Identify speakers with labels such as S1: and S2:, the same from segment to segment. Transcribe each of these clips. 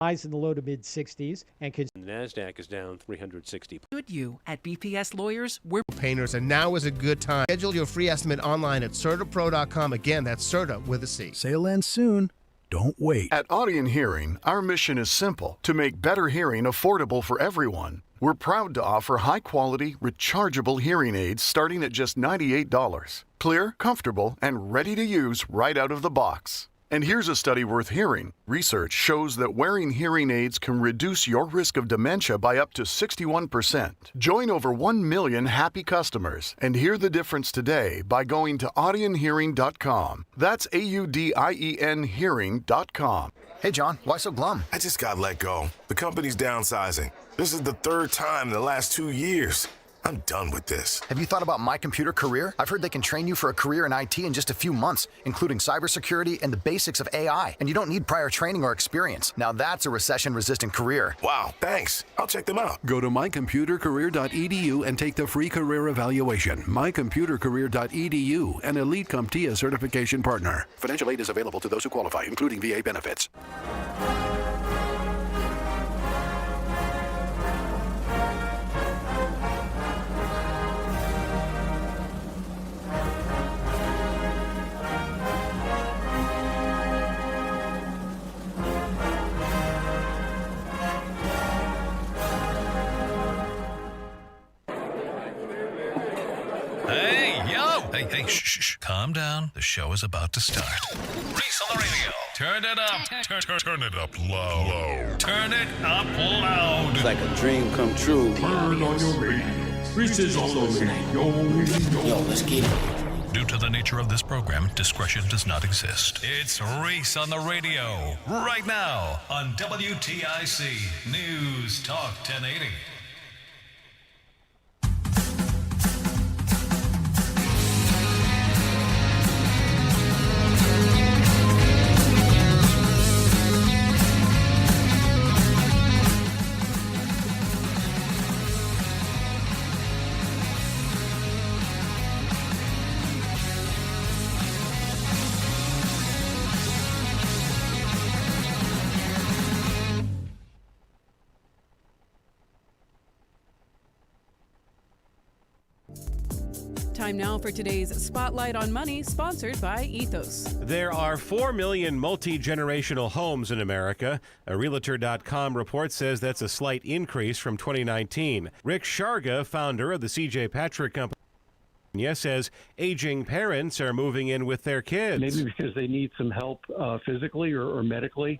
S1: highs in the low to mid 60s, and
S2: The NASDAQ is down 360.
S3: Should you? At BPS Lawyers, we're
S4: painters, and now is a good time. Schedule your free estimate online at CertaPro.com. Again, that's Certa with a C.
S5: Sale ends soon. Don't wait.
S6: At Audion Hearing, our mission is simple: to make better hearing affordable for everyone. We're proud to offer high-quality, rechargeable hearing aids starting at just $98. Clear, comfortable, and ready to use right out of the box. And here's a study worth hearing. Research shows that wearing hearing aids can reduce your risk of dementia by up to 61%. Join over 1 million happy customers and hear the difference today by going to audionhearing.com. That's AUDIEN hearing.com.
S7: Hey, John, why so glum?
S8: I just got let go. The company's downsizing. This is the third time in the last 2 years. I'm done with this.
S7: Have you thought about My Computer Career? I've heard they can train you for a career in IT in just a few months, including cybersecurity and the basics of AI. And you don't need prior training or experience. Now that's a recession-resistant career.
S8: Wow, thanks. I'll check them out.
S5: Go to mycomputercareer.edu and take the free career evaluation. mycomputercareer.edu, an Elite CompTIA certification partner. Financial aid is available to those who qualify, including VA benefits.
S9: Hey, shh. Calm down. The show is about to start. Reese on the radio. Turn it up. Turn it up low. Turn it up loud.
S10: It's like a dream come true.
S11: Turn on your radio. Reese is on the radio.
S10: Yo, let's get it.
S9: Due to the nature of this program, discretion does not exist. It's Reese on the radio. Right now on WTIC News Talk 1080.
S12: Time now for today's Spotlight on Money, sponsored by Ethos.
S2: There are 4 million multi-generational homes in America. A Realtor.com report says that's a slight increase from 2019. Rick Sharga, founder of the C.J. Patrick Company, says aging parents are moving in with their kids.
S13: Maybe because they need some help physically or medically.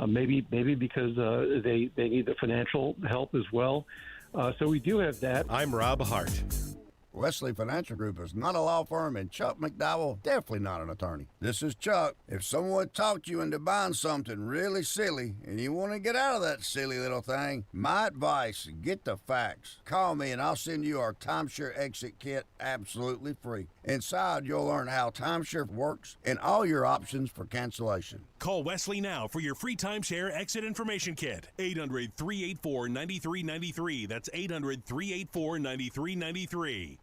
S13: Maybe because they need the financial help as well. So we do have that.
S2: I'm Rob Hart.
S14: Wesley Financial Group is not a law firm, and Chuck McDowell definitely not an attorney. This is Chuck. If someone talked you into buying something really silly and you want to get out of that silly little thing, my advice, get the facts. Call me and I'll send you our timeshare exit kit absolutely free. Inside, you'll learn how timeshare works and all your options for cancellation.
S15: Call Wesley now for your free timeshare exit information kit. 800-384-9393. That's 800-384-9393.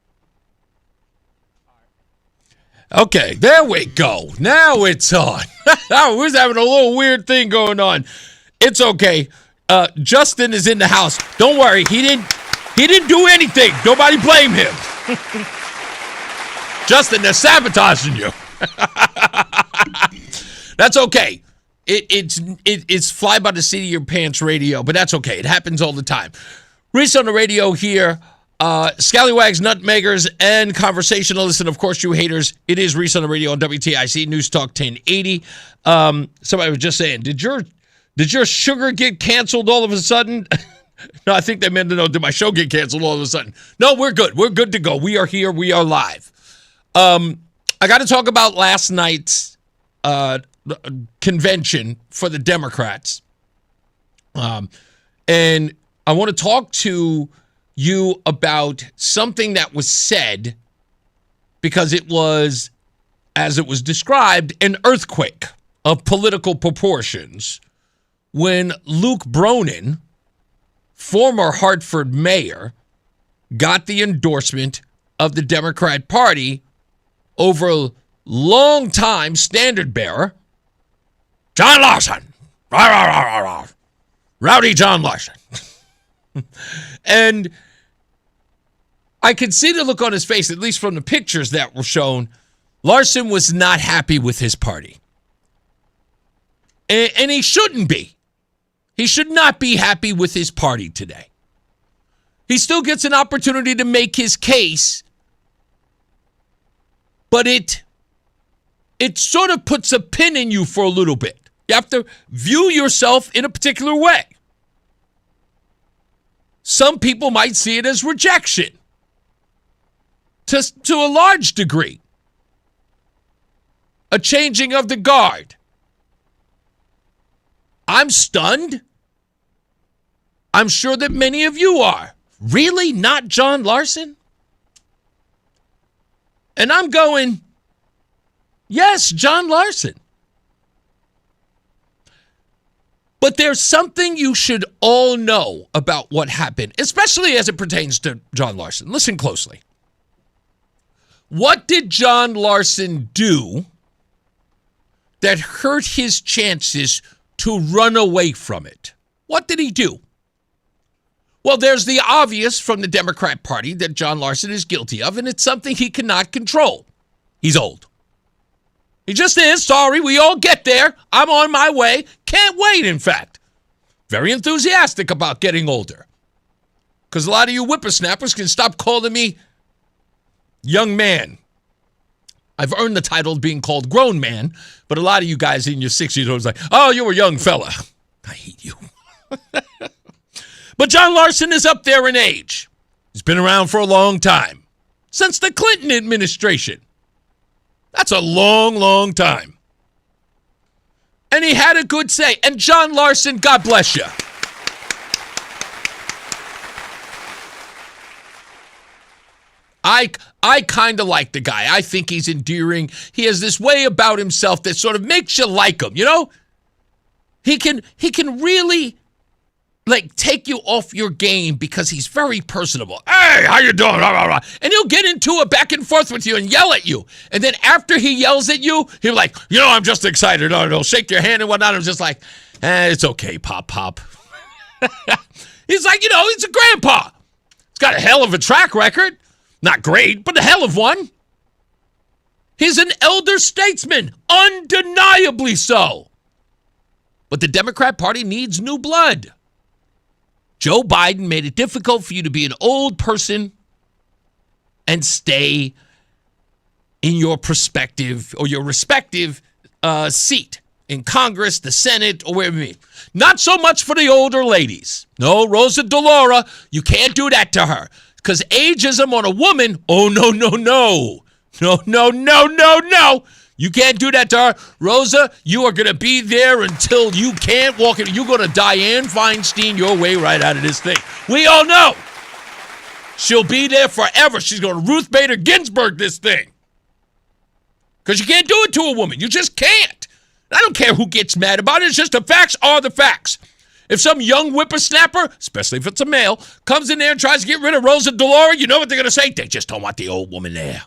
S16: Okay, there we go. Now it's on. I was having a little weird thing going on. It's okay. Justin is in the house. Don't worry. He didn't do anything. Nobody blame him. Justin, they're sabotaging you. That's okay. It's fly by the seat of your pants radio, but that's okay. It happens all the time. Reese on the radio here. Scallywags, Nutmeggers, and Conversationalists, and of course you haters. It is Reese on the radio on WTIC News Talk 1080. Somebody was just saying, did your sugar get canceled all of a sudden? No, I think they meant to know, did my show get canceled all of a sudden? No, we're good. We're good to go. We are here. We are live. I got to talk about last night's convention for the Democrats. And I want to talk to you about something that was said because it was, as it was described, an earthquake of political proportions when Luke Bronin, former Hartford mayor, got the endorsement of the Democrat Party over longtime standard bearer John Larson. Rowdy John Larson. And I could see the look on his face, at least from the pictures that were shown. Larson was not happy with his party. And he shouldn't be. He should not be happy with his party today. He still gets an opportunity to make his case, but it sort of puts a pin in you for a little bit. You have to view yourself in a particular way. Some people might see it as rejection to a large degree. A changing of the guard. I'm stunned. I'm sure that many of you are. Really? Not John Larson? And I'm going, yes, John Larson. But there's something you should all know about what happened, especially as it pertains to John Larson. Listen closely. What did John Larson do that hurt his chances to run away from it? What did he do? Well, there's the obvious from the Democrat Party that John Larson is guilty of, and it's something he cannot control. He's old. He just is. Sorry, we all get there. I'm on my way. Can't wait, in fact. Very enthusiastic about getting older. Because a lot of you whippersnappers can stop calling me young man. I've earned the title of being called grown man, but a lot of you guys in your 60s are like, oh, you're a young fella. I hate you. But John Larson is up there in age. He's been around for a long time. Since the Clinton administration. That's a long, long time. And he had a good say. And John Larson, God bless you. I kind of like the guy. I think he's endearing. He has this way about himself that sort of makes you like him, you know? He can really take you off your game because he's very personable. Hey, how you doing? And he'll get into a back and forth with you and yell at you. And then after he yells at you, he'll be like, I'm just excited. He'll shake your hand and whatnot. I'm just like, it's okay, Pop. He's like, he's a grandpa. He's got a hell of a track record. Not great, but a hell of one. He's an elder statesman, undeniably so. But the Democrat Party needs new blood. Joe Biden made it difficult for you to be an old person and stay in your perspective or your respective seat in Congress, the Senate, or wherever it may be. Not so much for the older ladies. No, Rosa DeLauro, you can't do that to her. Because ageism on a woman, oh, no. No. You can't do that to her. Rosa, you are going to be there until you can't walk it. You're going to Dianne Feinstein your way right out of this thing. We all know. She'll be there forever. She's going to Ruth Bader Ginsburg this thing. Because you can't do it to a woman. You just can't. I don't care who gets mad about it. It's just the facts are the facts. If some young whippersnapper, especially if it's a male, comes in there and tries to get rid of Rosa DeLauro, you know what they're going to say? They just don't want the old woman there.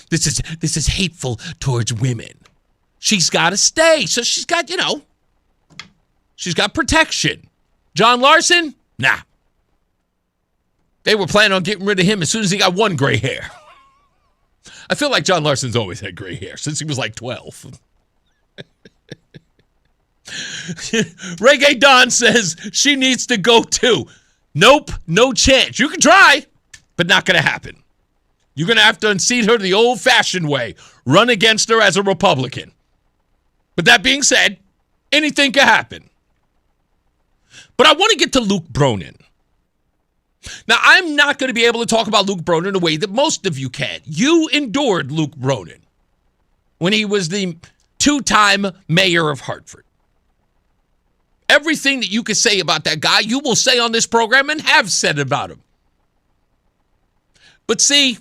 S16: This is hateful towards women. She's got to stay. So she's got, she's got protection. John Larson? Nah. They were planning on getting rid of him as soon as he got one gray hair. I feel like John Larson's always had gray hair since he was like 12. Reggae Don says she needs to go too. Nope, no chance. You can try, but not going to happen. You're going to have to unseat her the old-fashioned way. Run against her as a Republican. But that being said, anything can happen. But I want to get to Luke Bronin. Now, I'm not going to be able to talk about Luke Bronin the way that most of you can. You endured Luke Bronin when he was the two-time mayor of Hartford. Everything that you could say about that guy, you will say on this program and have said about him. But see,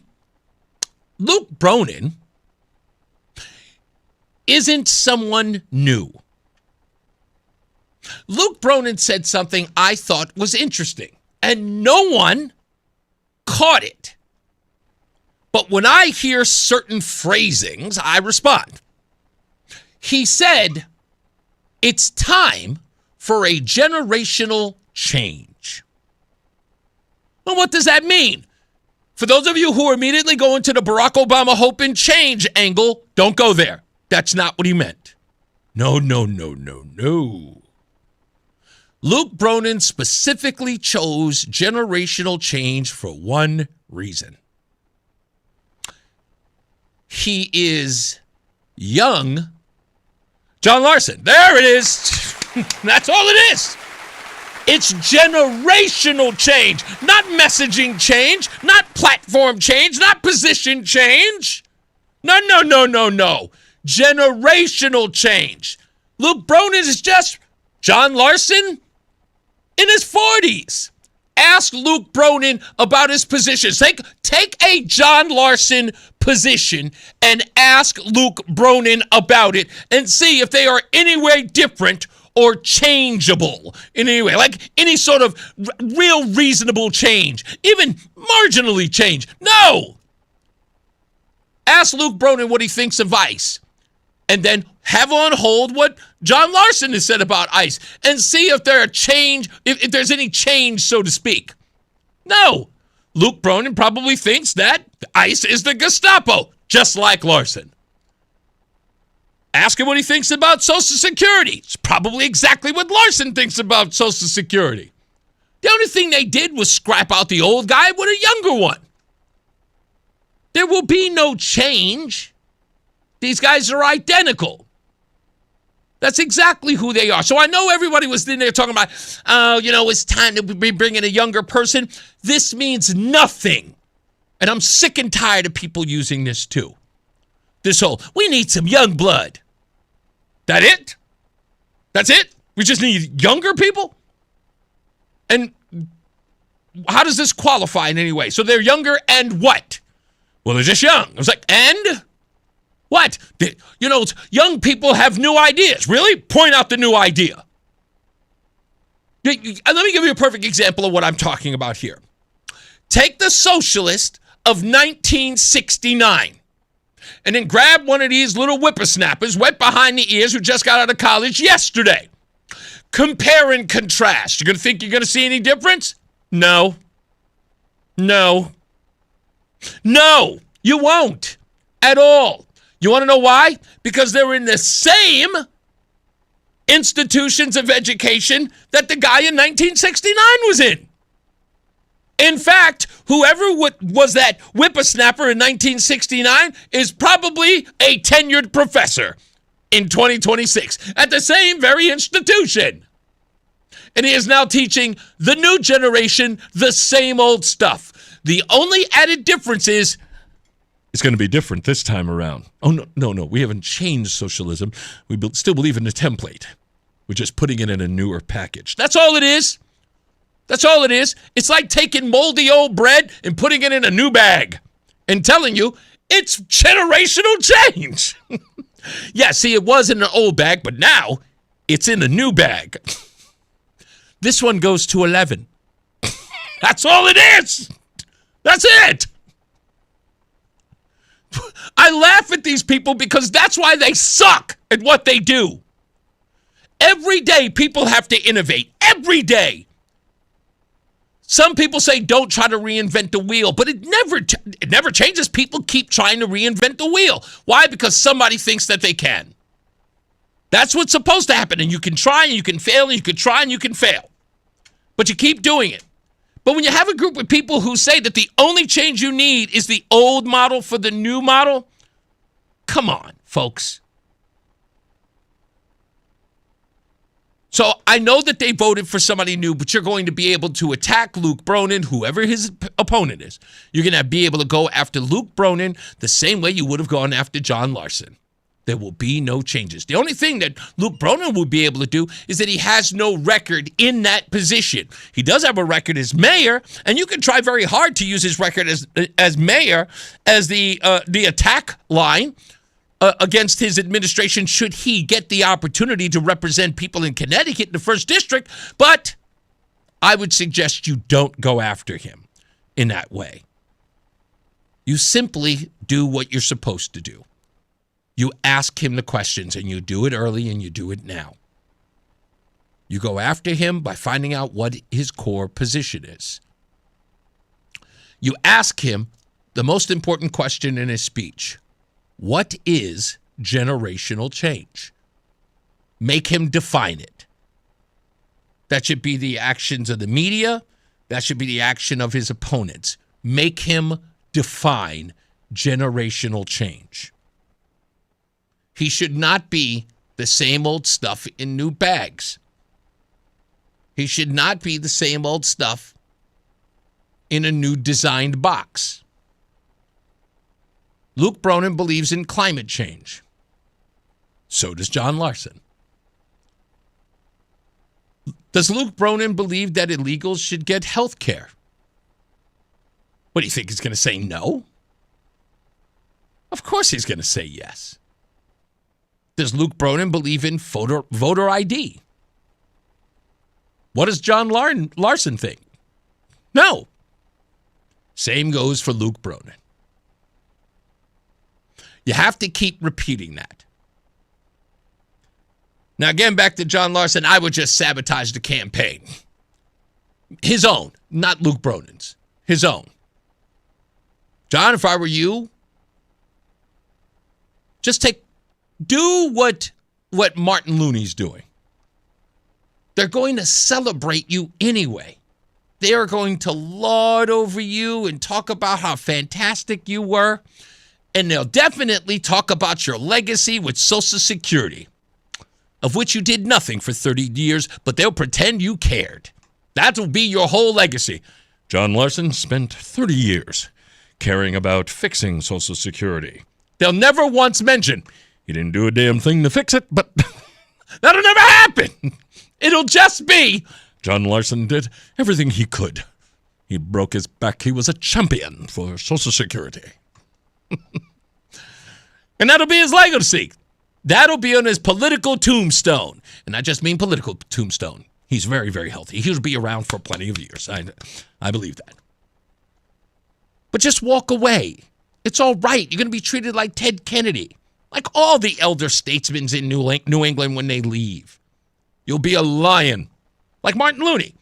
S16: Luke Bronin isn't someone new. Luke Bronin said something I thought was interesting, and no one caught it. But when I hear certain phrasings, I respond. He said, it's time for a generational change. Well, what does that mean? For those of you who are immediately going to the Barack Obama hope and change angle, don't go there. That's not what he meant. No. Luke Bronin specifically chose generational change for one reason. He is young. John Larson. There it is. That's all it is. It's generational change, not messaging change, not platform change, not position change. No. Generational change. Luke Bronin is just John Larson in his 40s. Ask Luke Bronin about his positions. Take a John Larson position and ask Luke Bronin about it and see if they are anywhere different or changeable in any way, like any sort of real reasonable change, even marginally change. No! Ask Luke Bronin what he thinks of ICE, and then have on hold what John Larson has said about ICE, and see if if there's any change, so to speak. No! Luke Bronin probably thinks that ICE is the Gestapo, just like Larson. Ask him what he thinks about Social Security. It's probably exactly what Larson thinks about Social Security. The only thing they did was scrap out the old guy with a younger one. There will be no change. These guys are identical. That's exactly who they are. So I know everybody was in there talking about, it's time to be bringing a younger person. This means nothing. And I'm sick and tired of people using this too. This whole, we need some young blood. That it? That's it? We just need younger people? And how does this qualify in any way? So they're younger and what? Well, they're just young. I was like, and what? Young people have new ideas. Really? Point out the new idea. Let me give you a perfect example of what I'm talking about here. Take the socialist of 1969. And then grab one of these little whippersnappers wet behind the ears who just got out of college yesterday. Compare and contrast. You're going to think you're going to see any difference? No, you won't at all. You want to know why? Because they're in the same institutions of education that the guy in 1969 was in. In fact, whoever was that whippersnapper in 1969 is probably a tenured professor in 2026 at the same very institution. And he is now teaching the new generation the same old stuff. The only added difference is it's going to be different this time around. Oh, no. We haven't changed socialism. We still believe in the template. We're just putting it in a newer package. That's all it is. That's all it is. It's like taking moldy old bread and putting it in a new bag and telling you it's generational change. Yeah, see, it was in an old bag, but now it's in a new bag. This one goes to 11. That's all it is. That's it. I laugh at these people because that's why they suck at what they do. Every day people have to innovate. Every day. Some people say don't try to reinvent the wheel, but it never changes. People keep trying to reinvent the wheel. Why? Because somebody thinks that they can. That's what's supposed to happen. And you can try and you can fail and you can try and you can fail. But you keep doing it. But when you have a group of people who say that the only change you need is the old model for the new model, come on, folks. So I know that they voted for somebody new, but you're going to be able to attack Luke Bronin, whoever his opponent is. You're going to be able to go after Luke Bronin the same way you would have gone after John Larson. There will be no changes. The only thing that Luke Bronin will be able to do is that he has no record in that position. He does have a record as mayor, and you can try very hard to use his record as mayor as the attack line against his administration should he get the opportunity to represent people in Connecticut in the 1st District. But I would suggest you don't go after him in that way. You simply do what you're supposed to do. You ask him the questions, and you do it early, and you do it now. You go after him by finding out what his core position is. You ask him the most important question in his speech. What is generational change? Make him define it. That should be the actions of the media. That should be the action of his opponents. Make him define generational change. He should not be the same old stuff in new bags. He should not be the same old stuff in a new designed box. Luke Bronin believes in climate change. So does John Larson. Does Luke Bronin believe that illegals should get health care? What do you think, he's going to say no? Of course he's going to say yes. Does Luke Bronin believe in voter ID? What does John Larson think? No. Same goes for Luke Bronin. You have to keep repeating that. Now, again, back to John Larson, I would just sabotage the campaign. His own, not Luke Bronin's. His own. John, if I were you, just do what Martin Looney's doing. They're going to celebrate you anyway. They are going to laud over you and talk about how fantastic you were. And they'll definitely talk about your legacy with Social Security, of which you did nothing for 30 years, but they'll pretend you cared. That will be your whole legacy. John Larson spent 30 years caring about fixing Social Security. They'll never once mention, he didn't do a damn thing to fix it, but that'll never happen. It'll just be, John Larson did everything he could. He broke his back. He was a champion for Social Security. And that'll be his legacy. That'll be on his political tombstone. And I just mean political tombstone. He's very, very healthy. He'll be around for plenty of years. I believe that. But just walk away. It's all right. You're going to be treated like Ted Kennedy, like all the elder statesmen in New England when they leave. You'll be a lion, like Martin Looney.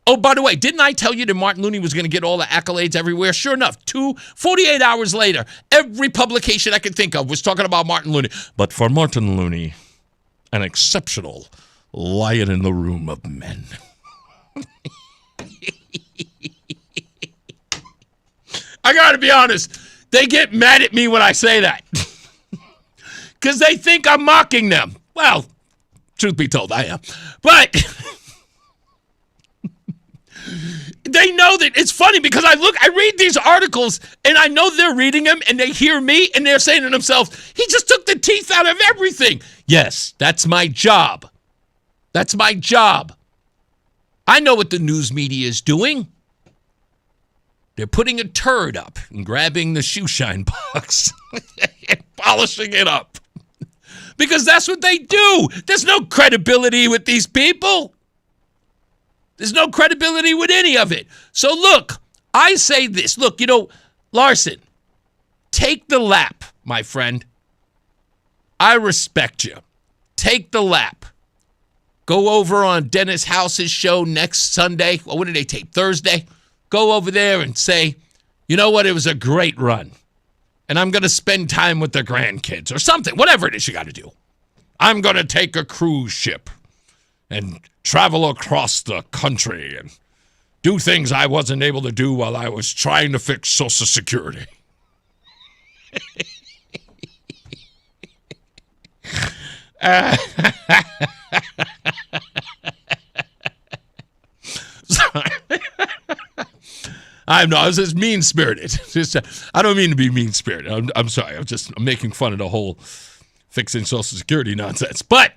S16: Oh, by the way, didn't I tell you that Martin Looney was going to get all the accolades everywhere? Sure enough, 48 hours later, every publication I could think of was talking about Martin Looney. But for Martin Looney, an exceptional lion in the room of men. I got to be honest, they get mad at me when I say that. Because they think I'm mocking them. Well, truth be told, I am. But they know that it's funny because I read these articles and I know they're reading them and they hear me and they're saying to themselves, he just took the teeth out of everything. Yes, that's my job. That's my job. I know what the news media is doing. They're putting a turd up and grabbing the shoe shine box and polishing it up. Because that's what they do. There's no credibility with these people. There's no credibility with any of it. So look, I say this. Look, Larson, take the lap, my friend. I respect you. Take the lap. Go over on Dennis House's show next Sunday. Well, when did they tape? Thursday? Go over there and say, you know what? It was a great run. And I'm going to spend time with the grandkids or something. Whatever it is you got to do. I'm going to take a cruise ship and travel across the country and do things I wasn't able to do while I was trying to fix Social Security. Sorry. I was just mean-spirited. I don't mean to be mean-spirited. I'm sorry. I'm making fun of the whole fixing Social Security nonsense. But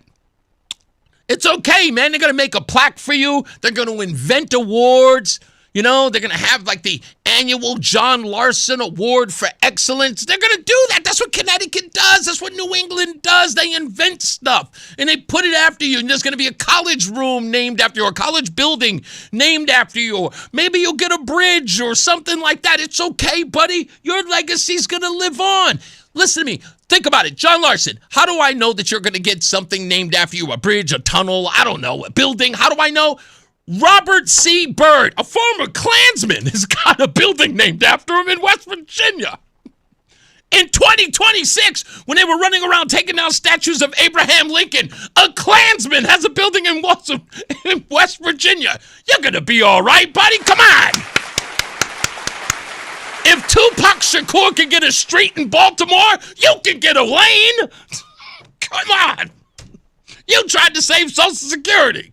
S16: it's okay, man. They're going to make a plaque for you. They're going to invent awards. They're going to have like the annual John Larson Award for Excellence. They're going to do that. That's what Connecticut does. That's what New England does. They invent stuff and they put it after you. And there's going to be a college room named after you, or a college building named after you. Or maybe you'll get a bridge or something like that. It's okay, buddy. Your legacy's going to live on. Listen to me. Think about it. John Larson, how do I know that you're going to get something named after you? A bridge, a tunnel, I don't know, a building? How do I know? Robert C. Byrd, a former Klansman, has got a building named after him in West Virginia. In 2026, when they were running around taking down statues of Abraham Lincoln, a Klansman has a building in West Virginia. You're going to be all right, buddy. Come on. If Tupac Shakur can get a street in Baltimore, you can get a lane. Come on. You tried to save Social Security.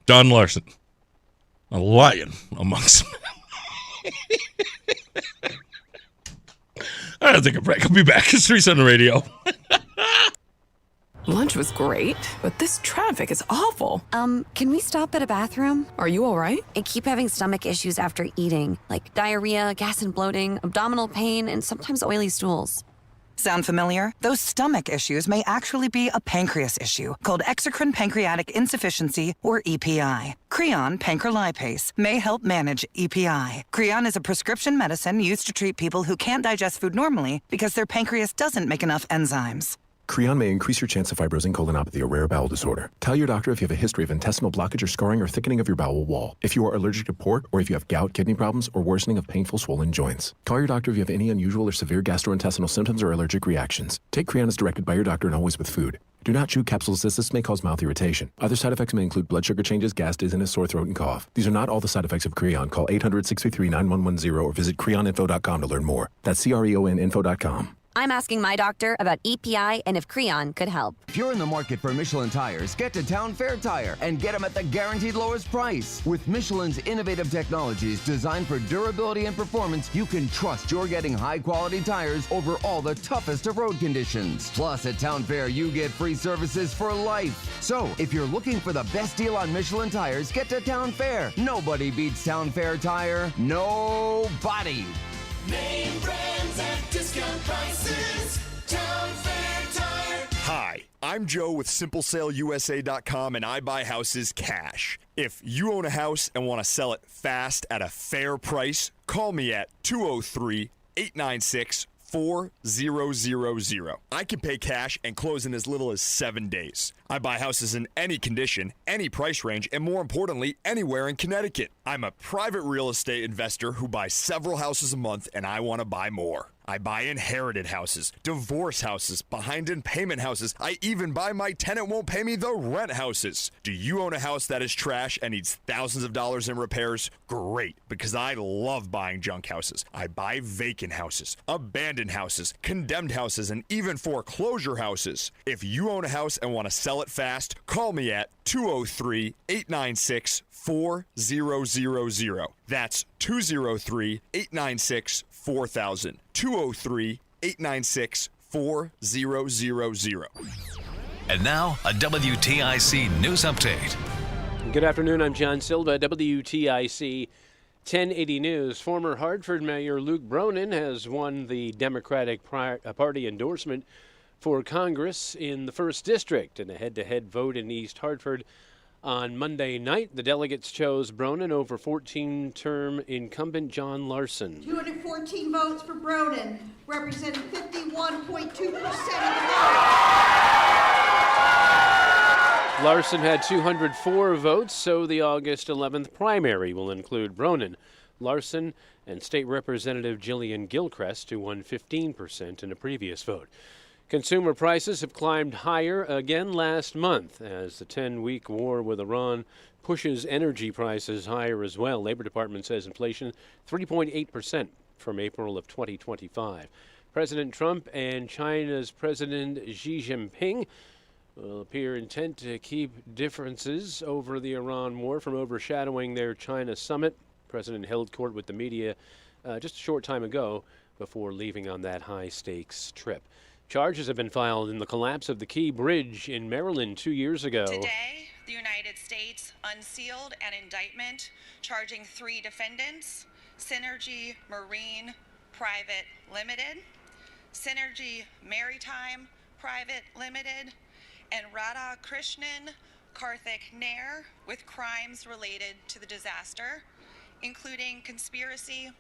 S16: John Larson, a lion amongst men. All right, I'll take a break. I'll be back. It's Reese on the radio.
S3: Lunch was great, but this traffic is awful.
S17: Can we stop at a bathroom?
S3: Are you all right?
S17: I keep having stomach issues after eating, like diarrhea, gas and bloating, abdominal pain, and sometimes oily stools.
S18: Sound familiar? Those stomach issues may actually be a pancreas issue called exocrine pancreatic insufficiency, or EPI. Creon pancrelipase may help manage EPI. Creon is a prescription medicine used to treat people who can't digest food normally because their pancreas doesn't make enough enzymes.
S19: Creon may increase your chance of fibrosing colonopathy, a rare bowel disorder. Tell your doctor if you have a history of intestinal blockage or scarring or thickening of your bowel wall, if you are allergic to pork, or if you have gout, kidney problems, or worsening of painful swollen joints. Call your doctor if you have any unusual or severe gastrointestinal symptoms or allergic reactions. Take Creon as directed by your doctor and always with food. Do not chew capsules as this may cause mouth irritation. Other side effects may include blood sugar changes, gas, dizziness, sore throat, and cough. These are not all the side effects of Creon. Call 800-633-9110 or visit creoninfo.com to learn more. That's CREONinfo.com.
S17: I'm asking my doctor about EPI and if Creon could help.
S20: If you're in the market for Michelin tires, get to Town Fair Tire and get them at the guaranteed lowest price. With Michelin's innovative technologies designed for durability and performance, you can trust you're getting high-quality tires over all the toughest of road conditions. Plus, at Town Fair, you get free services for life. So, if you're looking for the best deal on Michelin tires, get to Town Fair. Nobody beats Town Fair Tire. Nobody.
S21: Name brands at discount prices. Town Fair Tire.
S22: Hi, I'm Joe with SimpleSaleUSA.com, and I buy houses cash. If you own a house and want to sell it fast at a fair price, call me at 203-896-4000. I can pay cash and close in as little as 7 days. I buy houses in any condition, any price range, and more importantly, anywhere in Connecticut. I'm a private real estate investor who buys several houses a month, and I want to buy more. I buy inherited houses, divorce houses, behind in payment houses. I even buy my tenant won't pay me the rent houses. Do you own a house that is trash and needs thousands of dollars in repairs? Great, because I love buying junk houses. I buy vacant houses, abandoned houses, condemned houses, and even foreclosure houses. If you own a house and want to sell it fast, call me at 203-896-4000. That's 203-896-4000. 203-896-4000.
S9: And now, a WTIC news update.
S23: Good afternoon, I'm John Silva, WTIC 1080 News. Former Hartford Mayor Luke Bronin has won the Democratic Party endorsement for Congress in the 1st District in a head-to-head vote in East Hartford. On Monday night, the delegates chose Bronin over 14-term incumbent John Larson.
S24: 214 votes for Bronin, representing 51.2% of the vote.
S23: Larson had 204 votes, so the August 11th primary will include Bronin, Larson, and State Representative Jillian Gilchrist, who won 15% in a previous vote. Consumer prices have climbed higher again last month as the 10-week war with Iran pushes energy prices higher as well. Labor Department says inflation 3.8% from April of 2025. President Trump and China's President Xi Jinping will appear intent to keep differences over the Iran war from overshadowing their China summit. The president held court with the media just a short time ago before leaving on that high-stakes trip. Charges have been filed in the collapse of the Key Bridge in Maryland 2 years ago.
S25: Today, the United States unsealed an indictment charging 3 defendants, Synergy Marine Private Limited, Synergy Maritime Private Limited, and Radha Krishnan Karthik Nair with crimes related to the disaster, including conspiracy,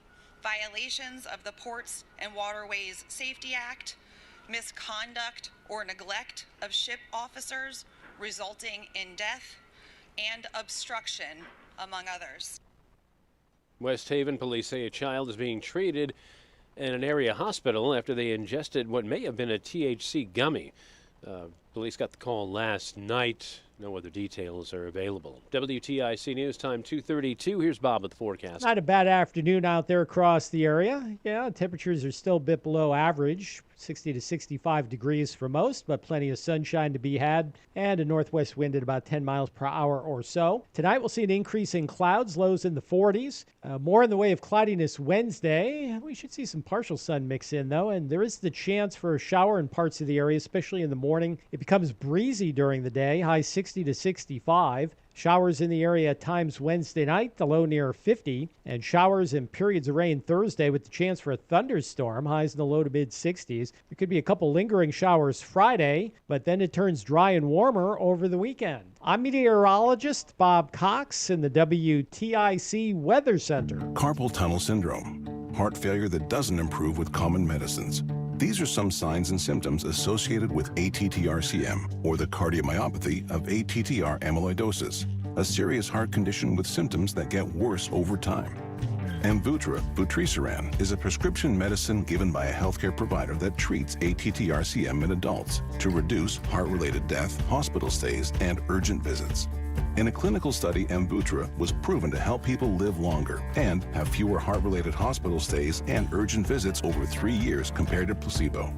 S25: violations of the Ports and Waterways Safety Act, misconduct or neglect of ship officers resulting in death, and obstruction, among others.
S23: West Haven police say a child is being treated in an area hospital after they ingested what may have been a THC gummy. Police got the call last night. No other details are available. WTIC News Time 2:32. Here's Bob with the forecast.
S1: Not a bad afternoon out there across the area. Yeah, temperatures are still a bit below average, 60 to 65 degrees for most, but plenty of sunshine to be had, and a northwest wind at about 10 miles per hour or so. Tonight we'll see an increase in clouds, lows in the 40s. More in the way of cloudiness Wednesday. We should see some partial sun mix in, though, and there is the chance for a shower in parts of the area, especially in the morning. It becomes breezy during the day, high 60 to 65. Showers in the area at times Wednesday night, the low near 50, and showers and periods of rain Thursday with the chance for a thunderstorm, highs in the low to mid 60s. There could be a couple lingering showers Friday, but then it turns dry and warmer over the weekend. I'm meteorologist Bob Cox in the WTIC Weather Center.
S4: Carpal tunnel syndrome, heart failure that doesn't improve with common medicines. These are some signs and symptoms associated with ATTR-CM, or the cardiomyopathy of ATTR amyloidosis, a serious heart condition with symptoms that get worse over time. Amvuttra, vutrisiran, is a prescription medicine given by a healthcare provider that treats ATTR-CM in adults to reduce heart-related death, hospital stays, and urgent visits. In a clinical study, Amvuttra was proven to help people live longer and have fewer heart-related hospital stays and urgent visits over 3 years compared to placebo.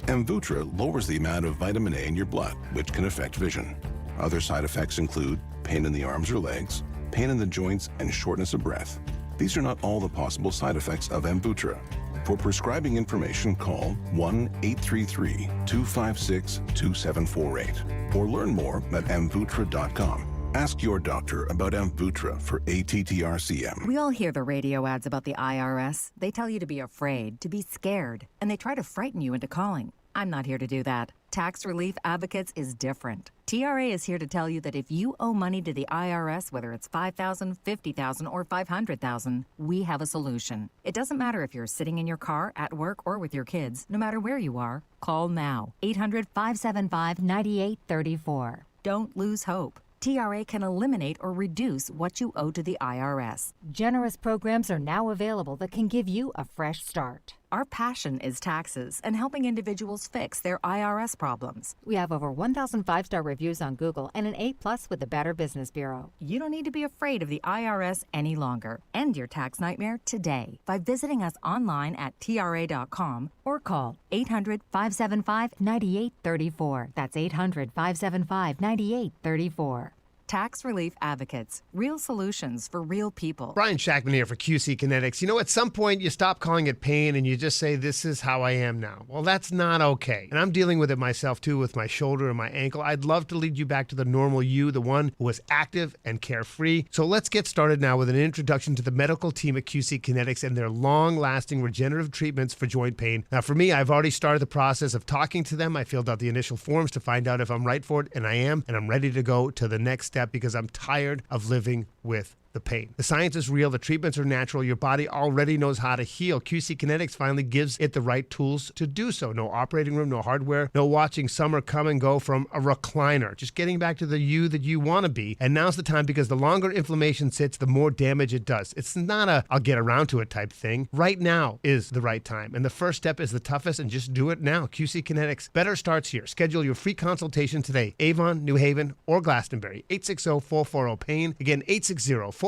S4: Amvuttra lowers the amount of vitamin A in your blood, which can affect vision. Other side effects include pain in the arms or legs, pain in the joints, and shortness of breath. These are not all the possible side effects of Amvuttra. For prescribing information, call 1-833-256-2748 or learn more at amvuttra.com. Ask your doctor about Amvuttra for ATTR-CM.
S6: We all hear the radio ads about the IRS. They tell you to be afraid, to be scared, and they try to frighten you into calling. I'm not here to do that. Tax Relief Advocates is different. TRA is here to tell you that if you owe money to the IRS, whether it's $5,000, $50,000, or $500,000, we have a solution. It doesn't matter if you're sitting in your car, at work, or with your kids. No matter where you are, call now. 800-575-9834. Don't lose hope. TRA can eliminate or reduce what you owe to the IRS.
S7: Generous programs are now available that can give you a fresh start.
S6: Our passion is taxes and helping individuals fix their IRS problems.
S7: We have over 1,000 5-star reviews on Google and an A+ with the Better Business Bureau.
S6: You don't need to be afraid of the IRS any longer. End your tax nightmare today by visiting us online at TRA.com or call 800-575-9834. That's 800-575-9834. Tax Relief Advocates. Real solutions for real people.
S8: Brian Shackman here for QC Kinetics. You know, at some point you stop calling it pain and you just say, this is how I am now. Well, that's not okay. And I'm dealing with it myself too with my shoulder and my ankle. I'd love to lead you back to the normal you, the one who was active and carefree. So let's get started now with an introduction to the medical team at QC Kinetics and their long-lasting regenerative treatments for joint pain. Now, for me, I've already started the process of talking to them. I filled out the initial forms to find out if I'm right for it, and I am, and I'm ready to go to the next step because I'm tired of living with the pain. The science is real. The treatments are natural. Your body already knows how to heal. QC Kinetics finally gives it the right tools to do so. No operating room, no hardware, no watching summer come and go from a recliner. Just getting back to the you that you want to be. And now's the time because the longer inflammation sits, the more damage it does. It's not a I'll get around to it type thing. Right now is the right time. And the first step is the toughest, and just do it now. QC Kinetics. Better starts here. Schedule your free consultation today. Avon, New Haven, or Glastonbury. 860-440-PAIN. Again, 860-440-PAIN.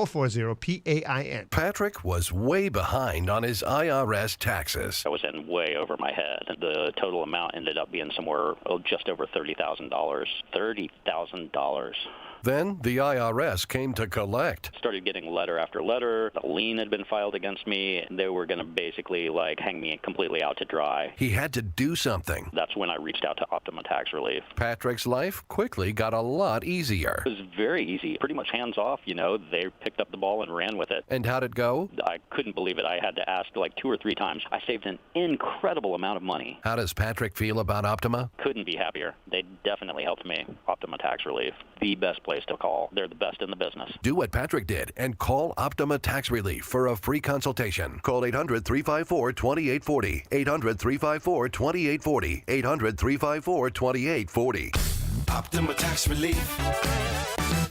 S26: Patrick was way behind on his IRS taxes.
S27: I was in way over my head. The total amount ended up being somewhere just over $30,000. $30,000.
S26: Then the IRS came to collect.
S27: Started getting letter after letter. A lien had been filed against me. They were going to basically hang me completely out to dry.
S26: He had to do something.
S27: That's when I reached out to Optima Tax Relief.
S26: Patrick's life quickly got a lot easier.
S27: It was very easy. Pretty much hands off, They picked up the ball and ran with it.
S26: And how'd it go?
S27: I couldn't believe it. I had to ask 2 or 3 times. I saved an incredible amount of money.
S26: How does Patrick feel about Optima?
S27: Couldn't be happier. They definitely helped me. Optima Tax Relief. the best place to call. They're the best in the business.
S26: Do what Patrick did and call Optima Tax Relief for a free consultation. Call 800-354-2840. 800-354-2840. 800-354-2840.
S21: Optima Tax Relief.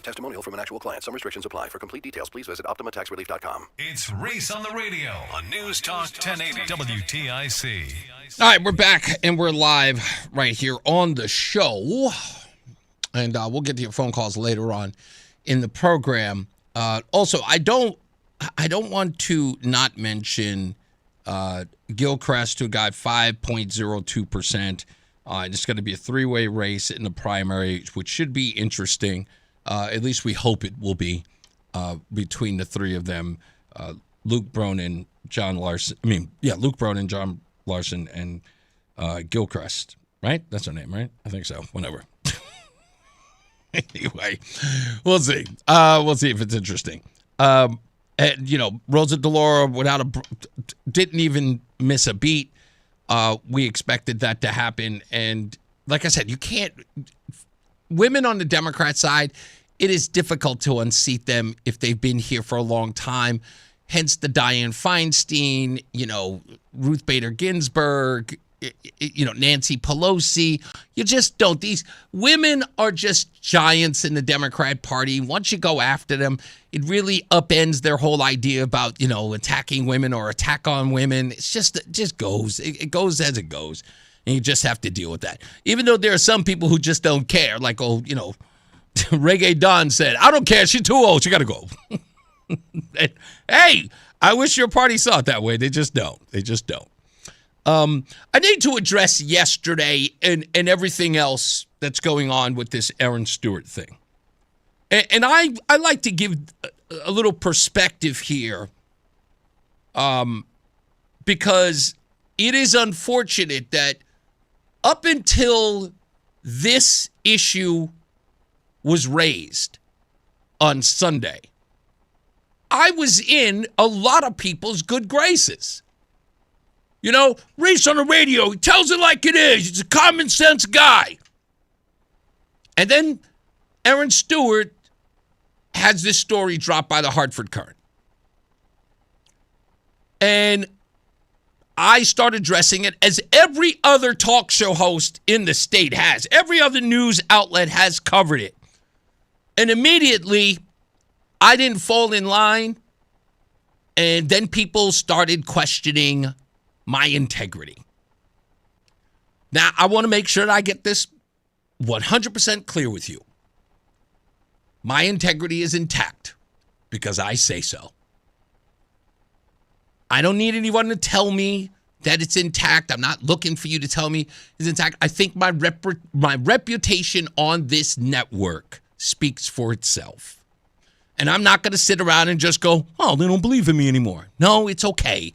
S19: Testimonial from an actual client. Some restrictions apply. For complete details, please visit OptimaTaxRelief.com.
S9: It's Reese on the radio on News Talk 1080 WTIC.
S16: All right, we're back and we're live right here on the show. And we'll get to your phone calls later on in the program. Also, I don't want to not mention Gilchrist, who got 5.02%. It's going to be a three-way race in the primary, which should be interesting. At least we hope it will be between the three of them, Luke Bronin, John Larson. Luke Bronin, John Larson, and Gilchrist. Right? That's her name, right? I think so. Whatever. Anyway, we'll see. We'll see if it's interesting. And, Rosa DeLauro didn't even miss a beat. We expected that to happen. And like I said, you can't. Women on the Democrat side, it is difficult to unseat them if they've been here for a long time. Hence the Dianne Feinstein, Ruth Bader Ginsburg, Nancy Pelosi. You just don't. These women are just giants in the Democrat Party. Once you go after them, it really upends their whole idea about, attacking women or attack on women. It just goes. It goes as it goes. And you just have to deal with that. Even though there are some people who just don't care. Like, Reggae Don said, I don't care. She's too old. She got to go. Hey, I wish your party saw it that way. They just don't. I need to address yesterday and everything else that's going on with this Erin Stewart thing. And I like to give a little perspective here because it is unfortunate that up until this issue was raised on Sunday, I was in a lot of people's good graces. Reese on the radio, he tells it like it is. He's a common sense guy. And then Erin Stewart has this story dropped by the Hartford Courant. And I start addressing it as every other talk show host in the state has. Every other news outlet has covered it. And immediately, I didn't fall in line. And then people started questioning my integrity. Now, I want to make sure that I get this 100% clear with you. My integrity is intact because I say so. I don't need anyone to tell me that it's intact. I'm not looking for you to tell me it's intact. I think my reputation on this network speaks for itself. And I'm not going to sit around and just go, oh, they don't believe in me anymore. No, it's okay.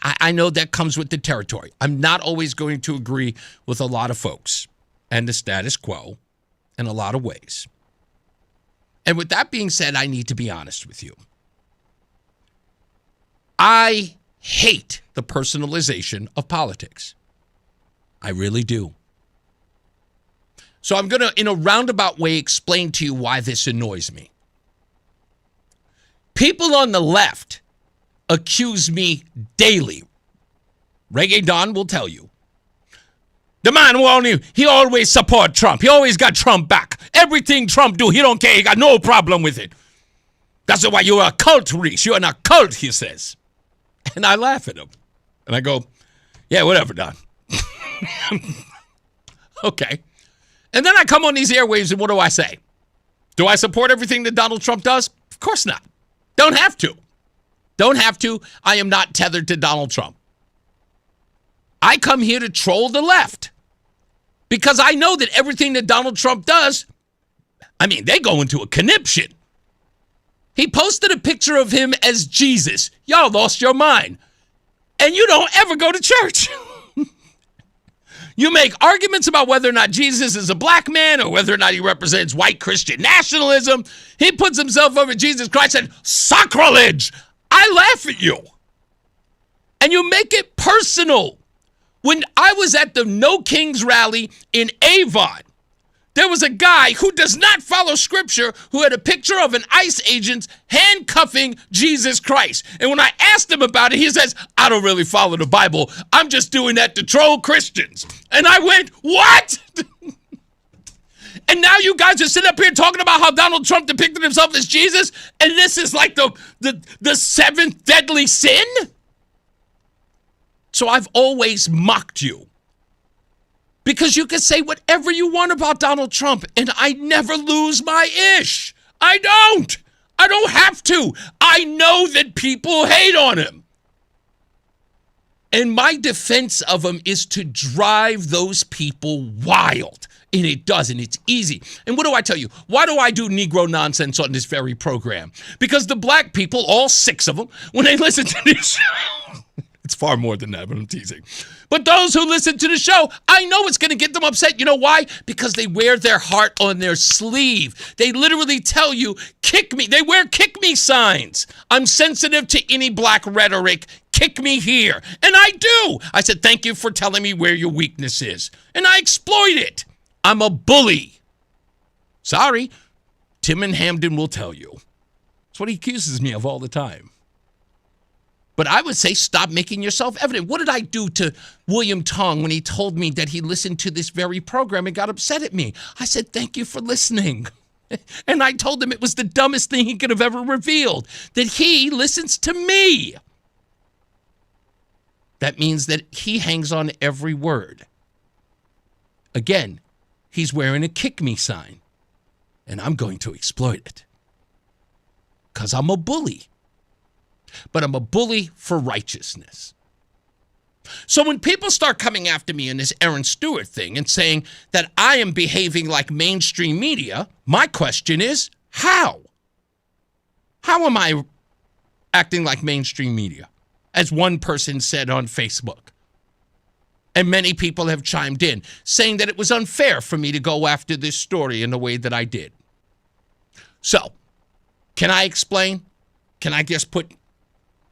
S16: I know that comes with the territory. I'm not always going to agree with a lot of folks and the status quo in a lot of ways. And with that being said, I need to be honest with you. I hate the personalization of politics. I really do. So I'm going to, in a roundabout way, explain to you why this annoys me. People on the left accuse me daily. Reggae Don will tell you. The man he always support Trump. He always got Trump back. Everything Trump do, he don't care. He got no problem with it. That's why you're a cult, Reese. You're in a cult, he says. And I laugh at him. And I go, yeah, whatever, Don. Okay. And then I come on these airwaves and what do I say? Do I support everything that Donald Trump does? Of course not. Don't have to. Don't have to. I am not tethered to Donald Trump. I come here to troll the left because I know that everything that Donald Trump does, they go into a conniption. He posted a picture of him as Jesus. Y'all lost your mind. And you don't ever go to church. You make arguments about whether or not Jesus is a black man or whether or not he represents white Christian nationalism. He puts himself over Jesus Christ and sacrilege. I laugh at you. And you make it personal. When I was at the No Kings rally in Avon, There was a guy who does not follow scripture who had a picture of an ICE agent handcuffing Jesus Christ. And when I asked him about it, he says, I don't really follow the Bible. I'm just doing that to troll Christians. And I went, what? And now you guys are sitting up here talking about how Donald Trump depicted himself as Jesus? And this is like the seventh deadly sin? So I've always mocked you. Because you can say whatever you want about Donald Trump, and I never lose my ish. I don't. I don't have to. I know that people hate on him. And my defense of him is to drive those people wild. And it doesn't. It's easy. And what do I tell you? Why do I do Negro nonsense on this very program? Because the black people, all 6 of them, when they listen to this show, it's far more than that, but I'm teasing. But those who listen to the show, I know it's going to get them upset. You know why? Because they wear their heart on their sleeve. They literally tell you, kick me. They wear kick me signs. I'm sensitive to any black rhetoric. Kick me here. And I do. I said, thank you for telling me where your weakness is. And I exploit it. I'm a bully. Sorry. Tim in Hamden will tell you. That's what he accuses me of all the time. But I would say stop making yourself evident. What did I do to William Tong when he told me that he listened to this very program and got upset at me? I said, thank you for listening. And I told him it was the dumbest thing he could have ever revealed, that he listens to me. That means that he hangs on every word. Again, he's wearing a kick me sign, and I'm going to exploit it. Because I'm a bully. But I'm a bully for righteousness. So when people start coming after me in this Erin Stewart thing and saying that I am behaving like mainstream media, my question is, how? How am I acting like mainstream media? As one person said on Facebook. And many people have chimed in, saying that it was unfair for me to go after this story in the way that I did. So, can I explain? Can I just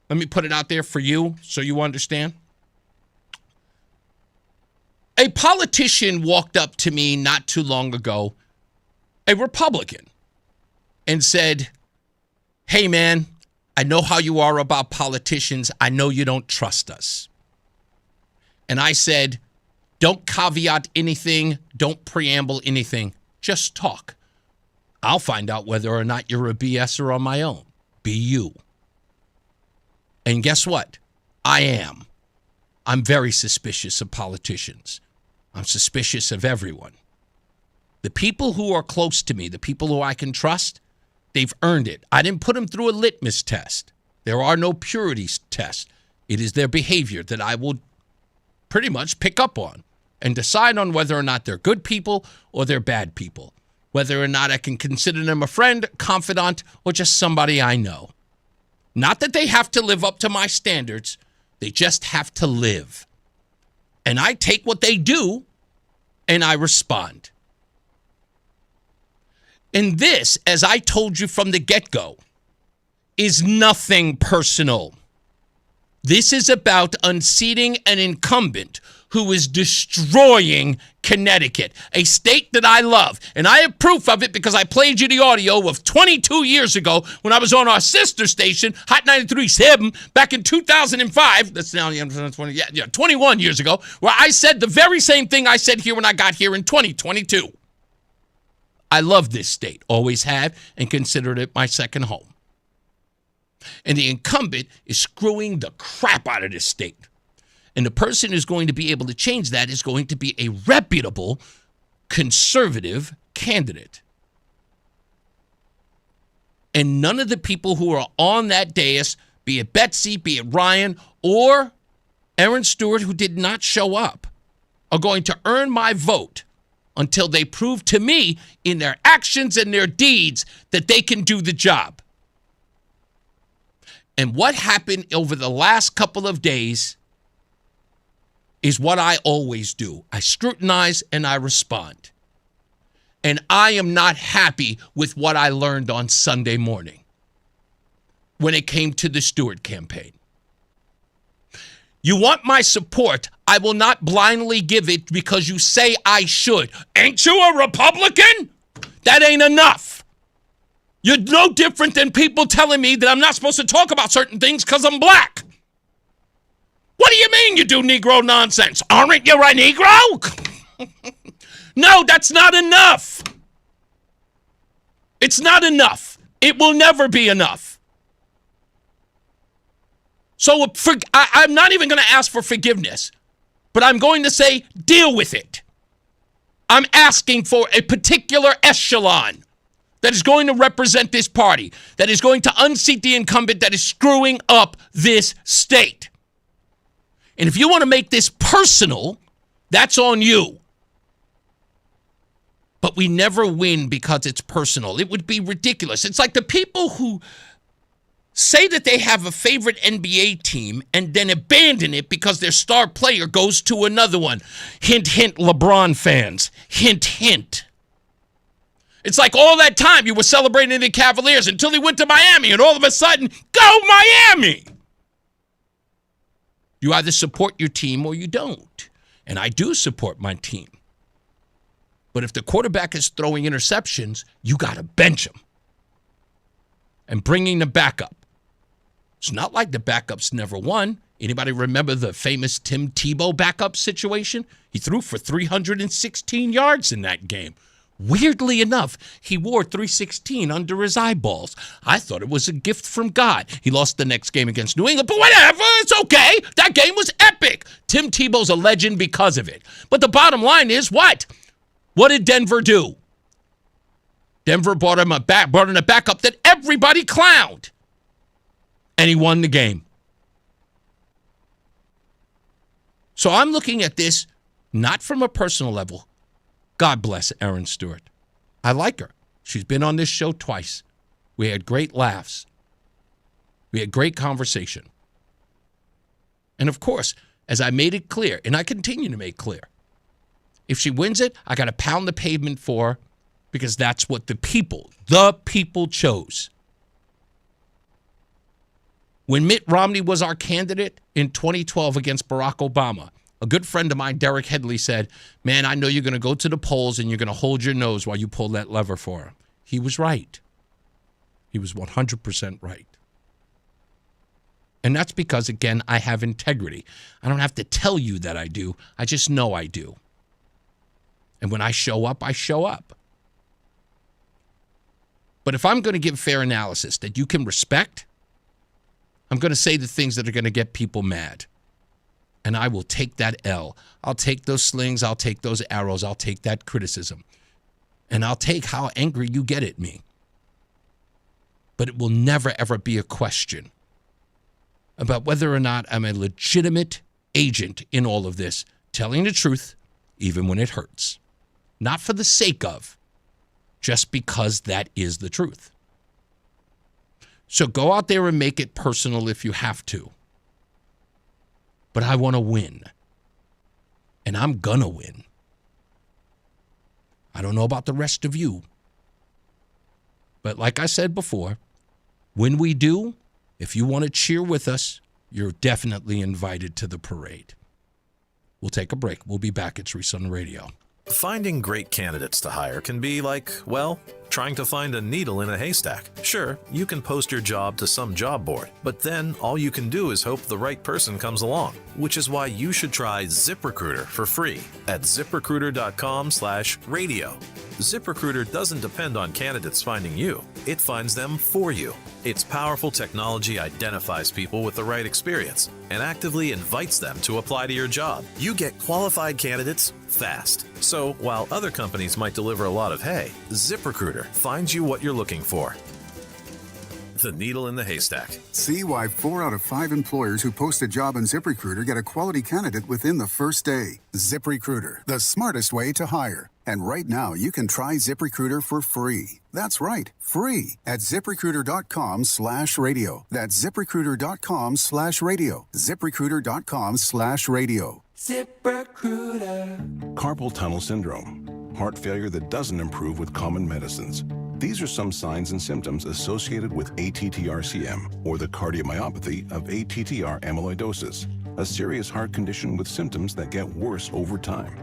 S16: let me put it out there for you so you understand. A politician walked up to me not too long ago, a Republican, and said, hey, man, I know how you are about politicians. I know you don't trust us. And I said, don't caveat anything. Don't preamble anything. Just talk. I'll find out whether or not you're a BSer on my own. Be you. And guess what? I am. I'm very suspicious of politicians. I'm suspicious of everyone. The people who are close to me, the people who I can trust, they've earned it. I didn't put them through a litmus test. There are no purity tests. It is their behavior that I will pretty much pick up on and decide on whether or not they're good people or they're bad people, whether or not I can consider them a friend, confidant, or just somebody I know. Not that they have to live up to my standards. They just have to live. And I take what they do and I respond. And this, as I told you from the get-go, is nothing personal. This is about unseating an incumbent who is destroying Connecticut, a state that I love. And I have proof of it because I played you the audio of 22 years ago when I was on our sister station, Hot 93.7, back in 2005. That's now 21 years ago, where I said the very same thing I said here when I got here in 2022. I love this state, always have, and considered it my second home. And the incumbent is screwing the crap out of this state. And the person who's going to be able to change that is going to be a reputable, conservative candidate. And none of the people who are on that dais, be it Betsy, be it Ryan, or Erin Stewart, who did not show up, are going to earn my vote until they prove to me in their actions and their deeds that they can do the job. And what happened over the last couple of days is what I always do. I scrutinize and I respond. And I am not happy with what I learned on Sunday morning when it came to the Stewart campaign. You want my support? I will not blindly give it because you say I should. Ain't you a Republican? That ain't enough. You're no different than people telling me that I'm not supposed to talk about certain things because I'm black. What do you mean you do Negro nonsense? Aren't you a Negro? No, that's not enough. It's not enough. It will never be enough. So I'm not even going to ask for forgiveness, but I'm going to say deal with it. I'm asking for a particular echelon that is going to represent this party, that is going to unseat the incumbent that is screwing up this state. And if you want to make this personal, that's on you. But we never win because it's personal. It would be ridiculous. It's like the people who say that they have a favorite NBA team and then abandon it because their star player goes to another one. Hint, hint, LeBron fans. Hint, hint. It's like all that time you were celebrating the Cavaliers until he went to Miami, and all of a sudden, go Miami! You either support your team or you don't. And I do support my team. But if the quarterback is throwing interceptions, you got to bench him. And bringing the backup. It's not like the backups never won. Anybody remember the famous Tim Tebow backup situation? He threw for 316 yards in that game. Weirdly enough, he wore 316 under his eyeballs. I thought it was a gift from God. He lost the next game against New England, but whatever, it's okay. That game was epic. Tim Tebow's a legend because of it. But the bottom line is what? What did Denver do? Denver brought in a backup that everybody clowned. And he won the game. So I'm looking at this not from a personal level. God bless Erin Stewart. I like her. She's been on this show twice. We had great laughs. We had great conversation. And of course, as I made it clear, and I continue to make clear, if she wins it, I got to pound the pavement for her because that's what the people chose. When Mitt Romney was our candidate in 2012 against Barack Obama, a good friend of mine, Derek Headley, said, man, I know you're going to go to the polls and you're going to hold your nose while you pull that lever for him. He was right. He was 100% right. And that's because, again, I have integrity. I don't have to tell you that I do. I just know I do. And when I show up, I show up. But if I'm going to give fair analysis that you can respect, I'm going to say the things that are going to get people mad. And I will take that L. I'll take those slings. I'll take those arrows. I'll take that criticism. And I'll take how angry you get at me. But it will never, ever be a question about whether or not I'm a legitimate agent in all of this, telling the truth, even when it hurts. Not for the sake of, just because that is the truth. So go out there and make it personal if you have to. But I want to win. And I'm going to win. I don't know about the rest of you. But like I said before, when we do, if you want to cheer with us, you're definitely invited to the parade. We'll take a break. We'll be back. It's Reese on the Radio.
S2: Finding great candidates to hire can be like, well, trying to find a needle in a haystack. Sure, you can post your job to some job board, but then all you can do is hope the right person comes along, which is why you should try ZipRecruiter for free at ZipRecruiter.com/radio. ZipRecruiter doesn't depend on candidates finding you. It finds them for you. Its powerful technology identifies people with the right experience and actively invites them to apply to your job. You get qualified candidates fast. So while other companies might deliver a lot of hay, ZipRecruiter finds you what you're looking for. The needle in the haystack.
S5: See why 4 out of 5 employers who post a job on ZipRecruiter get a quality candidate within the first day. ZipRecruiter, the smartest way to hire. And right now, you can try ZipRecruiter for free. That's right, free at ZipRecruiter.com/radio. That's ZipRecruiter.com/radio. ZipRecruiter.com/radio.
S4: ZipRecruiter. Carpal tunnel syndrome. Heart failure that doesn't improve with common medicines. These are some signs and symptoms associated with ATTR-CM, or the cardiomyopathy of ATTR amyloidosis, a serious heart condition with symptoms that get worse over time.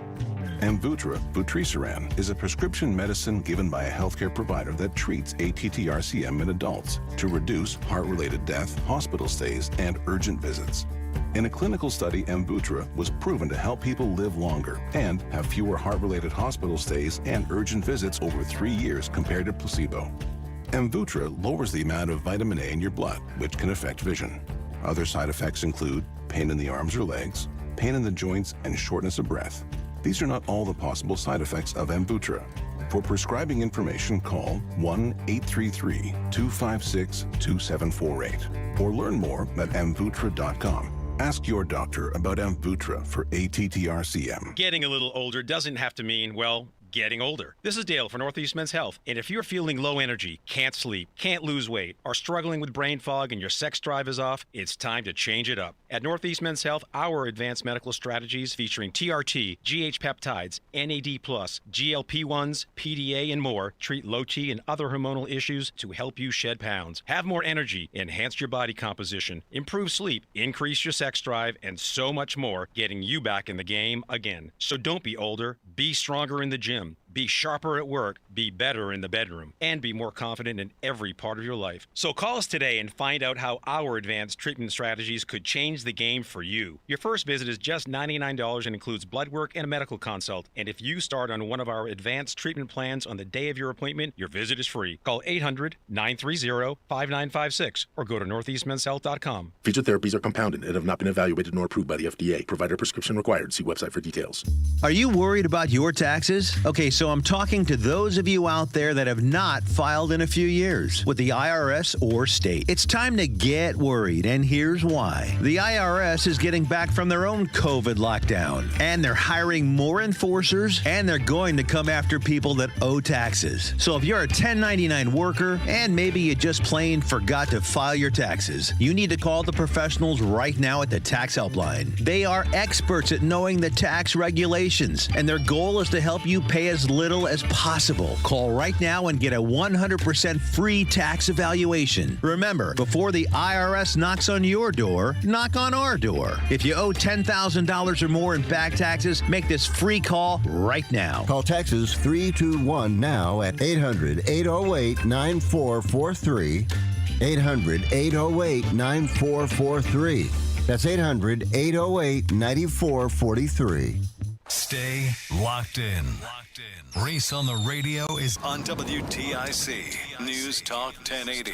S4: Amvuttra, vutrisiran, is a prescription medicine given by a healthcare provider that treats ATTR-CM in adults to reduce heart-related death, hospital stays, and urgent visits. In a clinical study, Amvuttra was proven to help people live longer and have fewer heart-related hospital stays and urgent visits over 3 years compared to placebo. Amvuttra lowers the amount of vitamin A in your blood, which can affect vision. Other side effects include pain in the arms or legs, pain in the joints, and shortness of breath. These are not all the possible side effects of Amvuttra. For prescribing information, call 1-833-256-2748 or learn more at amvuttra.com. Ask your doctor about Amvuttra for ATTR-CM.
S3: Getting a little older doesn't have to mean, well, getting older. This is Dale for Northeast Men's Health, and if you're feeling low energy, can't sleep, can't lose weight, are struggling with brain fog and your sex drive is off, it's time to change it up. At Northeast Men's Health, our advanced medical strategies featuring TRT, GH peptides, NAD+, GLP-1s, PDA, and more treat low T and other hormonal issues to help you shed pounds, have more energy, enhance your body composition, improve sleep, increase your sex drive, and so much more, getting you back in the game again. So don't be older, be stronger in the gym, be sharper at work, be better in the bedroom, and be more confident in every part of your life. So call us today and find out how our advanced treatment strategies could change the game for you. Your first visit is just $99 and includes blood work and a medical consult. And if you start on one of our advanced treatment plans on the day of your appointment, your visit is free. Call 800-930-5956 or go to northeastmenshealth.com.
S10: Featured therapies are compounded and have not been evaluated nor approved by the FDA. Provider prescription required. See website for details.
S11: Are you worried about your taxes? Okay, so I'm talking to those of you out there that have not filed in a few years with the IRS or state. It's time to get worried, and here's why. The IRS is getting back from their own COVID lockdown, and they're hiring more enforcers, and they're going to come after people that owe taxes. So if you're a 1099 worker, and maybe you just plain forgot to file your taxes, you need to call the professionals right now at the Tax Helpline. They are experts at knowing the tax regulations, and their goal is to help you pay as little as possible. Call right now and get a 100% free tax evaluation. Remember, before the IRS knocks on your door, knock on our door. If you owe $10,000 or more in back taxes, make this free call right now.
S12: Call Texas 321 now at 800-808-9443. 800-808-9443. That's 800-808-9443.
S9: Stay locked in. Reese on the radio is on WTIC News Talk 1080.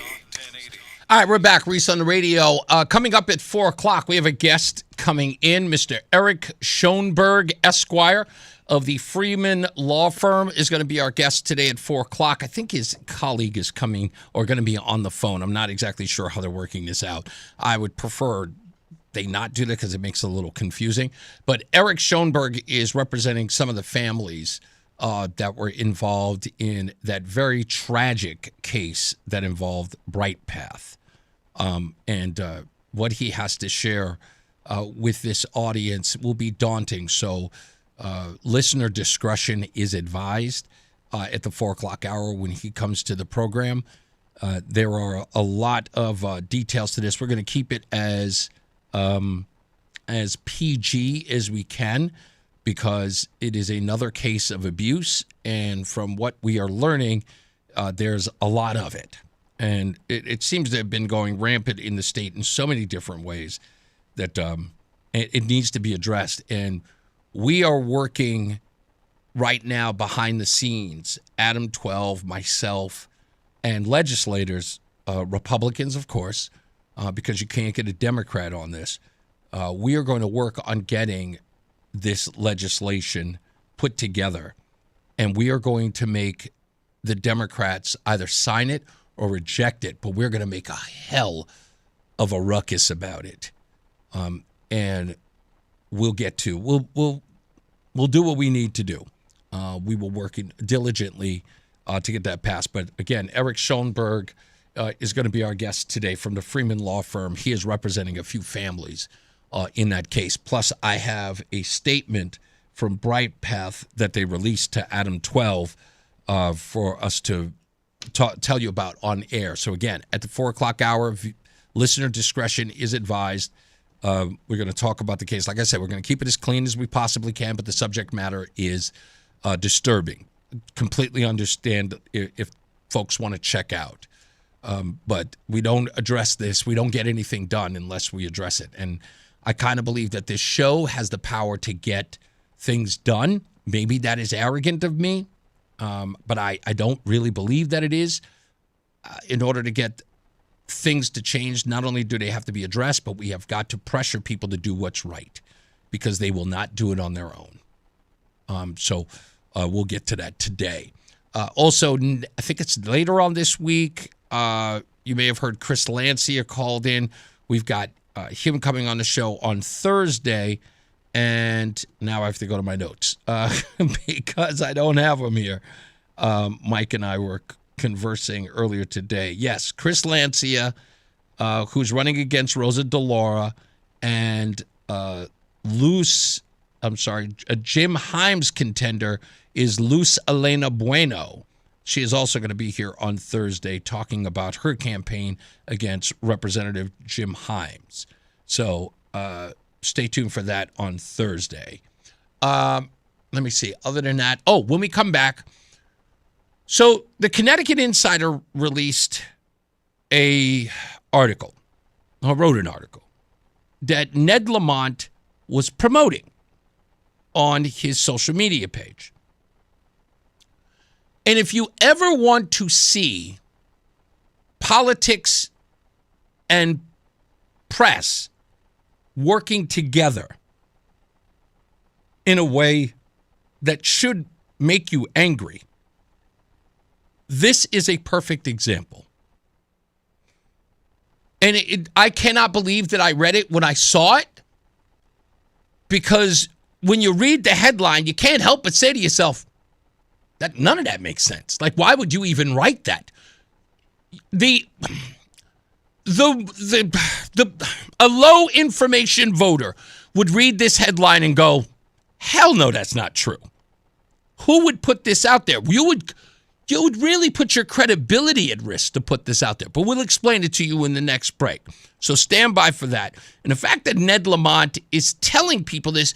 S16: All right, we're back. Reese on the radio. Coming up at 4 o'clock, we have a guest coming in. Mr. Eric Schoenberg, Esquire of the Freeman Law Firm is going to be our guest today at 4 o'clock. I think his colleague is coming or going to be on the phone. I'm not exactly sure how they're working this out. I would prefer they not do that because it makes it a little confusing. But Eric Schoenberg is representing some of the families that were involved in that very tragic case that involved Bright Path. And what he has to share with this audience will be daunting. So listener discretion is advised at the 4 o'clock hour when he comes to the program. There are a lot of details to this. We're going to keep it as PG as we can, because it is another case of abuse, and from what we are learning, there's a lot of it. And it seems to have been going rampant in the state in so many different ways that it needs to be addressed. And we are working right now behind the scenes, Adam 12, myself, and legislators, Republicans, of course, because you can't get a Democrat on this. We are going to work on getting this legislation put together, and we are going to make the Democrats either sign it or reject it, but we're going to make a hell of a ruckus about it. And we'll get to, we'll do what we need to do. We will work diligently to get that passed. But again, Eric Schoenberg is going to be our guest today from the Freeman Law Firm. He is representing a few families in that case. Plus, I have a statement from Bright Path that they released to Adam 12 for us to tell you about on air. So again, at the 4 o'clock hour, listener discretion is advised. We're going to talk about the case. Like I said, we're going to keep it as clean as we possibly can, but the subject matter is disturbing. Completely understand if folks want to check out. But we don't address this. We don't get anything done unless we address it. And I kind of believe that this show has the power to get things done. Maybe that is arrogant of me, but I don't really believe that it is. In order to get things to change, not only do they have to be addressed, but we have got to pressure people to do what's right because they will not do it on their own. So we'll get to that today. Also, I think it's later on this week. You may have heard Chris Lancia called in. We've got him coming on the show on Thursday. And now I have to go to my notes because I don't have them here. Mike and I were conversing earlier today. Yes, Chris Lancia, who's running against Rosa DeLaura, and a Jim Himes contender is Luz Elena Bueno. She is also going to be here on Thursday talking about her campaign against Representative Jim Himes. So stay tuned for that on Thursday. Let me see. Other than that, when we come back, so the Connecticut Insider released wrote an article that Ned Lamont was promoting on his social media page. And if you ever want to see politics and press working together in a way that should make you angry, this is a perfect example. And I cannot believe that I read it when I saw it, because when you read the headline, you can't help but say to yourself, that none of that makes sense. Like, why would you even write that? A low information voter would read this headline and go, hell no, that's not true. Who would put this out there? You would really put your credibility at risk to put this out there. But we'll explain it to you in the next break. So stand by for that. And the fact that Ned Lamont is telling people this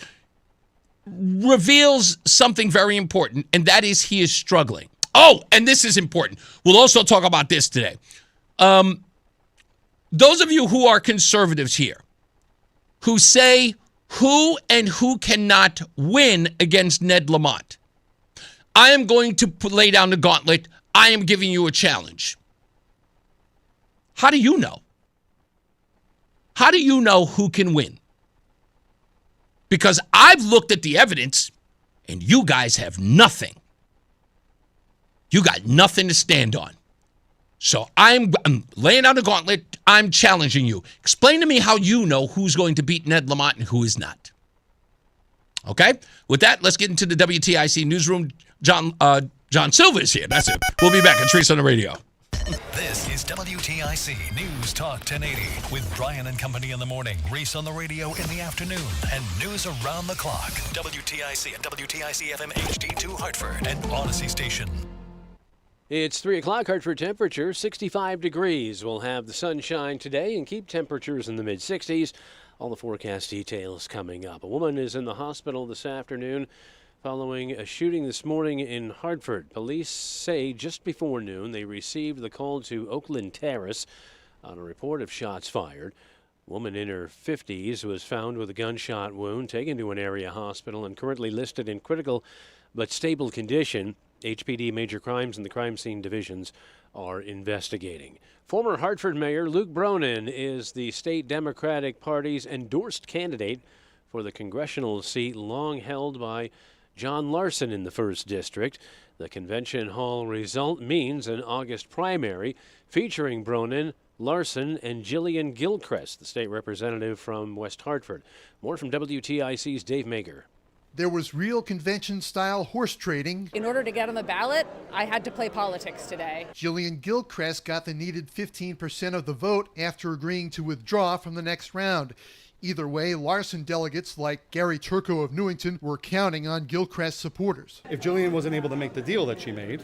S16: reveals something very important, and that is he is struggling. Oh, and this is important. We'll also talk about this today. Those of you who are conservatives here, who say who and who cannot win against Ned Lamont, I am going to lay down the gauntlet. I am giving you a challenge. How do you know? How do you know who can win? Because I've looked at the evidence, and you guys have nothing. You got nothing to stand on. So I'm laying out a gauntlet. I'm challenging you. Explain to me how you know who's going to beat Ned Lamont and who is not. Okay? With that, let's get into the WTIC newsroom. John Silva is here. That's it. We'll be back. It's Reese on the radio.
S9: This is WTIC News Talk 1080 with Brian and Company in the morning, Reese on the radio in the afternoon, and news around the clock. WTIC and WTIC FM HD2 Hartford and Odyssey Station.
S23: It's 3 o'clock. Hartford temperature 65 degrees. We'll have the sunshine today and keep temperatures in the mid-60s. All the forecast details coming up. A woman is in the hospital this afternoon following a shooting this morning in Hartford. Police say just before noon they received the call to Oakland Terrace on a report of shots fired. A woman in her 50s was found with a gunshot wound, taken to an area hospital, and currently listed in critical but stable condition. HPD Major Crimes and the Crime Scene Divisions are investigating. Former Hartford Mayor Luke Bronin is the state Democratic Party's endorsed candidate for the congressional seat long held by John Larson in the 1st District. The convention hall result means an August primary featuring Bronin, Larson, and Jillian Gilchrist, the state representative from West Hartford. More from WTIC's Dave Mager.
S13: There was real convention-style horse trading.
S14: In order to get on the ballot, I had to play politics today.
S13: Jillian Gilchrist got the needed 15% of the vote after agreeing to withdraw from the next round. Either way, Larson delegates like Gary Turco of Newington were counting on Gilchrist's supporters.
S15: If Jillian wasn't able to make the deal that she made,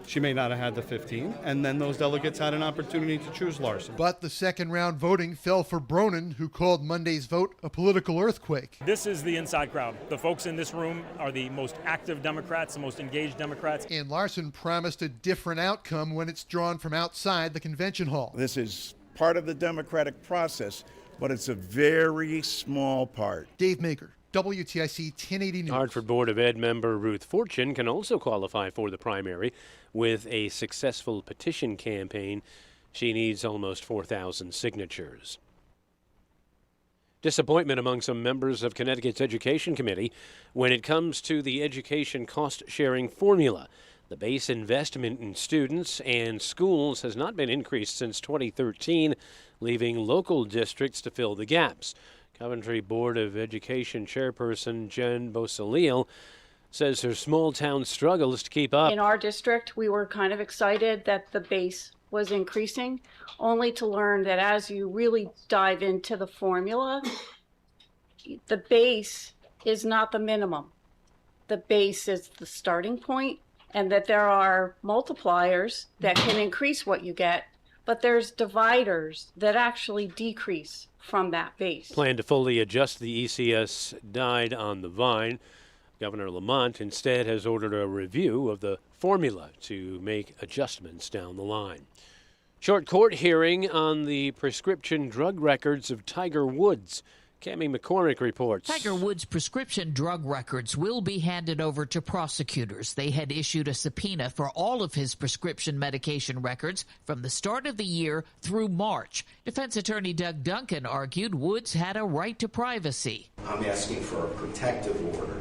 S15: she may not have had the 15, and then those delegates had an opportunity to choose Larson.
S13: But the second round voting fell for Bronin, who called Monday's vote a political earthquake.
S17: This is the inside crowd. The folks in this room are the most active Democrats, the most engaged Democrats.
S13: And Larson promised a different outcome when it's drawn from outside the convention hall.
S18: This is part of the democratic process, but it's a very small part.
S13: Dave Maker, WTIC 1080 News.
S23: Hartford Board of Ed member Ruth Fortune can also qualify for the primary with a successful petition campaign. She needs almost 4,000 signatures. Disappointment among some members of Connecticut's Education Committee when it comes to the education cost-sharing formula. The base investment in students and schools has not been increased since 2013, leaving local districts to fill the gaps. Coventry Board of Education Chairperson Jen Bosalil says her small town struggles to keep up.
S20: In our district, we were kind of excited that the base was increasing, only to learn that as you really dive into the formula, the base is not the minimum. The base is the starting point, and that there are multipliers that can increase what you get, but there's dividers that actually decrease from that base.
S23: Plan to fully adjust the ECS died on the vine. Governor Lamont instead has ordered a review of the formula to make adjustments down the line. Short court hearing on the prescription drug records of Tiger Woods. Cammie McCormick reports.
S22: Tiger Woods' prescription drug records will be handed over to prosecutors. They had issued a subpoena for all of his prescription medication records from the start of the year through March. Defense attorney Doug Duncan argued Woods had a right to privacy.
S24: I'm asking for a protective order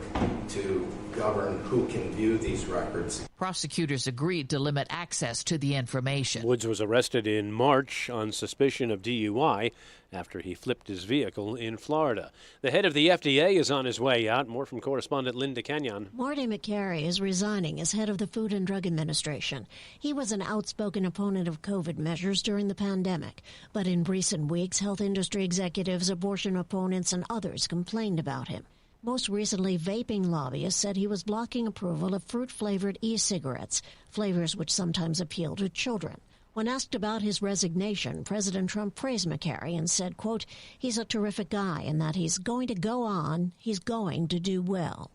S24: to govern who can view these records.
S22: Prosecutors agreed to limit access to the information.
S23: Woods was arrested in March on suspicion of DUI after he flipped his vehicle in Florida. The head of the FDA is on his way out. More from correspondent Linda Kenyon.
S25: Marty McCary is resigning as head of the Food and Drug Administration. He was an outspoken opponent of COVID measures during the pandemic. But in recent weeks, health industry executives, abortion opponents, and others complained about him. Most recently, vaping lobbyists said he was blocking approval of fruit-flavored e-cigarettes, flavors which sometimes appeal to children. When asked about his resignation, President Trump praised McCary and said, quote, he's a terrific guy and that he's going to go on, he's going to do well.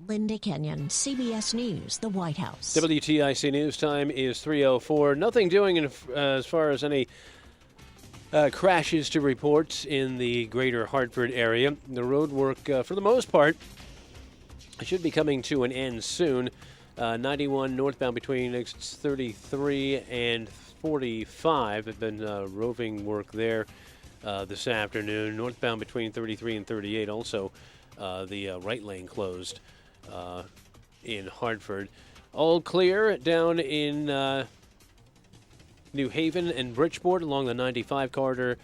S25: Linda Kenyon, CBS News, the White House.
S23: WTIC News time is 3:04. Nothing doing as far as any crashes to report in the greater Hartford area. The road work, for the most part, should be coming to an end soon. 91 northbound between exits 33 and 45 have been roving work there this afternoon. Northbound between 33 and 38 also the right lane closed in Hartford. All clear down in New Haven and Bridgeport along the 95 corridor.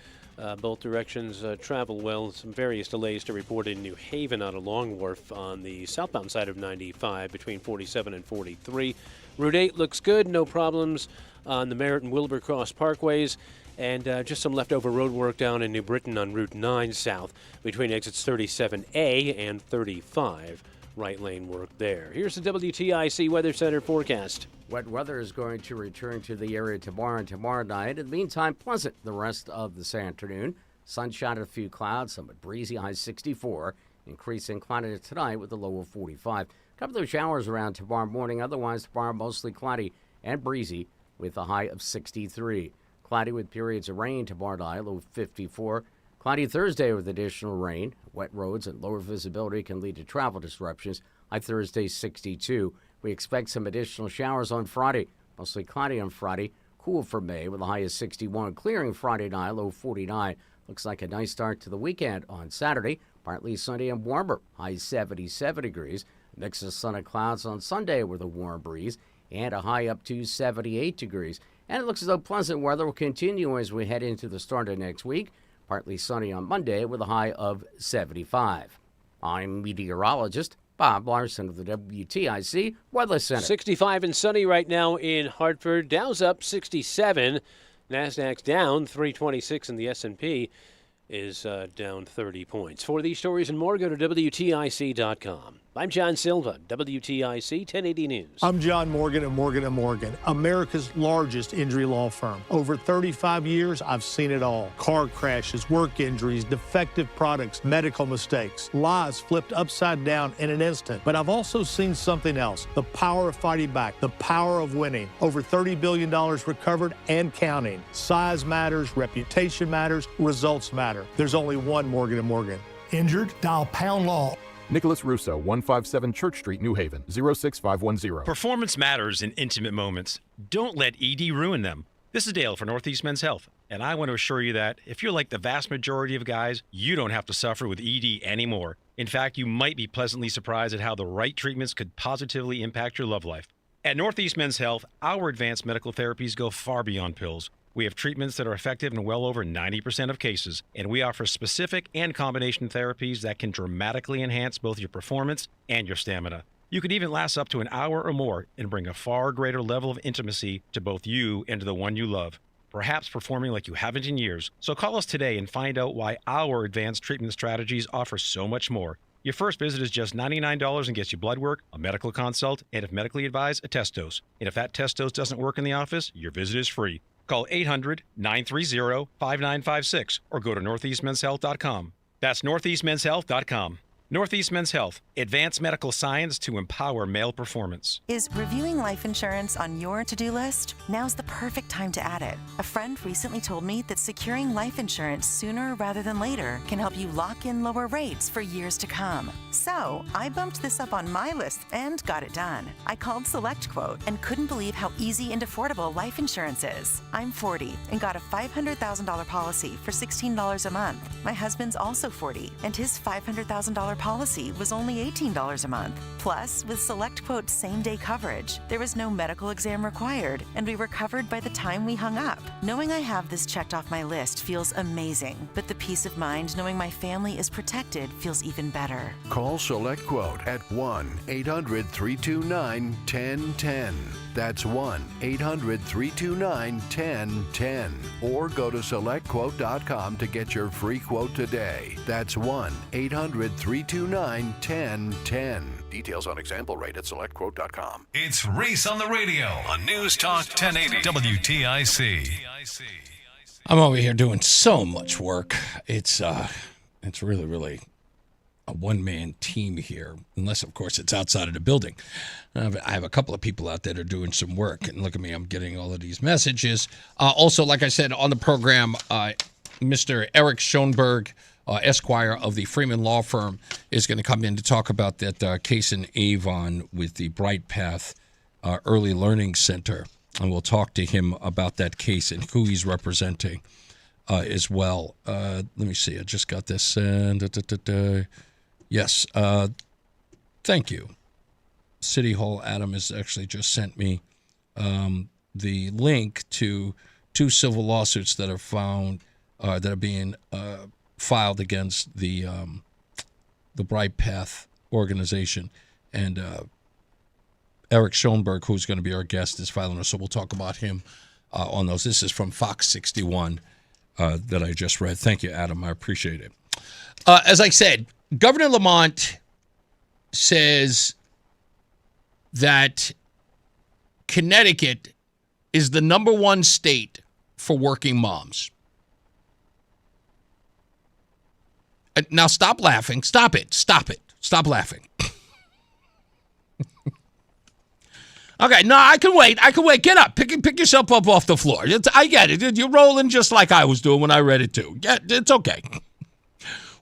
S23: Both directions travel well. Some various delays to report in New Haven out of Long Wharf on the southbound side of 95 between 47 and 43. Route 8 looks good, no problems on the Merritt and Wilbur-Cross parkways. And just some leftover road work down in New Britain on Route 9 south between exits 37A and 35. Right lane work there. Here's the WTIC Weather Center forecast.
S28: Wet weather is going to return to the area tomorrow and tomorrow night. In the meantime, pleasant the rest of this afternoon. Sunshine and a few clouds, somewhat breezy, high 64. Increasing cloudiness tonight with a low of 45. A couple of showers around tomorrow morning. Otherwise, tomorrow mostly cloudy and breezy with a high of 63. Cloudy with periods of rain tomorrow night, low of 54. Cloudy Thursday with additional rain. Wet roads and lower visibility can lead to travel disruptions. High Thursday, 62. We expect some additional showers on Friday. Mostly cloudy on Friday. Cool for May with a high of 61. Clearing Friday night, low 49. Looks like a nice start to the weekend on Saturday. Partly sunny and warmer. High 77 degrees. Mix of sun and clouds on Sunday with a warm breeze. And a high up to 78 degrees. And it looks as though pleasant weather will continue as we head into the start of next week. Partly sunny on Monday with a high of 75. I'm meteorologist Bob Larson of the WTIC Weather Center.
S23: 65 and sunny right now in Hartford. Dow's up 67. NASDAQ's down 326 and the S&P is down 30 points. For these stories and more, go to WTIC.com. I'm John Silva, WTIC 1080 News.
S1: I'm John Morgan of Morgan & Morgan, America's largest injury law firm. Over 35 years, I've seen it all. Car crashes, work injuries, defective products, medical mistakes, lives flipped upside down in an instant. But I've also seen something else, the power of fighting back, the power of winning. Over $30 billion recovered and counting. Size matters, reputation matters, results matter. There's only one Morgan & Morgan.
S6: Injured? Dial pound law.
S7: Nicholas Russo, 157 Church Street, New Haven, 06510.
S3: Performance matters in intimate moments. Don't let ED ruin them. This is Dale for Northeast Men's Health, and I want to assure you that if you're like the vast majority of guys, you don't have to suffer with ED anymore. In fact, you might be pleasantly surprised at how the right treatments could positively impact your love life. At Northeast Men's Health, our advanced medical therapies go far beyond pills. We have treatments that are effective in well over 90% of cases, and we offer specific and combination therapies that can dramatically enhance both your performance and your stamina. You can even last up to an hour or more and bring a far greater level of intimacy to both you and to the one you love, perhaps performing like you haven't in years. So call us today and find out why our advanced treatment strategies offer so much more. Your first visit is just $99 and gets you blood work, a medical consult, and if medically advised, a test dose. And if that test dose doesn't work in the office, your visit is free. Call 800-930-5956 or go to northeastmenshealth.com. That's northeastmenshealth.com. Northeast Men's Health, advanced medical science to empower male performance.
S8: Is reviewing life insurance on your to-do list? Now's the perfect time to add it. A friend recently told me that securing life insurance sooner rather than later can help you lock in lower rates for years to come. So I bumped this up on my list and got it done. I called SelectQuote and couldn't believe how easy and affordable life insurance is. I'm 40 and got a $500,000 policy for $16 a month. My husband's also 40 and his $500,000 policy was only $18 a month. Plus, with SelectQuote's same-day coverage, there was no medical exam required, and we were covered by the time we hung up. Knowing I have this checked off my list feels amazing, but the peace of mind knowing my family is protected feels even better.
S19: Call SelectQuote at 1-800-329-1010. That's 1-800-329-1010. Or go to SelectQuote.com to get your free quote today. That's 1-800-329-1010. Details on example rate at SelectQuote.com.
S9: It's Reese on the radio on News Talk 1080 WTIC.
S16: I'm over here doing so much work. It's really a one-man team here, unless, of course, it's outside of the building. I have a couple of people out there that are doing some work, and look at me, I'm getting all of these messages. Also, like I said on the program, Mr. Eric Schoenberg, Esquire of the Freeman Law Firm, is going to come in to talk about that case in Avon with the Bright Path Early Learning Center, and we'll talk to him about that case and who he's representing as well. Let me see, I just got this. Yes, thank you. City Hall Adam has actually just sent me the link to 2 civil lawsuits that are found that are being filed against the Bright Path organization, and Eric Schoenberg, who's going to be our guest, is filing us. So we'll talk about him on those. This is from Fox 61 that I just read. Thank you, Adam. I appreciate it. As I said, Governor Lamont says that Connecticut is the #1 state for working moms. Now stop laughing. Stop it. Stop it. Stop laughing. Okay, no, I can wait. Get up. Pick yourself up off the floor. I get it. You're rolling just like I was doing when I read it too. Yeah, it's okay.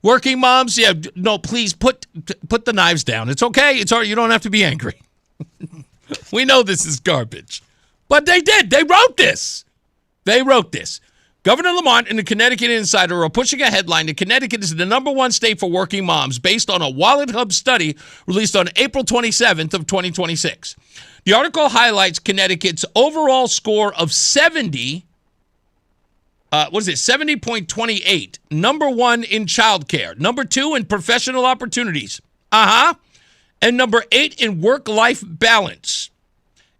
S16: Working moms, yeah, no, please put the knives down. It's okay. It's all right. You don't have to be angry. We know this is garbage. But they did. They wrote this. Governor Lamont and the Connecticut Insider are pushing a headline that Connecticut is the #1 state for working moms based on a Wallet Hub study released on April 27th of 2026. The article highlights Connecticut's overall score of 70. 70.28. #1 in childcare. #2 in professional opportunities. And #8 in work-life balance.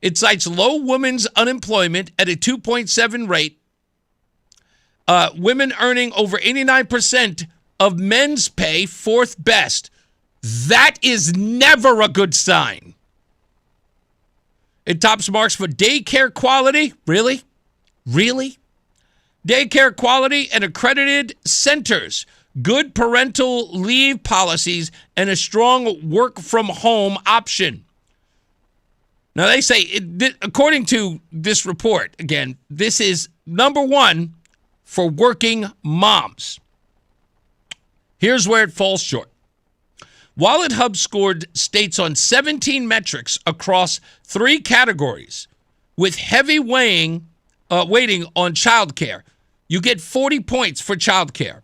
S16: It cites low women's unemployment at a 2.7 rate. Women earning over 89% of men's pay, 4th best. That is never a good sign. It tops marks for daycare quality. Really? Really? Daycare quality and accredited centers, good parental leave policies, and a strong work from home option. Now, they say, according to this report, again, this is number one for working moms. Here's where it falls short. Wallet Hub scored states on 17 metrics across 3 categories with heavy weighting on childcare. You get 40 points for childcare.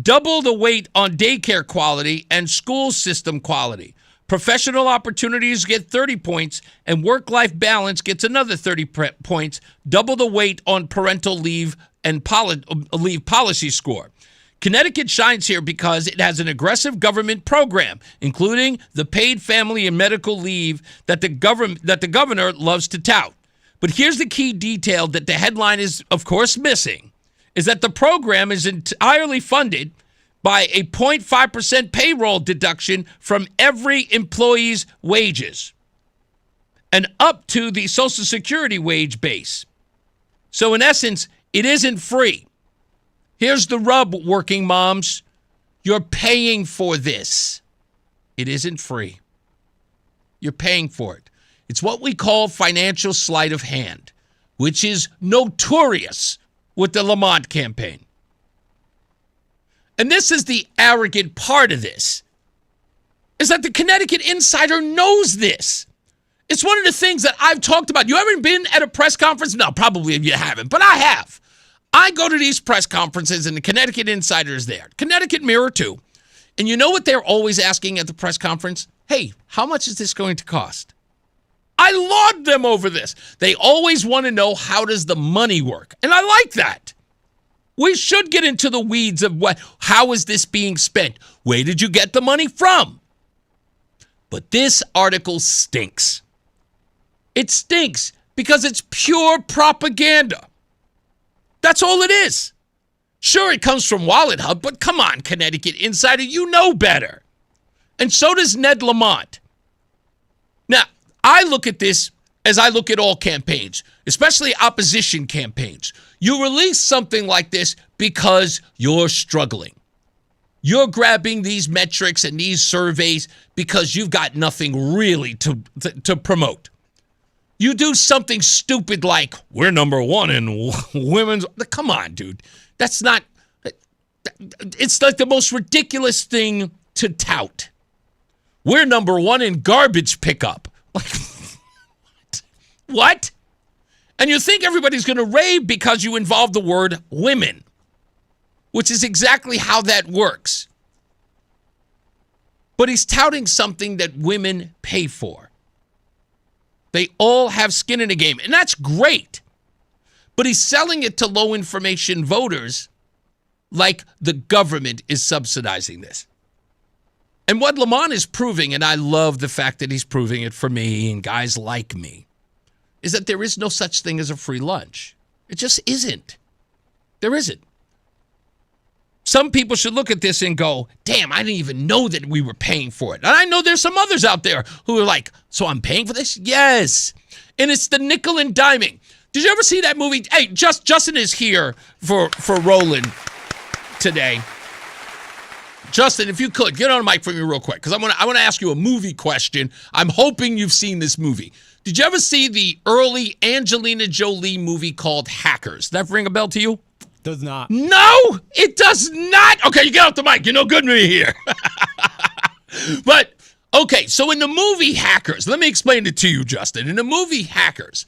S16: Double the weight on daycare quality and school system quality. Professional opportunities get 30 points, and work-life balance gets another 30 points. Double the weight on parental leave and leave policy score. Connecticut shines here because it has an aggressive government program, including the paid family and medical leave that the governor loves to tout. But here's the key detail that the headline is, of course, missing, is that the program is entirely funded by a 0.5% payroll deduction from every employee's wages and up to the Social Security wage base. So in essence, it isn't free. Here's the rub, working moms. You're paying for this. It isn't free. You're paying for it. It's what we call financial sleight of hand, which is notorious with the Lamont campaign. And this is the arrogant part of this, is that the Connecticut Insider knows this. It's one of the things that I've talked about. You ever been at a press conference? No, probably you haven't, but I have. I go to these press conferences and the Connecticut Insider is there. Connecticut Mirror too. And you know what they're always asking at the press conference? Hey, how much is this going to cost? I laud them over this. They always want to know, how does the money work? And I like that. We should get into the weeds of how is this being spent? Where did you get the money from? But this article stinks. It stinks because it's pure propaganda. That's all it is. Sure, it comes from Wallet Hub, but come on, Connecticut Insider, you know better. And so does Ned Lamont. Now, I look at this as I look at all campaigns, especially opposition campaigns. You release something like this because you're struggling. You're grabbing these metrics and these surveys because you've got nothing really to promote. You do something stupid like, we're number one in women's. Come on, dude. That's not, it's like the most ridiculous thing to tout. We're number one in garbage pickup. Like, what? And you think everybody's going to rave because you involve the word women, which is exactly how that works. But he's touting something that women pay for. They all have skin in the game, and that's great. But he's selling it to low information voters like the government is subsidizing this. And what Lamont is proving, and I love the fact that he's proving it for me and guys like me, is that there is no such thing as a free lunch. It just isn't. There isn't. Some people should look at this and go, damn, I didn't even know that we were paying for it. And I know there's some others out there who are like, so I'm paying for this? Yes. And it's the nickel and diming. Did you ever see that movie? Hey, Justin is here for Roland today. Justin, if you could, get on the mic for me real quick, because I want to ask you a movie question. I'm hoping you've seen this movie. Did you ever see the early Angelina Jolie movie called Hackers? Does that ring a bell to you?
S2: Does not.
S16: No, it does not. Okay, you get off the mic. You're no good to me here. But, okay, so in the movie Hackers, let me explain it to you, Justin. In the movie Hackers,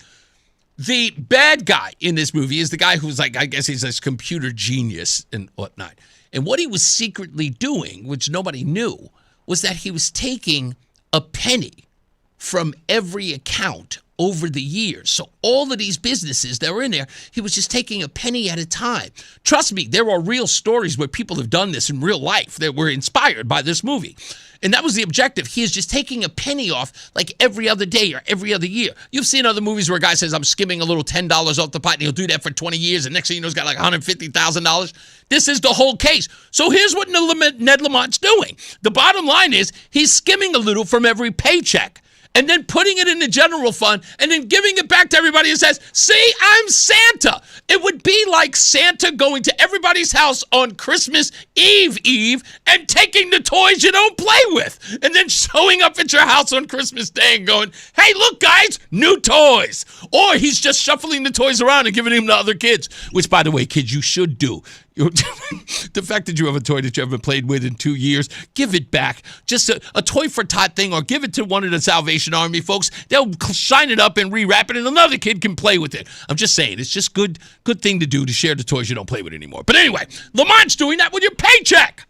S16: the bad guy in this movie is the guy who's like, I guess he's this computer genius and whatnot. And what he was secretly doing, which nobody knew, was that he was taking a penny from every account over the years. So all of these businesses that were in there, he was just taking a penny at a time. Trust me, there are real stories where people have done this in real life that were inspired by this movie. And that was the objective. He is just taking a penny off like every other day or every other year. You've seen other movies where a guy says, I'm skimming a little $10 off the pot, and he'll do that for 20 years, and next thing you know, he's got like $150,000. This is the whole case. So here's what Ned Lamont's doing. The bottom line is he's skimming a little from every paycheck and then putting it in the general fund and then giving it back to everybody and says, see, I'm Santa. It would be like Santa going to everybody's house on Christmas Eve and taking the toys you don't play with and then showing up at your house on Christmas Day and going, hey, look, guys, new toys. Or he's just shuffling the toys around and giving them to other kids, which, by the way, kids, you should do. The fact that you have a toy that you haven't played with in 2 years, give it back. Just a toy for Tot thing, or give it to one of the Salvation Army folks. They'll shine it up and rewrap it, and another kid can play with it. I'm just saying, it's just good thing to do to share the toys you don't play with anymore. But anyway, Lamont's doing that with your paycheck.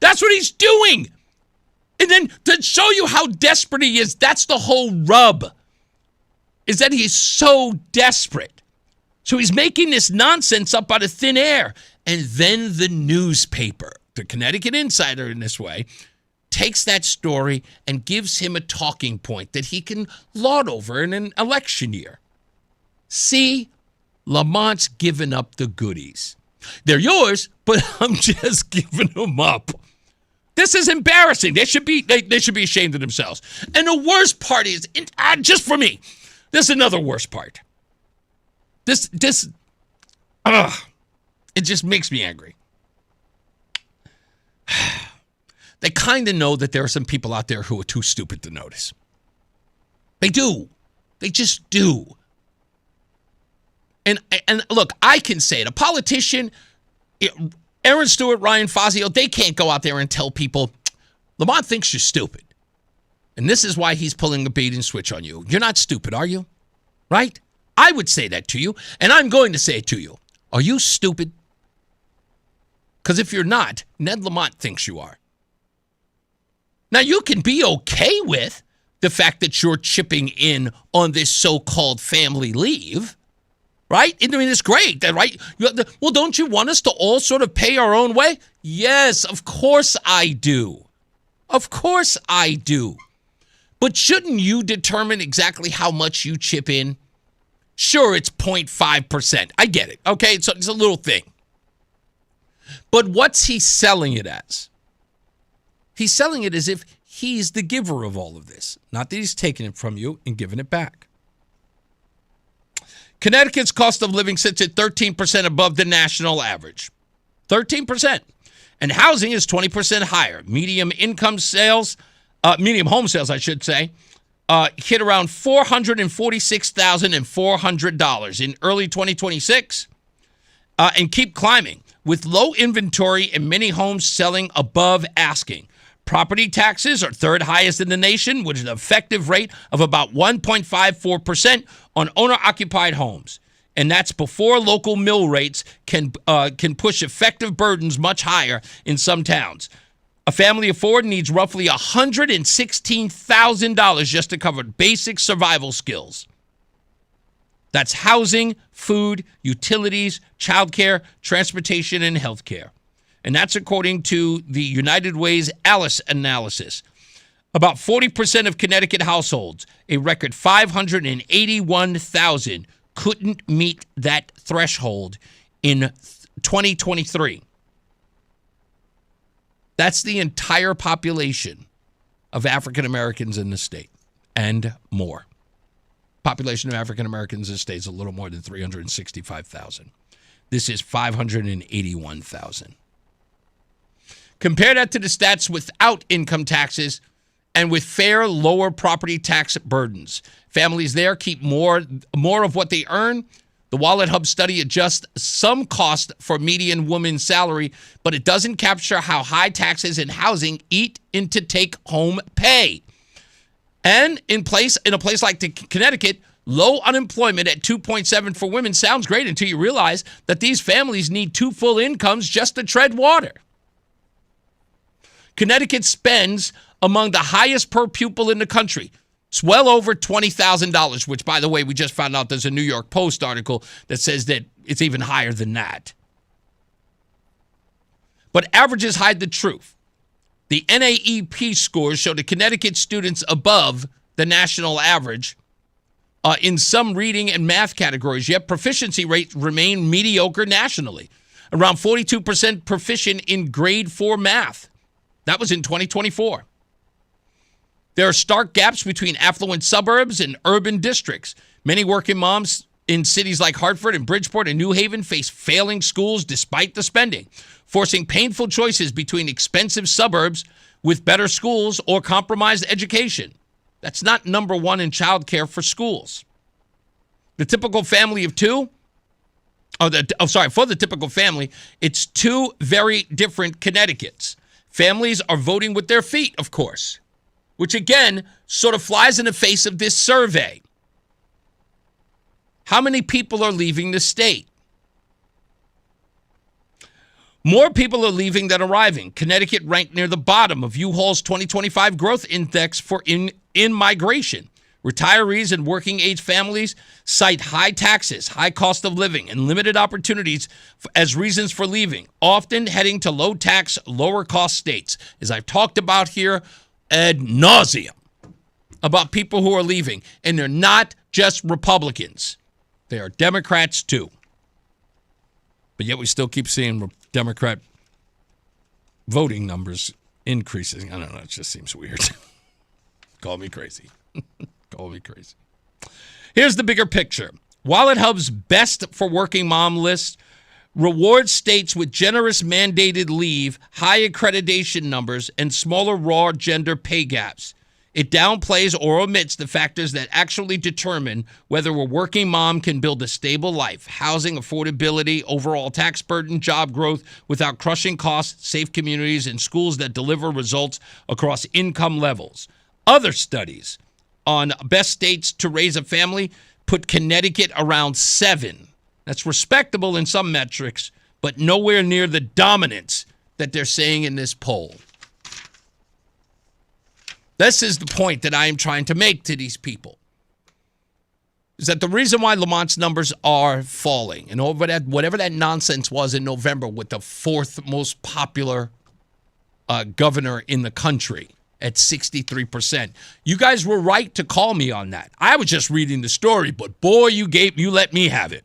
S16: That's what he's doing. And then to show you how desperate he is, that's the whole rub, is that he's so desperate. So he's making this nonsense up out of thin air. And then the newspaper, the Connecticut Insider in this way, takes that story and gives him a talking point that he can laud over in an election year. See, Lamont's given up the goodies. They're yours, but I'm just giving them up. This is embarrassing. They should be ashamed of themselves. And the worst part is, just for me, this is another worst part. It just makes me angry. They kind of know that there are some people out there who are too stupid to notice. They do. They just do. And look, I can say it. A politician, Erin Stewart, Ryan Fazio, they can't go out there and tell people, Lamont thinks you're stupid. And this is why he's pulling a bait and switch on you. You're not stupid, are you? Right? I would say that to you, and I'm going to say it to you. Are you stupid? Because if you're not, Ned Lamont thinks you are. Now, you can be okay with the fact that you're chipping in on this so-called family leave, right? I mean, it's great, right? Well, don't you want us to all sort of pay our own way? Yes, of course I do. Of course I do. But shouldn't you determine exactly how much you chip in? Sure, it's 0.5%. I get it. Okay, it's a little thing. But what's he selling it as? He's selling it as if he's the giver of all of this. Not that he's taking it from you and giving it back. Connecticut's cost of living sits at 13% above the national average. 13%. And housing is 20% higher. Medium home sales, I should say, hit around $446,400 in early 2026 and keep climbing with low inventory and many homes selling above asking. Property taxes are third highest in the nation with an effective rate of about 1.54% on owner-occupied homes. And that's before local mill rates can push effective burdens much higher in some towns. A family of four needs roughly $116,000 just to cover basic survival skills. That's housing, food, utilities, childcare, transportation, and healthcare. And that's according to the United Way's Alice analysis. About 40% of Connecticut households, a record 581,000, couldn't meet that threshold in 2023. That's the entire population of African Americans in the state and more. Population of African Americans in the state is a little more than 365,000. This is 581,000. Compare that to the stats without income taxes and with fair, lower property tax burdens. Families there keep more of what they earn. The Wallet Hub study adjusts some cost for median woman's salary, but it doesn't capture how high taxes and housing eat into take-home pay. And in a place like Connecticut, low unemployment at 2.7 for women sounds great until you realize that these families need 2 full incomes just to tread water. Connecticut spends among the highest per pupil in the country. It's well over $20,000, which, by the way, we just found out there's a New York Post article that says that it's even higher than that. But averages hide the truth. The NAEP scores show the Connecticut students above the national average in some reading and math categories, yet proficiency rates remain mediocre nationally. Around 42% proficient in grade 4 math. That was in 2024. There are stark gaps between affluent suburbs and urban districts. Many working moms in cities like Hartford and Bridgeport and New Haven face failing schools despite the spending, forcing painful choices between expensive suburbs with better schools or compromised education. That's not number one in childcare for schools. The typical family of two, for the typical family, it's two very different Connecticut's. Families are voting with their feet, of course, which again sort of flies in the face of this survey. How many people are leaving the state? More people are leaving than arriving. Connecticut ranked near the bottom of U-Haul's 2025 growth index for in-migration. Retirees and working-age families cite high taxes, high cost of living, and limited opportunities as reasons for leaving, often heading to low-tax, lower-cost states. As I've talked about here ad nauseum about people who are leaving, and they're not just Republicans. They are Democrats, too. But yet we still keep seeing Democrat voting numbers increasing. I don't know. It just seems weird. Call me crazy. Call me crazy. Here's the bigger picture. While it Hub's best for working mom list rewards states with generous mandated leave, high accreditation numbers, and smaller raw gender pay gaps, it downplays or omits the factors that actually determine whether a working mom can build a stable life: housing, affordability, overall tax burden, job growth without crushing costs, safe communities, and schools that deliver results across income levels. Other studies on best states to raise a family put Connecticut around 7. That's respectable in some metrics, but nowhere near the dominance that they're saying in this poll. This is the point that I am trying to make to these people, is that the reason why Lamont's numbers are falling, and over that, whatever that nonsense was in November with the fourth most popular governor in the country at 63%. You guys were right to call me on that. I was just reading the story, but boy, you let me have it.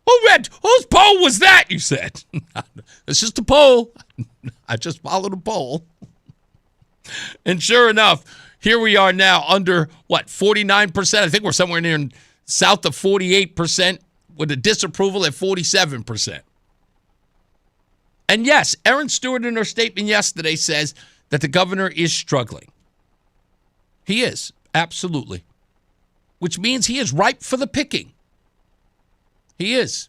S16: Whose poll was that, you said? It's just a poll. I just followed a poll. And sure enough, here we are now under, 49%? I think we're somewhere near south of 48% with a disapproval at 47%. And yes, Erin Stewart in her statement yesterday says that the governor is struggling. He is, absolutely. Which means he is ripe for the picking. He is.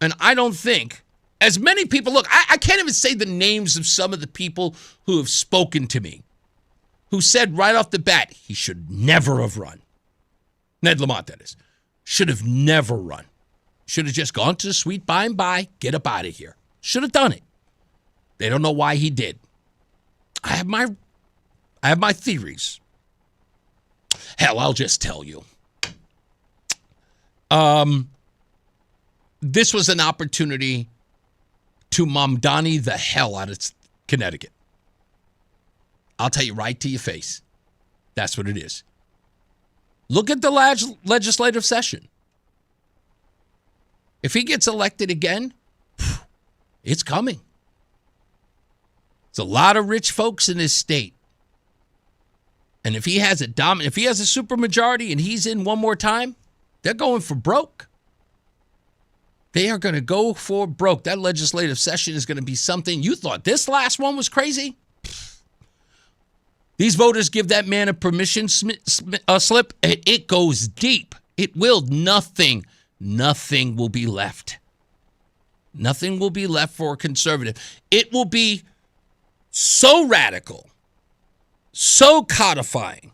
S16: And I don't think, as many people, look, I can't even say the names of some of the people who have spoken to me, who said right off the bat, he should never have run. Ned Lamont, that is. Should have never run. Should have just gone to the sweet by and by, get up out of here. Should have done it. They don't know why he did. I have my theories. Hell, I'll just tell you. This was an opportunity to Mamdani the hell out of Connecticut. I'll tell you right to your face. That's what it is. Look at the legislative session. If he gets elected again, it's coming. There's a lot of rich folks in this state. And if he has a supermajority and he's in one more time, they're going for broke. They are going to go for broke. That legislative session is going to be something. You thought this last one was crazy? These voters give that man a permission slip, and it goes deep. It will. Nothing will be left. Nothing will be left for a conservative. It will be so radical, so codifying,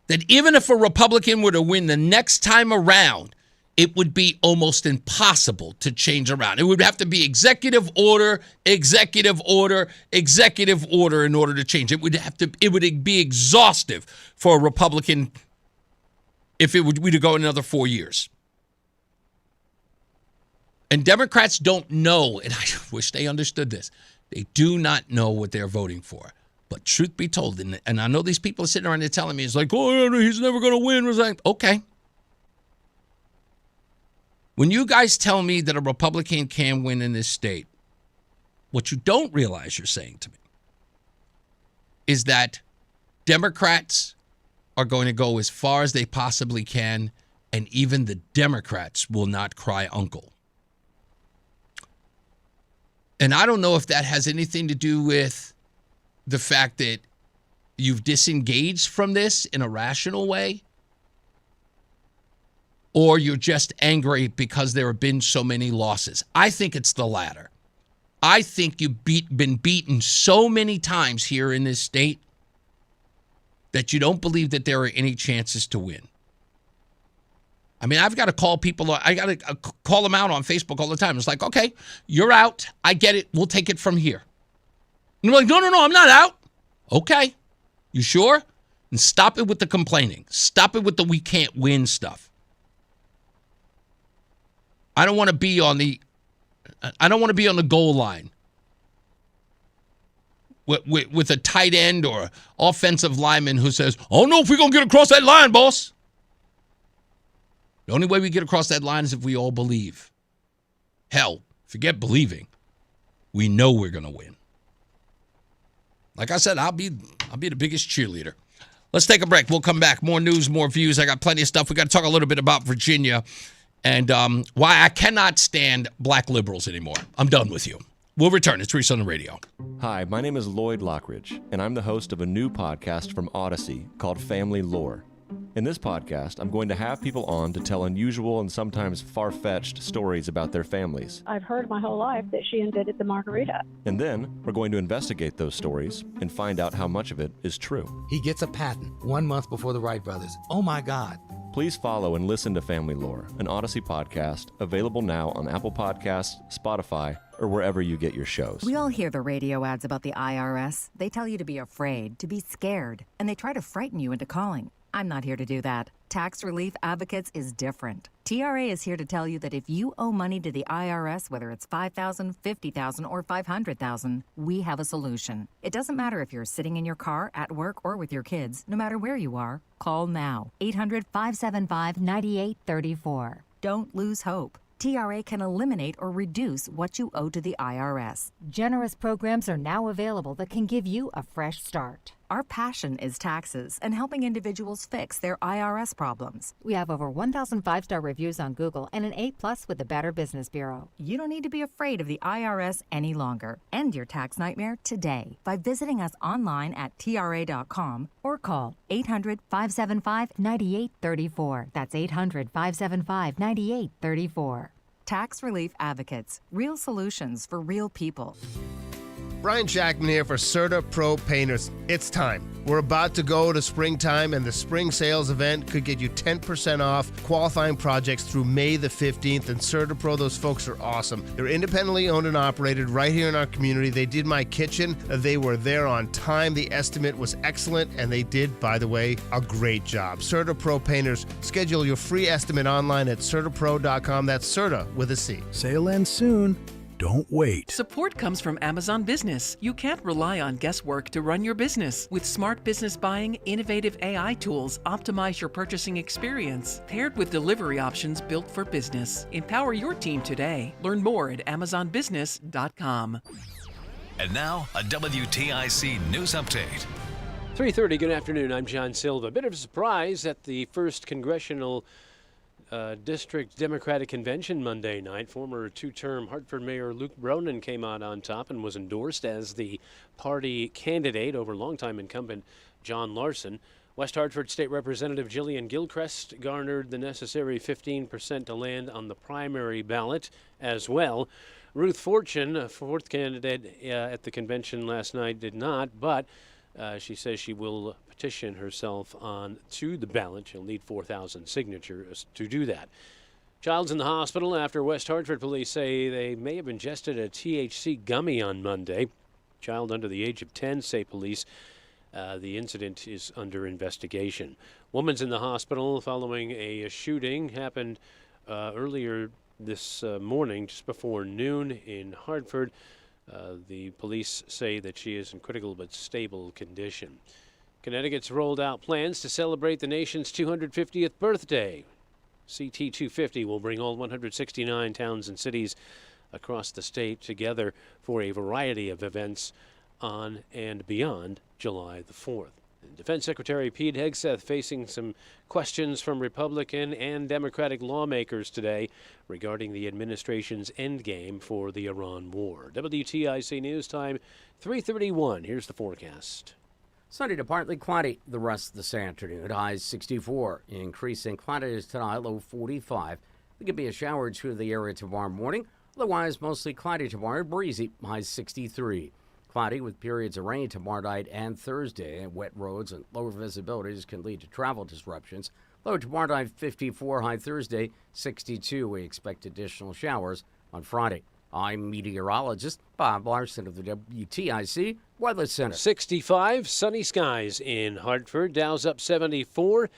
S16: that even if a Republican were to win the next time around, it would be almost impossible to change around. It would have to be executive order, executive order, executive order in order to change. It would be exhaustive for a Republican if we were to go another 4 years. And Democrats don't know, and I wish they understood this, they do not know what they're voting for. But truth be told, and I know these people are sitting around there telling me, it's like, oh, he's never going to win. It's like, okay. When you guys tell me that a Republican can win in this state, what you don't realize you're saying to me is that Democrats are going to go as far as they possibly can, and even the Democrats will not cry uncle. And I don't know if that has anything to do with the fact that you've disengaged from this in a rational way, or you're just angry because there have been so many losses. I think it's the latter. I think you've been beaten so many times here in this state that you don't believe that there are any chances to win. I mean, I've got to call people. I got to call them out on Facebook all the time. It's like, okay, you're out. I get it. We'll take it from here. And they're like, no, I'm not out. Okay. You sure? And stop it with the complaining. Stop it with the we can't win stuff. I don't want to be on the goal line with a tight end or offensive lineman who says, oh, no, if we're going to get across that line, boss. The only way we get across that line is if we all believe. Hell, forget believing. We know we're going to win. Like I said, I'll be the biggest cheerleader. Let's take a break. We'll come back. More news, more views. I got plenty of stuff. We got to talk a little bit about Virginia and why I cannot stand black liberals anymore. I'm done with you. We'll return. It's Reese on the radio.
S2: Hi, my name is Lloyd Lockridge, and I'm the host of a new podcast from Odyssey called Family Lore. In this podcast, I'm going to have people on to tell unusual and sometimes far-fetched stories about their families.
S4: I've heard my whole life that she invented the margarita.
S2: And then, we're going to investigate those stories and find out how much of it is true.
S5: He gets a patent 1 month before the Wright brothers. Oh my God.
S2: Please follow and listen to Family Lore, an Odyssey podcast, available now on Apple Podcasts, Spotify, or wherever you get your shows.
S10: We all hear the radio ads about the IRS. They tell you to be afraid, to be scared, and they try to frighten you into calling. I'm not here to do that. Tax Relief Advocates is different. TRA is here to tell you that if you owe money to the IRS, whether it's $5,000, $50,000, or $500,000, we have a solution. It doesn't matter if you're sitting in your car, at work, or with your kids. No matter where you are, call now. 800-575-9834. Don't lose hope. TRA can eliminate or reduce what you owe to the IRS.
S11: Generous programs are now available that can give you a fresh start.
S10: Our passion is taxes and helping individuals fix their IRS problems.
S11: We have over 1,000 5-star reviews on Google and an A+ with the Better Business Bureau.
S10: You don't need to be afraid of the IRS any longer. End your tax nightmare today by visiting us online at TRA.com or call 800-575-9834. That's 800-575-9834. Tax Relief Advocates. Real solutions for real people.
S21: Brian Jackman here for Serta Pro Painters. It's time. We're about to go to springtime, and the spring sales event could get you 10% off qualifying projects through May the 15th. And Serta Pro, those folks are awesome. They're independently owned and operated right here in our community. They did my kitchen. They were there on time. The estimate was excellent, and they did, by the way, a great job. Serta Pro Painters. Schedule your free estimate online at CertaPro.com. That's Serta with a C.
S6: Sale ends soon. Don't wait.
S26: Support comes from Amazon Business. You can't rely on guesswork to run your business. With smart business buying, innovative AI tools optimize your purchasing experience, paired with delivery options built for business. Empower your team today. Learn more at AmazonBusiness.com.
S9: And now, a WTIC news update.
S23: 3:30, good afternoon. I'm John Silva. A bit of a surprise at the first congressional District Democratic Convention Monday night. Former two-term Hartford Mayor Luke Bronin came out on top and was endorsed as the party candidate over longtime incumbent John Larson. West Hartford State Representative Jillian Gilchrist garnered the necessary 15% to land on the primary ballot as well. Ruth Fortune, a fourth candidate at the convention last night, did not, but she says she will petition herself on to the ballot. She'll need 4,000 signatures to do that. Child's in the hospital after West Hartford police say they may have ingested a THC gummy on Monday. Child under the age of 10, say police. The incident is under investigation. Woman's in the hospital following a shooting happened earlier this morning, just before noon in Hartford. The police say that she is in critical but stable condition. Connecticut's rolled out plans to celebrate the nation's 250th birthday. CT 250 will bring all 169 towns and cities across the state together for a variety of events on and beyond July the 4th. Defense Secretary Pete Hegseth facing some questions from Republican and Democratic lawmakers today regarding the administration's endgame for the Iran war. WTIC News Time, 3:31. Here's the forecast.
S28: Sunny to partly cloudy the rest of this afternoon. Highs 64. Increasing cloudiness tonight, low 45. There could be a shower or two in the area tomorrow morning. Otherwise, mostly cloudy tomorrow, breezy. Highs 63. Cloudy with periods of rain tomorrow night and Thursday. And wet roads and lower visibilities can lead to travel disruptions. Low tomorrow night, 54. High Thursday, 62. We expect additional showers on Friday. I'm meteorologist Bob Larson of the WTIC Weather Center.
S23: 65, sunny skies in Hartford. Dow's up 74.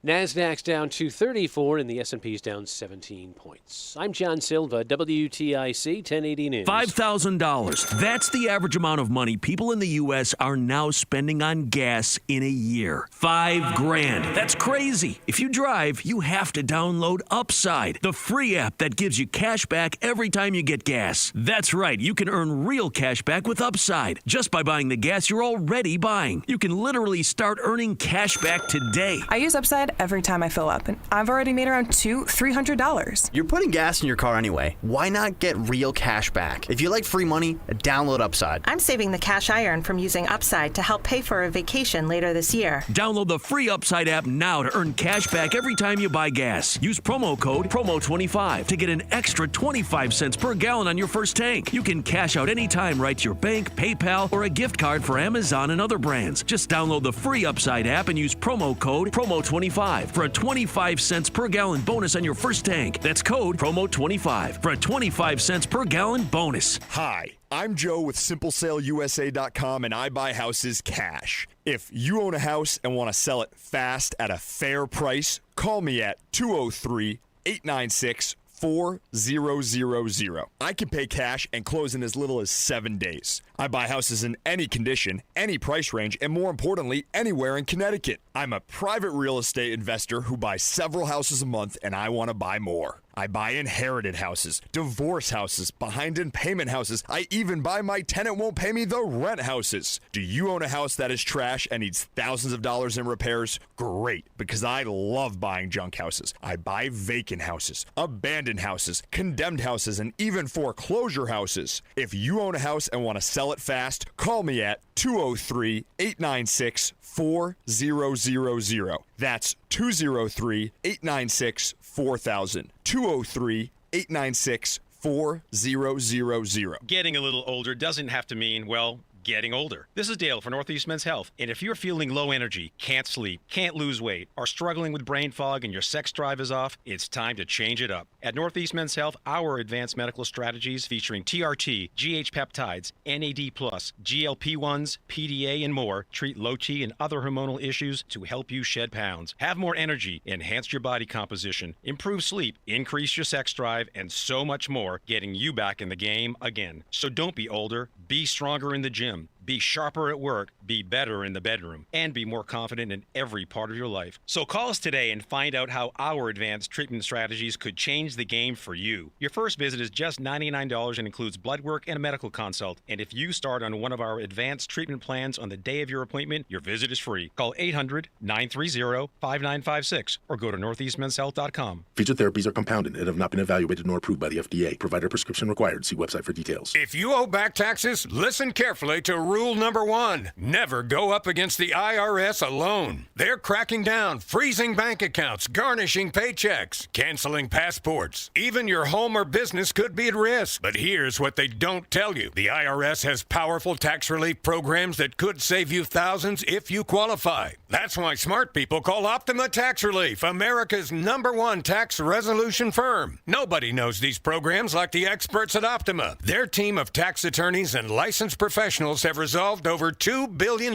S23: NASDAQ's down 234, and the S&P's down 17 points. I'm John Silva, WTIC 1080 News.
S12: $5,000. That's the average amount of money people in the U.S. are now spending on gas in a year. $5,000. That's crazy. If you drive, you have to download Upside, the free app that gives you cash back every time you get gas. That's right. You can earn real cash back with Upside just by buying the gas you're already buying. You can literally start earning cash back today.
S13: I use Upside every time I fill up, and I've already made around $300.
S14: You're putting gas in your car anyway. Why not get real cash back? If you like free money, download Upside.
S13: I'm saving the cash I earn from using Upside to help pay for a vacation later this year.
S12: Download the free Upside app now to earn cash back every time you buy gas. Use promo code PROMO25 to get an extra 25 cents per gallon on your first tank. You can cash out anytime right to your bank, PayPal, or a gift card for Amazon and other brands. Just download the free Upside app and use promo code PROMO25 for a 25 cents per gallon bonus on your first tank. That's code PROMO25 for a 25 cents per gallon bonus.
S15: Hi, I'm Joe with SimpleSaleUSA.com, and I buy houses cash. If you own a house and want to sell it fast at a fair price, call me at 203-896-4000. I can pay cash and close in as little as 7 days. I buy houses in any condition, any price range, and more importantly, anywhere in Connecticut. I'm a private real estate investor who buys several houses a month, and I want to buy more. I buy inherited houses, divorce houses, behind in payment houses. I even buy my tenant won't pay me the rent houses. Do you own a house that is trash and needs thousands of dollars in repairs? Great, because I love buying junk houses. I buy vacant houses, abandoned houses, condemned houses, and even foreclosure houses. If you own a house and want to sell it fast, call me at 203-896-4000. That's 203-896-4000. 203-896-4000.
S3: Getting a little older doesn't have to mean, well, getting older. This is Dale for Northeast Men's Health. And if you're feeling low energy, can't sleep, can't lose weight, are struggling with brain fog and your sex drive is off, it's time to change it up. At Northeast Men's Health, our advanced medical strategies featuring TRT, GH peptides, NAD+, GLP-1s, PDA, and more treat low T and other hormonal issues to help you shed pounds, have more energy, enhance your body composition, improve sleep, increase your sex drive, and so much more, getting you back in the game again. So don't be older, be stronger in the gym. Be sharper at work, be better in the bedroom, and be more confident in every part of your life. So call us today and find out how our advanced treatment strategies could change the game for you. Your first visit is just $99 and includes blood work and a medical consult. And if you start on one of our advanced treatment plans on the day of your appointment, your visit is free. Call 800-930-5956 or go to northeastmenshealth.com.
S17: Featured therapies are compounded and have not been evaluated nor approved by the FDA. Provider prescription required. See website for details.
S18: If you owe back taxes, listen carefully to
S1: rule number one. Never go up against the IRS alone. They're cracking down, freezing bank accounts, garnishing paychecks, canceling passports. Even your home or business could be at risk. But here's what they don't tell you. The IRS has powerful tax relief programs that could save you thousands if you qualify. That's why smart people call Optima Tax Relief America's #1 tax resolution firm. Nobody knows these programs like the experts at Optima. Their team of tax attorneys and licensed professionals have resolved over $2 billion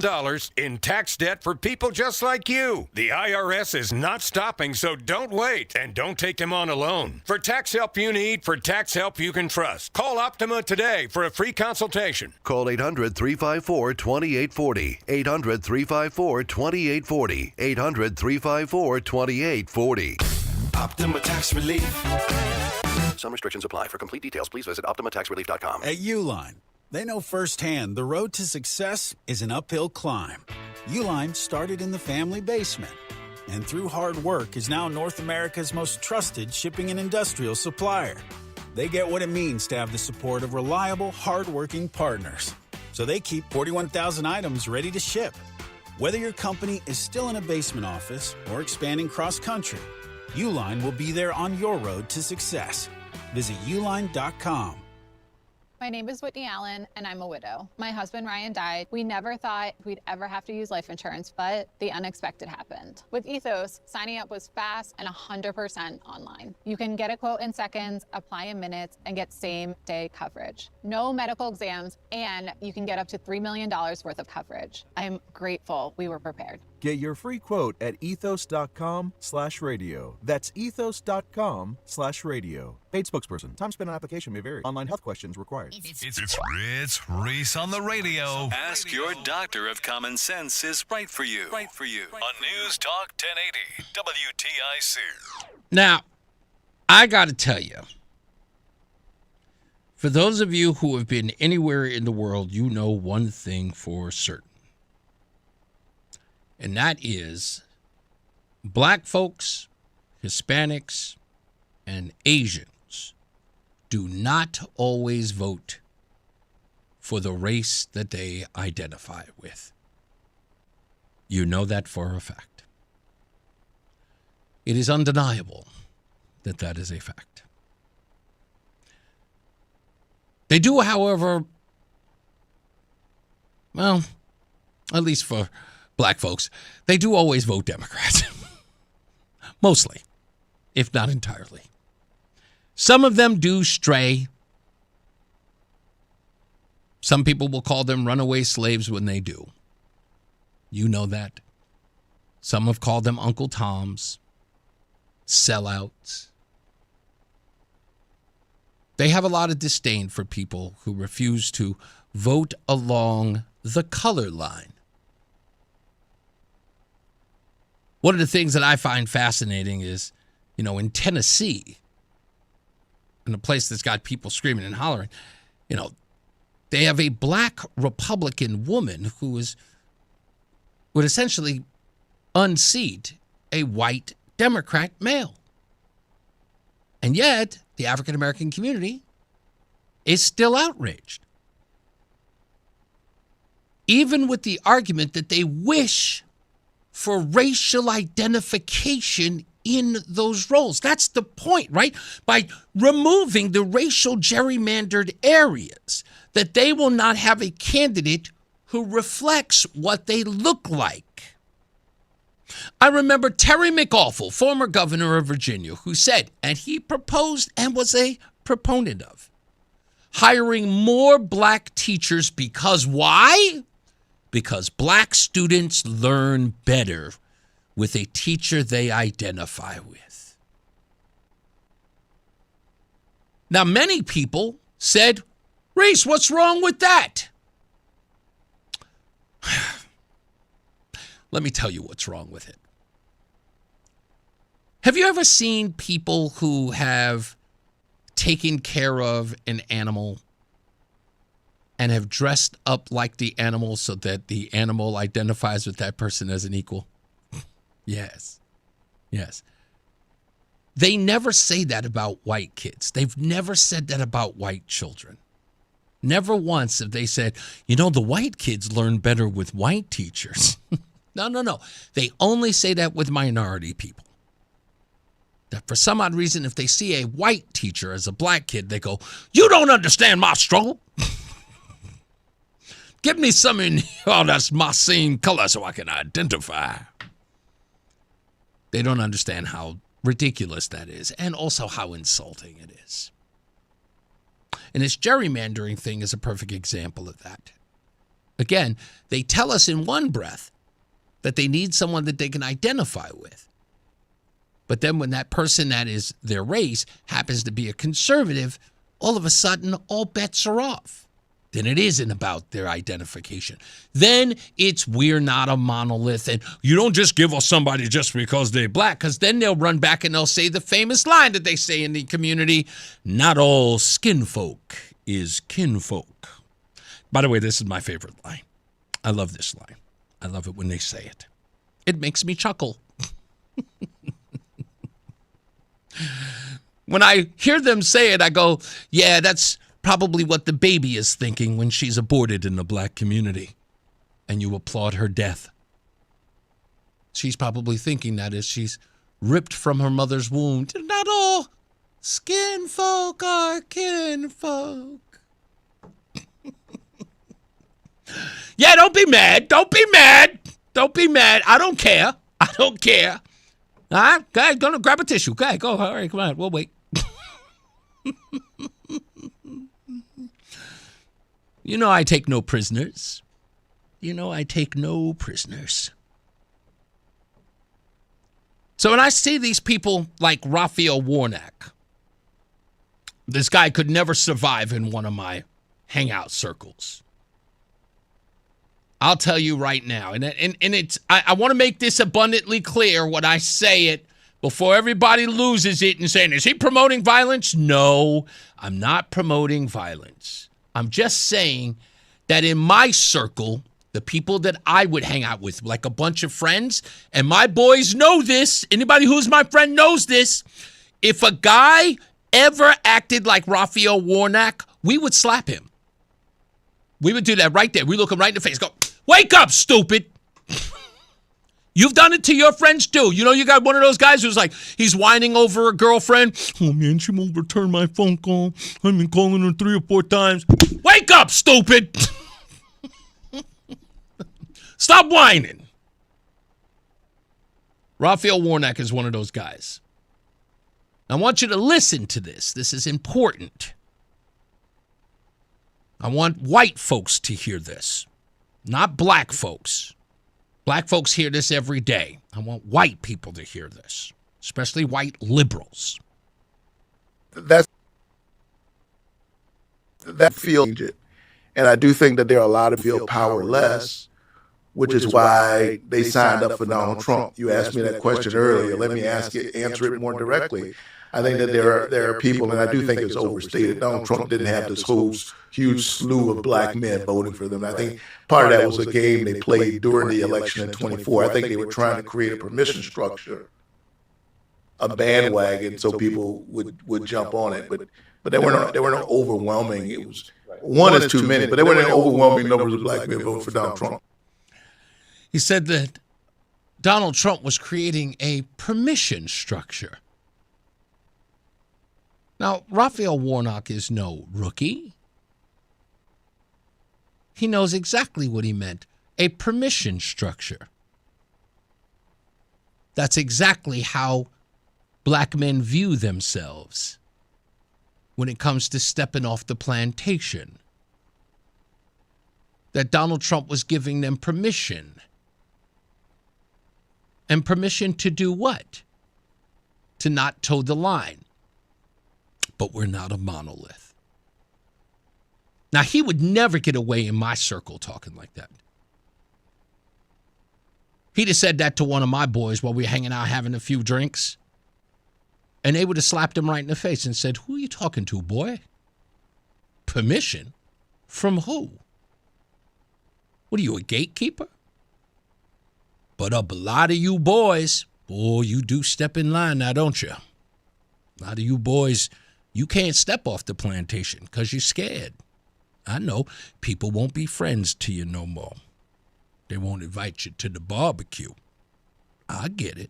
S1: in tax debt for people just like you. The IRS is not stopping, so don't wait. And don't take them on alone. For tax help you need, for tax help you can trust, call Optima today for a free consultation.
S19: Call 800-354-2840. 800-354-2840. 800-354-2840.
S7: Optima Tax Relief.
S19: Some restrictions apply. For complete details, please visit OptimaTaxRelief.com.
S6: At Uline, they know firsthand the road to success is an uphill climb. Uline started in the family basement, and through hard work is now North America's most trusted shipping and industrial supplier. They get what it means to have the support of reliable, hard-working partners. So they keep 41,000 items ready to ship. Whether your company is still in a basement office or expanding cross-country, Uline will be there on your road to success. Visit uline.com.
S18: My name is Whitney Allen, and I'm a widow. My husband, Ryan, died. We never thought we'd ever have to use life insurance, but the unexpected happened. With Ethos, signing up was fast and 100% online. You can get a quote in seconds, apply in minutes, and get same-day coverage. No medical exams, and you can get up to $3 million worth of coverage. I'm grateful we were prepared.
S20: Get your free quote at ethos.com/radio. That's ethos.com/radio. Paid spokesperson. Time spent on application may vary. Online health questions required.
S9: It's Reese on the radio. Ask your doctor if common sense is right for you. On News Talk 1080 WTIC.
S16: Now, I got to tell you, for those of you who have been anywhere in the world, you know one thing for certain. And that is black folks, Hispanics, and Asians do not always vote for the race that they identify with. You know that for a fact. It is undeniable that that is a fact. They do, however, well, at least for black folks, they do always vote Democrats. Mostly, if not entirely. Some of them do stray. Some people will call them runaway slaves when they do. You know that. Some have called them Uncle Toms, sellouts. They have a lot of disdain for people who refuse to vote along the color line. One of the things that I find fascinating is, in Tennessee, in a place that's got people screaming and hollering, they have a black Republican woman who would essentially unseat a white Democrat male. And yet, the African American community is still outraged. Even with the argument that they wish for racial identification in those roles. That's the point, right? By removing the racial gerrymandered areas, that they will not have a candidate who reflects what they look like. I remember Terry McAuliffe, former governor of Virginia, who said, and he proposed and was a proponent of, hiring more black teachers because why? Because black students learn better with a teacher they identify with. Now, many people said, Reese, what's wrong with that? Let me tell you what's wrong with it. Have you ever seen people who have taken care of an animal and have dressed up like the animal so that the animal identifies with that person as an equal? Yes. They never say that about white kids. They've never said that about white children. Never once have they said, the white kids learn better with white teachers. No. They only say that with minority people. That for some odd reason, if they see a white teacher as a black kid, they go, you don't understand my struggle. Give me something, that's my same color so I can identify. They don't understand how ridiculous that is and also how insulting it is. And this gerrymandering thing is a perfect example of that. Again, they tell us in one breath that they need someone that they can identify with. But then when that person that is their race happens to be a conservative, all of a sudden all bets are off. Then it isn't about their identification. Then it's we're not a monolith. And you don't just give us somebody just because they're black, because then they'll run back and they'll say the famous line that they say in the community, not all skin folk is kinfolk. By the way, this is my favorite line. I love this line. I love it when they say it. It makes me chuckle. When I hear them say it, I go, yeah, that's probably what the baby is thinking when she's aborted in the black community. And you applaud her death. She's probably thinking that as she's ripped from her mother's womb. Not all skin folk are kinfolk. Yeah, don't be mad. Don't be mad. Don't be mad. I don't care. I don't care. All right, okay, go grab a tissue. Okay, go. All right, come on. We'll wait. I take no prisoners. I take no prisoners. So when I see these people like Raphael Warnock, this guy could never survive in one of my hangout circles. I'll tell you right now, and it's I want to make this abundantly clear when I say it before everybody loses it and saying, is he promoting violence? No, I'm not promoting violence. I'm just saying that in my circle, the people that I would hang out with, like a bunch of friends, and my boys know this, anybody who's my friend knows this, if a guy ever acted like Raphael Warnock, we would slap him. We would do that right there. We look him right in the face, go, wake up, stupid. You've done it to your friends too. You got one of those guys who's like, he's whining over a girlfriend. Oh man, she won't return my phone call. I've been calling her 3 or 4 times. Wake up, stupid. Stop whining. Raphael Warnock is one of those guys. I want you to listen to this. This is important. I want white folks to hear this, not black folks. Black folks hear this every day. I want white people to hear this, especially white liberals.
S17: That feels it. And I do think that there are a lot of people feel powerless, which is why they signed up for Donald Trump. You asked me that question earlier. Let me answer it more directly. I think that there are people, and I do think it's overstated. Donald Trump didn't have this whole huge slew of black men voting for them. I think part of that was a game they played during the election in 24. I think they were trying to create a permission structure, a bandwagon, so people would jump on it. But there were no overwhelming. It was one is too many, but there weren't overwhelming numbers of black men voting for Donald Trump.
S16: He said that Donald Trump was creating a permission structure. Now, Raphael Warnock is no rookie. He knows exactly what he meant, a permission structure. That's exactly how black men view themselves when it comes to stepping off the plantation. That Donald Trump was giving them permission. And permission to do what? To not toe the line. But we're not a monolith. Now, he would never get away in my circle talking like that. He'd have said that to one of my boys while we were hanging out having a few drinks. And they would have slapped him right in the face and said, who are you talking to, boy? Permission? From who? What are you, a gatekeeper? But a lot of you boys, boy, you do step in line now, don't you? A lot of you boys, you can't step off the plantation because you're scared. I know. People won't be friends to you no more. They won't invite you to the barbecue. I get it.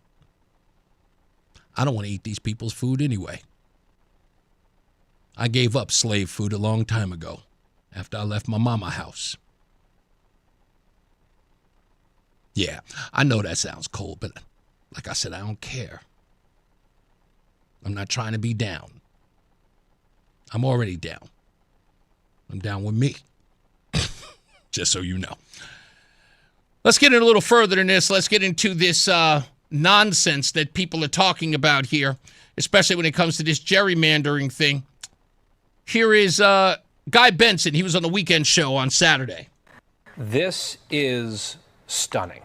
S16: I don't want to eat these people's food anyway. I gave up slave food a long time ago after I left my mama house. Yeah, I know that sounds cold, but like I said, I don't care. I'm not trying to be down. I'm already down. I'm down with me. Just so you know. Let's get in a little further than this. Let's get into this nonsense that people are talking about here, especially when it comes to this gerrymandering thing. Here is Guy Benson. He was on the Weekend Show on Saturday.
S2: This is stunning.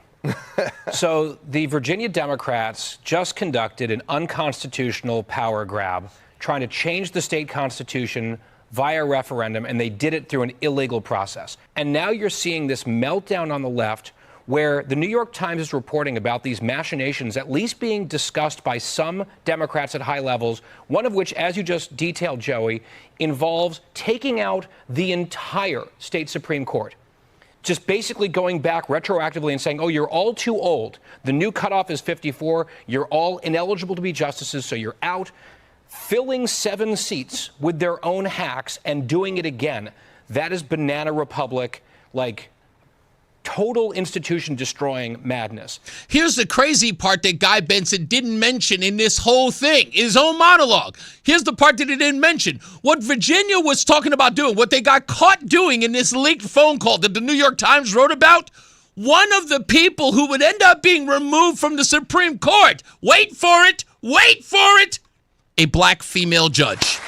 S2: So the Virginia Democrats just conducted an unconstitutional power grab, trying to change the state constitution via referendum, and they did it through an illegal process. And now you're seeing this meltdown on the left, where the New York Times is reporting about these machinations at least being discussed by some Democrats at high levels, one of which, as you just detailed, Joey, involves taking out the entire state Supreme Court. Just basically going back retroactively and saying, oh, you're all too old. The new cutoff is 54. You're all ineligible to be justices, so you're out. Filling 7 seats with their own hacks and doing it again. That is banana republic, like total institution destroying madness.
S16: Here's the crazy part that Guy Benson didn't mention in this whole thing, his own monologue. Here's the part that he didn't mention. What Virginia was talking about doing, what they got caught doing in this leaked phone call that the New York Times wrote about, one of the people who would end up being removed from the Supreme Court, wait for it, a black female judge.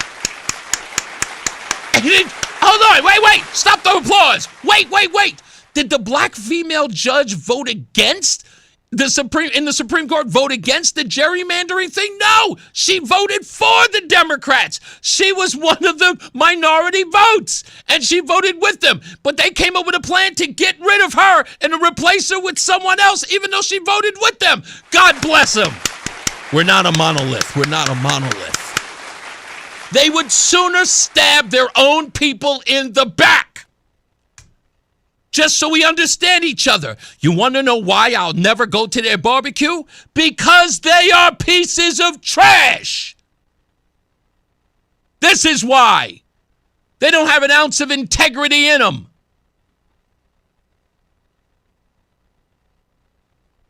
S16: Hold on, wait, stop the applause. Wait. Did the black female judge vote against the Supreme Court vote against the gerrymandering thing? No, she voted for the Democrats. She was one of the minority votes, and she voted with them. But they came up with a plan to get rid of her and to replace her with someone else, even though she voted with them. God bless them. We're not a monolith. They would sooner stab their own people in the back. Just so we understand each other. You want to know why I'll never go to their barbecue? Because they are pieces of trash. This is why. They don't have an ounce of integrity in them.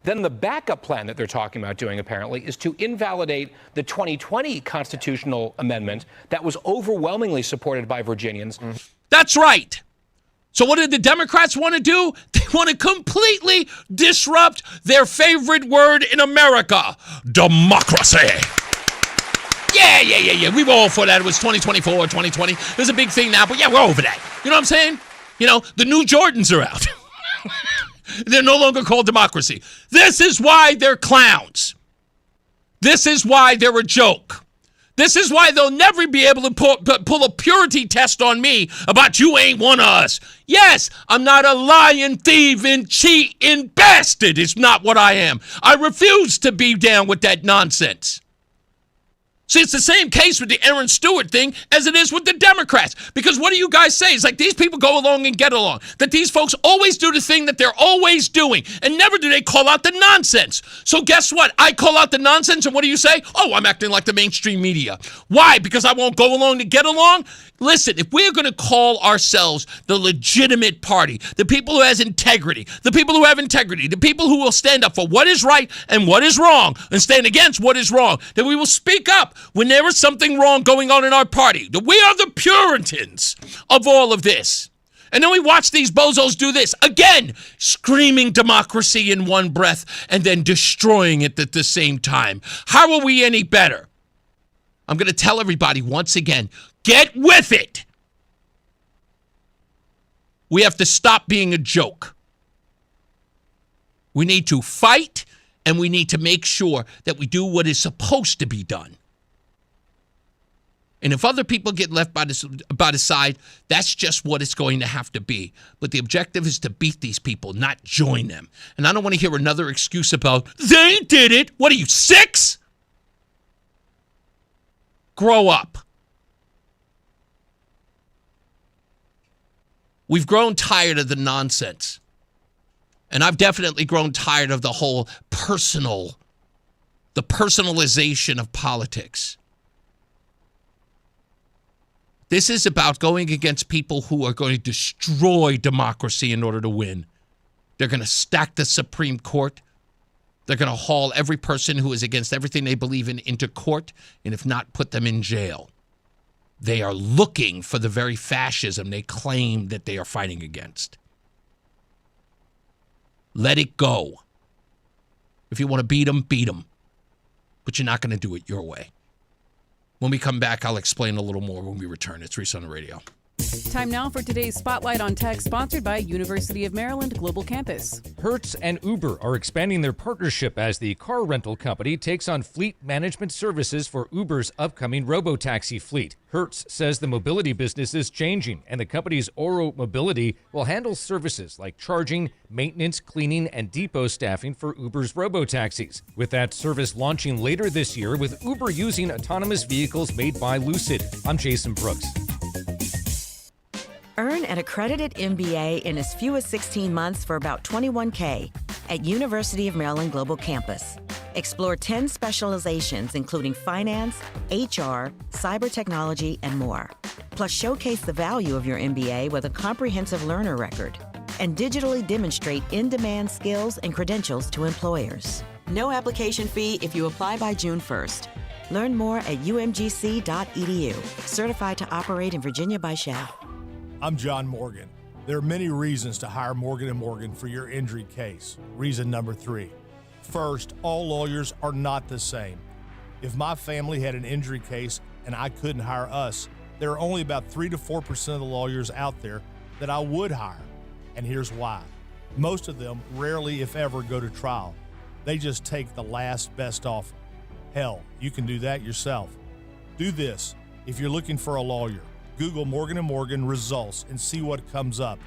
S2: Then the backup plan that they're talking about doing, apparently, is to invalidate the 2020 constitutional amendment that was overwhelmingly supported by Virginians.
S16: That's right. So what did the Democrats want to do? They want to completely disrupt their favorite word in America, democracy. Yeah. We were all for that. It was 2024 or 2020. It was a big thing now, but yeah, we're over that. You know what I'm saying? You know, the new Jordans are out. They're no longer called democracy. This is why they're clowns. This is why they're a joke. This is why they'll never be able to pull a purity test on me about you ain't one of us. Yes, I'm not a lying, thieving, cheating bastard. It's not what I am. I refuse to be down with that nonsense. See, it's the same case with the Erin Stewart thing as it is with the Democrats. Because what do you guys say? It's like these people go along and get along. That these folks always do the thing that they're always doing. And never do they call out the nonsense. So guess what? I call out the nonsense and what do you say? Oh, I'm acting like the mainstream media. Why? Because I won't go along to get along? Listen, if we're going to call ourselves the legitimate party, the people who have integrity, the people who will stand up for what is right and what is wrong and stand against what is wrong, then we will speak up when there is something wrong going on in our party. We are the Puritans of all of this. And then we watch these bozos do this. Again, screaming democracy in one breath and then destroying it at the same time. How are we any better? I'm going to tell everybody once again, get with it. We have to stop being a joke. We need to fight, and we need to make sure that we do what is supposed to be done. And if other people get left by the side, that's just what it's going to have to be. But the objective is to beat these people, not join them. And I don't want to hear another excuse about, they did it. What are you, 6? Grow up. We've grown tired of the nonsense. And I've definitely grown tired of the whole the personalization of politics. This is about going against people who are going to destroy democracy in order to win. They're going to stack the Supreme Court. They're going to haul every person who is against everything they believe in into court, and if not, put them in jail. They are looking for the very fascism they claim that they are fighting against. Let it go. If you want to beat them, beat them. But you're not going to do it your way. When we come back, I'll explain a little more when we return. It's Reese on the Radio.
S4: Time now for today's Spotlight on Tech, sponsored by University of Maryland Global Campus.
S5: Hertz and Uber are expanding their partnership as the car rental company takes on fleet management services for Uber's upcoming robotaxi fleet. Hertz says the mobility business is changing, and the company's Oro Mobility will handle services like charging, maintenance, cleaning, and depot staffing for Uber's robotaxis. With that service launching later this year, with Uber using autonomous vehicles made by Lucid. I'm Jason Brooks.
S8: Earn an accredited MBA in as few as 16 months for about $21K at University of Maryland Global Campus. Explore 10 specializations, including finance, HR, cyber technology, and more. Plus, showcase the value of your MBA with a comprehensive learner record and digitally demonstrate in-demand skills and credentials to employers. No application fee if you apply by June 1st. Learn more at umgc.edu. Certified to operate in Virginia by SHAP.
S11: I'm John Morgan. There are many reasons to hire Morgan & Morgan for your injury case. Reason number 3. First, all lawyers are not the same. If my family had an injury case and I couldn't hire us, there are only about 3 to 4% of the lawyers out there that I would hire. And here's why. Most of them rarely, if ever, go to trial. They just take the last best offer. Hell, you can do that yourself. Do this if you're looking for a lawyer. Google Morgan & Morgan results and see what comes up.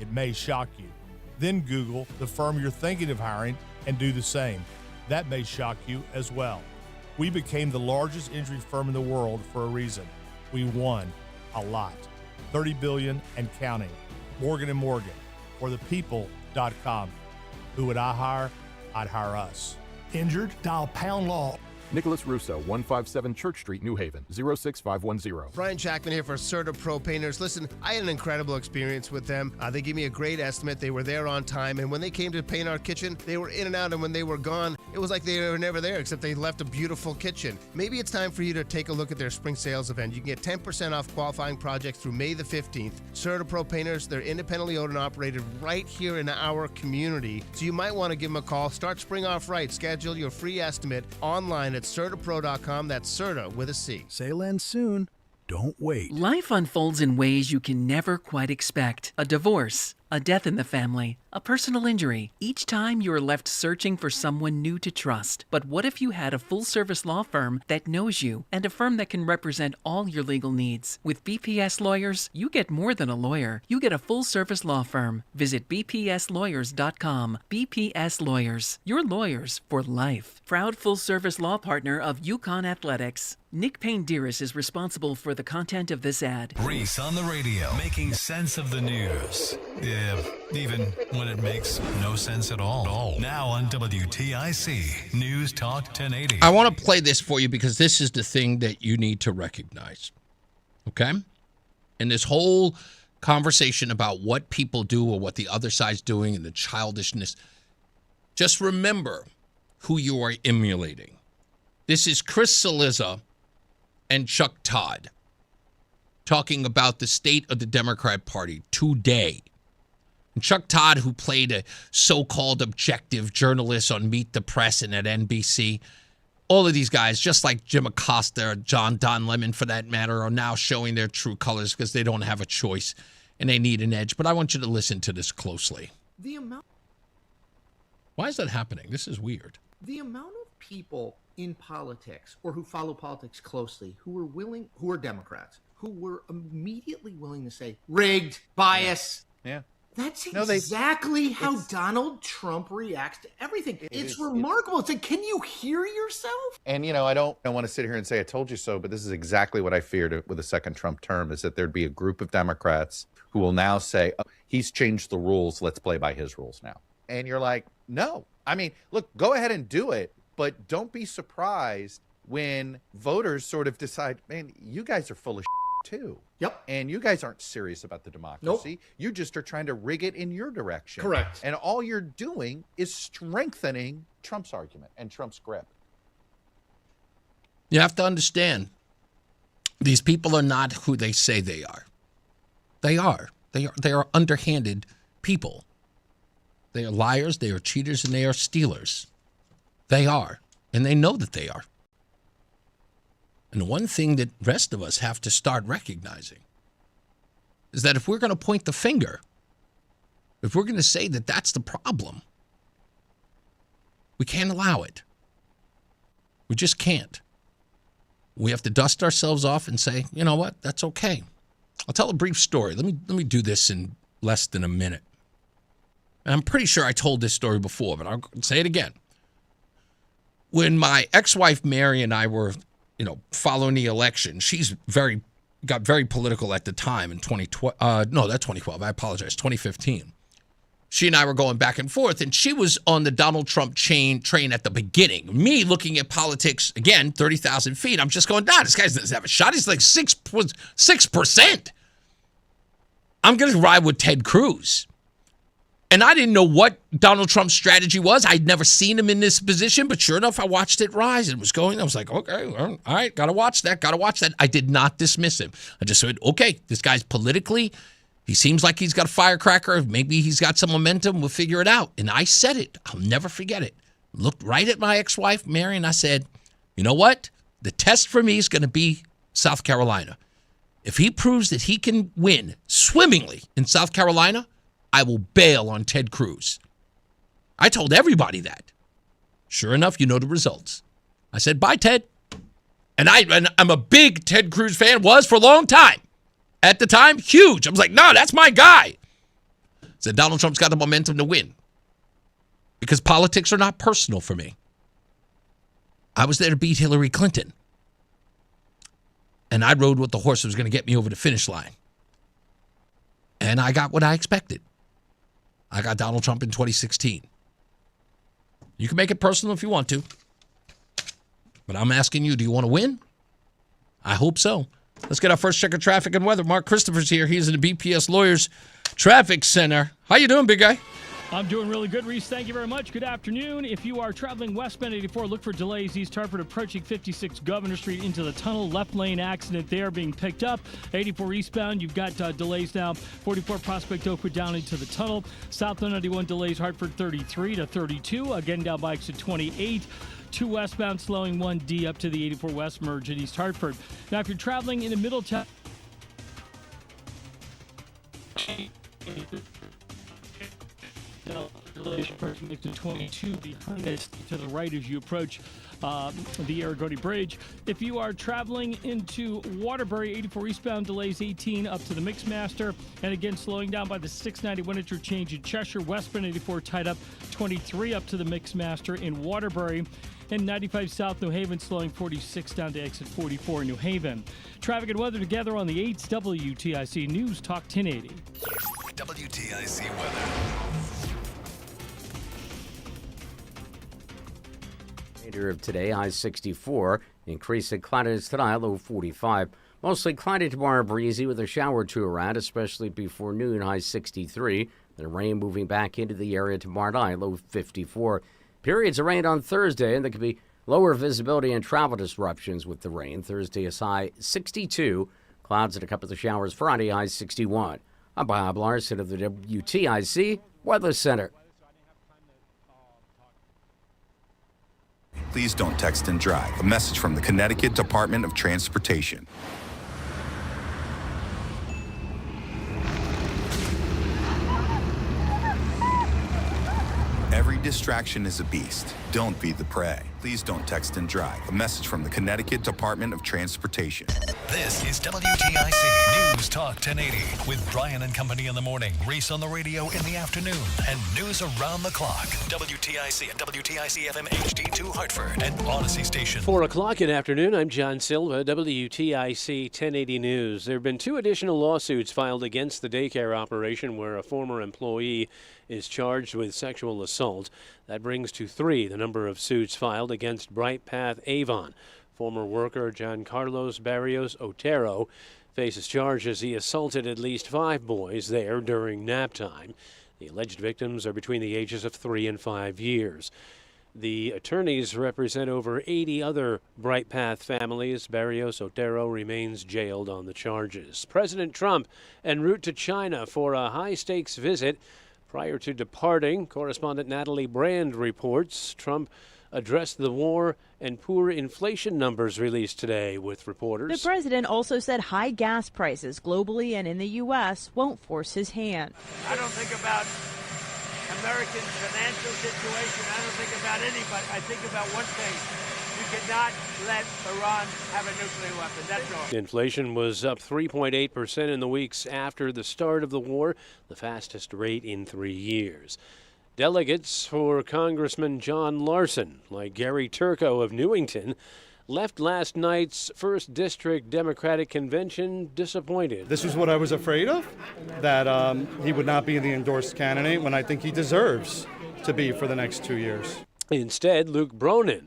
S11: It may shock you. Then Google the firm you're thinking of hiring and do the same. That may shock you as well. We became the largest injury firm in the world for a reason. We won a lot. $30 billion and counting. Morgan & Morgan, or thepeople.com. Who would I hire? I'd hire us.
S20: Injured? Dial pound law. Nicholas Russo, 157 Church Street, New Haven, 06510.
S21: Brian Jackman here for Serta Pro Painters. Listen, I had an incredible experience with them. They gave me a great estimate. They were there on time, and when they came to paint our kitchen, they were in and out, and when they were gone, it was like they were never there, except they left a beautiful kitchen. Maybe it's time for you to take a look at their spring sales event. You can get 10% off qualifying projects through May the 15th. Serta Pro Painters, they're independently owned and operated right here in our community, so you might want to give them a call. Start spring off right. Schedule your free estimate online at CertaPro.com. That's Serta with a C.
S20: Sale ends soon. Don't wait.
S26: Life unfolds in ways you can never quite expect. A divorce, a death in the family, a personal injury. Each time you are left searching for someone new to trust. But what if you had a full-service law firm that knows you and a firm that can represent all your legal needs? With BPS Lawyers, you get more than a lawyer. You get a full-service law firm. Visit bpslawyers.com. BPS Lawyers, your lawyers for life. Proud full-service law partner of Yukon Athletics. Nick Payne-Dearis is responsible for the content of this ad.
S9: Reese on the Radio, making sense of the news. Yeah, even when it makes no sense at all. Now on WTIC, News Talk 1080.
S16: I want to play this for you because this is the thing that you need to recognize. Okay? And this whole conversation about what people do or what the other side's doing and the childishness, just remember who you are emulating. This is Chris Cillizza and Chuck Todd talking about the state of the Democrat Party today. And Chuck Todd, who played a so-called objective journalist on Meet the Press and at NBC, all of these guys, just like Jim Acosta or Don Lemon for that matter, are now showing their true colors because they don't have a choice and they need an edge. But I want you to listen to this closely. Why is that happening? This is weird.
S22: The amount of people in politics or who follow politics closely who are Democrats, who were immediately willing to say rigged, bias.
S24: Yeah.
S22: That's exactly how Donald Trump reacts to everything. It's remarkable. It's like, can you hear yourself?
S10: And, I don't want to sit here and say I told you so, but this is exactly what I feared with a second Trump term, is that there'd be a group of Democrats who will now say, oh, he's changed the rules, let's play by his rules now. And you're like, no. I mean, look, go ahead and do it, but don't be surprised when voters sort of decide, man, you guys are full of too.
S22: Yep.
S10: And you guys aren't serious about the democracy.
S22: Nope.
S10: You just are trying to rig it in your direction.
S22: Correct.
S10: And all you're doing is strengthening Trump's argument and Trump's grip.
S16: You have to understand, these people are not who they say they are. They are. They are underhanded people. They are liars, they are cheaters, and they are stealers. They are. And they know that they are. And one thing that the rest of us have to start recognizing is that if we're going to point the finger, if we're going to say that that's the problem, we can't allow it. We just can't. We have to dust ourselves off and say, you know what, that's okay. I'll tell a brief story. Let me do this in less than a minute. And I'm pretty sure I told this story before, but I'll say it again. When my ex-wife Mary and I were following the election, got very political at the time in 2012. No, that's 2012. I apologize. 2015. She and I were going back and forth, and she was on the Donald Trump train at the beginning. Me looking at politics, again, 30,000 feet, I'm just going, this guy doesn't have a shot. He's like 6%. I'm going to ride with Ted Cruz. And I didn't know what Donald Trump's strategy was. I'd never seen him in this position, but sure enough, I watched it rise and was going. I was like, okay, all right, got to watch that. I did not dismiss him. I just said, okay, this guy's politically, he seems like he's got a firecracker. Maybe he's got some momentum. We'll figure it out. And I said it. I'll never forget it. Looked right at my ex-wife, Mary, and I said, you know what? The test for me is going to be South Carolina. If he proves that he can win swimmingly in South Carolina, I will bail on Ted Cruz. I told everybody that. Sure enough, you know the results. I said, bye, Ted. And I'm a big Ted Cruz fan, was for a long time. At the time, huge. I was like, no, that's my guy. I said, Donald Trump's got the momentum to win. Because politics are not personal for me. I was there to beat Hillary Clinton. And I rode with the horse that was going to get me over the finish line. And I got what I expected. I got Donald Trump in 2016. You can make it personal if you want to. But I'm asking you, do you want to win? I hope so. Let's get our first check of traffic and weather. Mark Christopher's here. He's in the BPS Lawyers Traffic Center. How you doing, big guy?
S13: I'm doing really good, Reese. Thank you very much. Good afternoon. If you are traveling westbound 84, look for delays. East Hartford approaching 56 Governor Street into the tunnel. Left lane accident there being picked up. 84 eastbound, you've got delays now. 44 Prospect Oakwood down into the tunnel. South 91 delays Hartford 33 to 32. Again, down by exit 28. 2 westbound slowing 1D up to the 84 West merge at East Hartford. Now, if you're traveling in the Middletown... to 22 behind us to the right as you approach the Aragodi Bridge. If you are traveling into Waterbury, 84 eastbound delays 18 up to the Mixmaster, and again slowing down by the 691 interchange in Cheshire. Westbound 84 tied up 23 up to the Mixmaster in Waterbury. And 95 South New Haven slowing 46 down to exit 44 in New Haven. Traffic and weather together on the 8th WTIC News Talk 1080.
S9: WTIC weather.
S14: Later of today, high 64. Increasing cloudiness tonight, low 45. Mostly cloudy tomorrow, breezy with a shower or two around, especially before noon, high 63. The rain moving back into the area tomorrow night, low 54. Periods of rain on Thursday, and there could be lower visibility and travel disruptions with the rain. Thursday is high 62. Clouds and a couple of showers Friday, high 61. I'm Bob Larson of the WTIC Weather Center.
S23: Please don't text and drive. A message from the Connecticut Department of Transportation. Every distraction is a beast. Don't feed the prey. Please don't text and drive. A message from the Connecticut Department of Transportation.
S9: This is WTIC News Talk 1080 with Brian and Company in the morning, Reese on the radio in the afternoon, and news around the clock. WTIC and WTIC FM HD2 Hartford and Odyssey Station.
S1: 4 o'clock in the afternoon. I'm John Silva, WTIC 1080 News. There have been 2 additional lawsuits filed against the daycare operation where a former employee is charged with sexual assault. That brings to 3 the number of suits filed against Bright Path Avon. Former worker John Carlos Barrios Otero faces charges he assaulted at least 5 boys there during nap time. The alleged victims are between the ages of 3 and 5 years. The attorneys represent over 80 other Bright Path families. Barrios Otero remains jailed on the charges. President Trump en route to China for a high-stakes visit. Prior to departing, correspondent Natalie Brand reports Trump addressed the war and poor inflation numbers released today with reporters.
S3: The president also said high gas prices globally and in the U.S. won't force his hand.
S12: I don't think about American financial situation. I don't think about anybody. I think about one thing. You cannot let Iran have a nuclear weapon. That's all.
S1: Inflation was up 3.8% in the weeks after the start of the war, the fastest rate in 3 years. Delegates for Congressman John Larson, like Gary Turco of Newington, left last night's 1st District Democratic Convention disappointed.
S15: This was what I was afraid of, that he would not be the endorsed candidate when I think he deserves to be for the next 2 years.
S1: Instead, Luke Bronin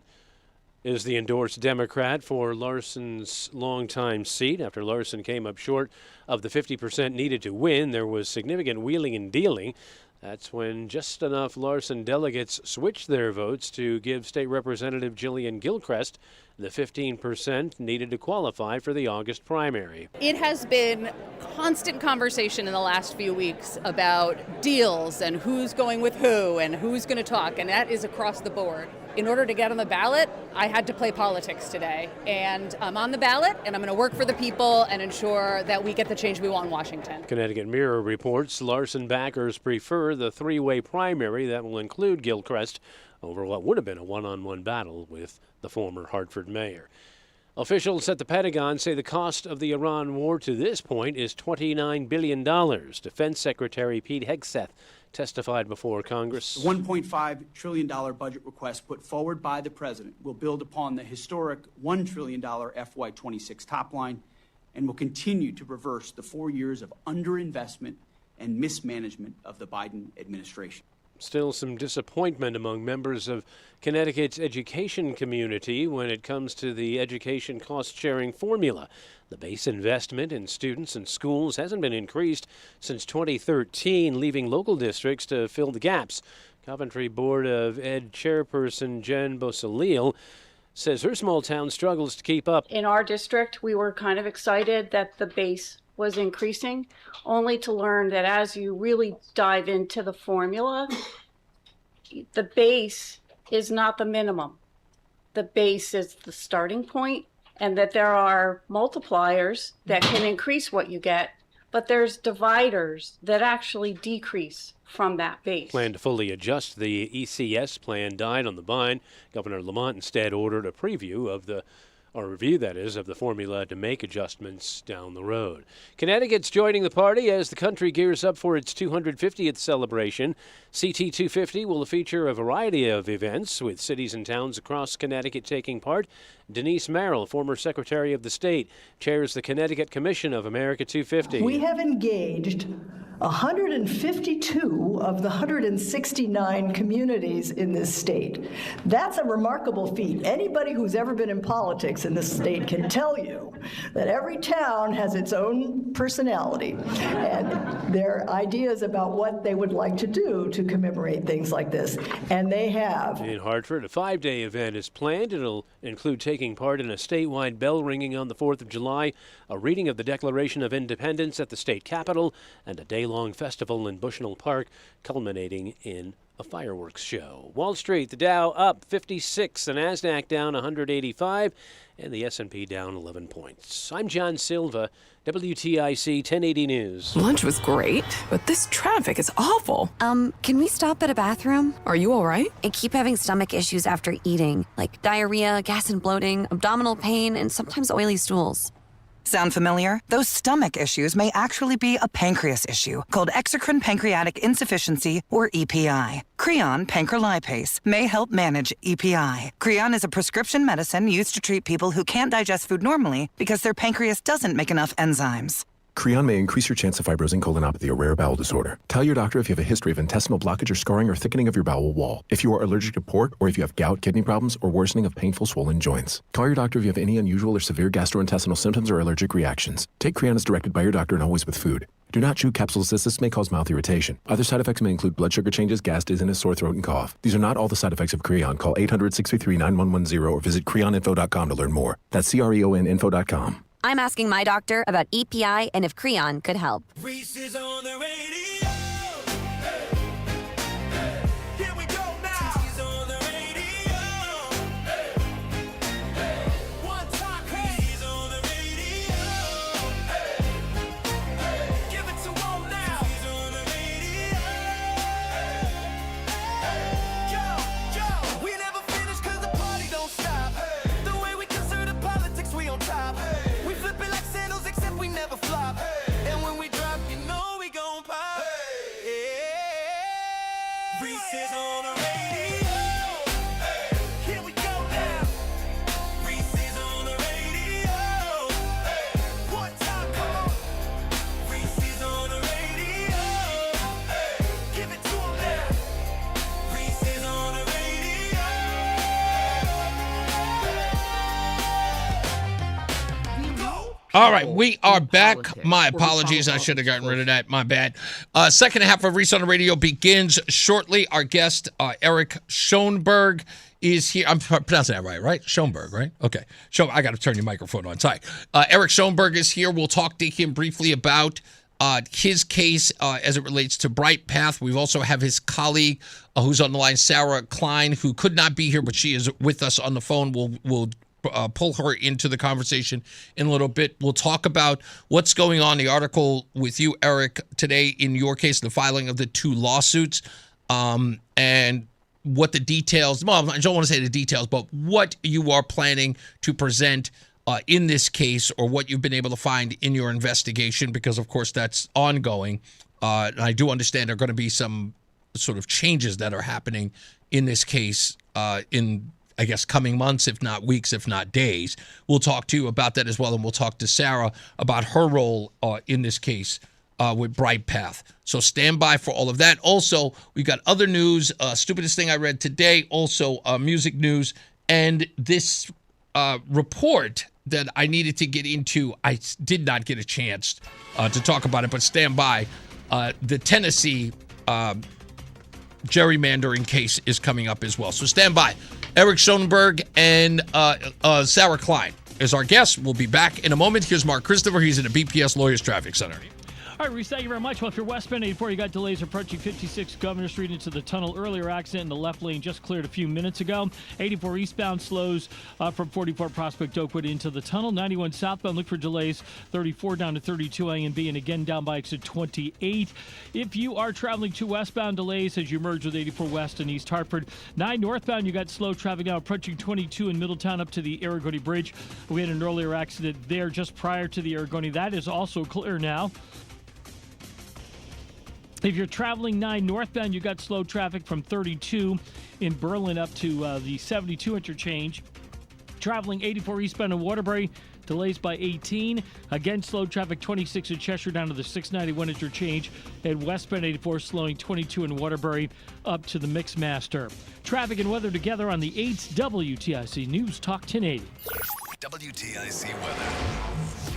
S1: is the endorsed Democrat for Larson's longtime seat. After Larson came up short of the 50% needed to win, there was significant wheeling and dealing. That's when just enough Larson delegates switched their votes to give State Representative Jillian Gilchrist the 15% needed to qualify for the August primary.
S24: It has been constant conversation in the last few weeks about deals and who's going with who and who's going to talk, and that is across the board. In order to get on the ballot, I had to play politics today, and I'm on the ballot, and I'm going to work for the people and ensure that we get the change we want in Washington.
S1: Connecticut Mirror reports Larson backers prefer the 3-way primary that will include Gilchrist over what would have been a one-on-one battle with the former Hartford mayor. Officials at the Pentagon say the cost of the Iran war to this point is $29 billion. Defense Secretary Pete Hegseth testified before Congress.
S25: The $1.5 trillion budget request put forward by the president will build upon the historic $1 trillion FY26 top line and will continue to reverse the 4 years of underinvestment and mismanagement of the Biden administration.
S1: Still some disappointment among members of Connecticut's education community when it comes to the education cost-sharing formula. The base investment in students and schools hasn't been increased since 2013, leaving local districts to fill the gaps. Coventry Board of Ed Chairperson Jen Bosalil says her small town struggles to keep up.
S27: In our district, we were kind of excited that the base was increasing, only to learn that as you really dive into the formula, the base is not the minimum. The base is the starting point, and that there are multipliers that can increase what you get, but there's dividers that actually decrease from that base.
S1: Plan to fully adjust the ECS plan died on the vine. Governor Lamont instead ordered a preview of the review, that is, of the formula to make adjustments down the road. Connecticut's joining the party as the country gears up for its 250th celebration. CT 250 will feature a variety of events with cities and towns across Connecticut taking part. Denise Merrill, former Secretary of the State, chairs the Connecticut Commission of America 250.
S28: We have engaged 152 of the 169 communities in this state. That's a remarkable feat. Anybody who's ever been in politics in this state can tell you that every town has its own personality and their ideas about what they would like to do to commemorate things like this, and they have.
S1: In Hartford, a 5-day event is planned. It'll include taking part in a statewide bell ringing on the 4th of July, a reading of the Declaration of Independence at the state capitol, and a day-long festival in Bushnell Park, culminating in a fireworks show. Wall Street, the Dow up 56, the Nasdaq down 185, and the S&P down 11 points. I'm John Silva, WTIC 1080 News.
S2: Lunch was great, but this traffic is awful.
S4: Can we stop at a bathroom?
S2: Are you all right?
S4: I keep having stomach issues after eating, like diarrhea, gas and bloating, abdominal pain, and sometimes oily stools.
S5: Sound familiar? Those stomach issues may actually be a pancreas issue called exocrine pancreatic insufficiency, or EPI. Creon pancrelipase may help manage EPI. Creon is a prescription medicine used to treat people who can't digest food normally because their pancreas doesn't make enough enzymes.
S6: Creon may increase your chance of fibrosing colonopathy, a rare bowel disorder. Tell your doctor if you have a history of intestinal blockage or scarring or thickening of your bowel wall, if you are allergic to pork, or if you have gout, kidney problems, or worsening of painful swollen joints. Call your doctor if you have any unusual or severe gastrointestinal symptoms or allergic reactions. Take Creon as directed by your doctor and always with food. Do not chew capsules as this may cause mouth irritation. Other side effects may include blood sugar changes, gas, dizziness, sore throat, and cough. These are not all the side effects of Creon. Call 800-633-9110 or visit creoninfo.com to learn more. That's creoninfo.com.
S4: I'm asking my doctor about EPI and if Creon could help.
S7: Reese is on the radio. Here we go now. He's on the radio. One time, he's on the radio. Give it to him now. He's on the radio. We never finish 'cause the party don't stop. The way we consider politics, we on top. We flip it like sandals, except we never flop. And when we drop, you know we gon' pop. Reese is on the radio. Here we go now. Reese is on the radio. One time, come on. Reese is on the radio. Give it to him now. Reese is on the radio.
S16: All right, we are back. My apologies. I should have gotten rid of that. My bad. Second half of Reese on the Radio begins shortly. Our guest, Eric Schoenberg, is here. I'm pronouncing that right? Schoenberg, right? Okay. I got to turn your microphone on. Sorry. Eric Schoenberg is here. We'll talk to him briefly about his case as it relates to Bright Path. We also have his colleague who's on the line, Sarah Klein, who could not be here, but she is with us on the phone. We'll pull her into the conversation in a little bit. We'll talk about what's going on, the article with you, Eric, today in your case, the filing of the 2 lawsuits, and what the details, well, I don't want to say the details, but what you are planning to present in this case, or what you've been able to find in your investigation, because, of course, that's ongoing. And I do understand there are going to be some sort of changes that are happening in this case in, I guess, coming months, if not weeks, if not days. We'll talk to you about that as well, and we'll talk to Sarah about her role in this case with Bright Path. So stand by for all of that. Also, we got other news, stupidest thing I read today, also music news, and this report that I needed to get into. I did not get a chance to talk about it, but stand by. The Tennessee gerrymandering case is coming up as well. So stand by. Eric Schoenberg and Sarah Klein is our guest. We'll be back in a moment. Here's Mark Christopher. He's in the BPS Lawyers Traffic Center.
S13: All right, Reese, thank you very much. Well, if you're westbound 84, you got delays approaching 56 Governor Street into the tunnel. Earlier accident in the left lane just cleared a few minutes ago. 84 eastbound slows from 44 Prospect Oakwood into the tunnel. 91 southbound, look for delays. 34 down to 32 A and B, and again down by exit 28. If you are traveling to westbound, delays as you merge with 84 West and East Hartford. 9 northbound, you got slow traffic now approaching 22 in Middletown up to the Aragoni Bridge. We had an earlier accident there just prior to the Aragoni. That is also clear now. If you're traveling 9 northbound, you got slow traffic from 32 in Berlin up to the 72 interchange. Traveling 84 eastbound in Waterbury, delays by 18. Again, slow traffic 26 in Cheshire down to the 691 interchange. And westbound 84 slowing 22 in Waterbury up to the Mixmaster. Traffic and weather together on the 8th WTIC News Talk 1080.
S9: WTIC weather.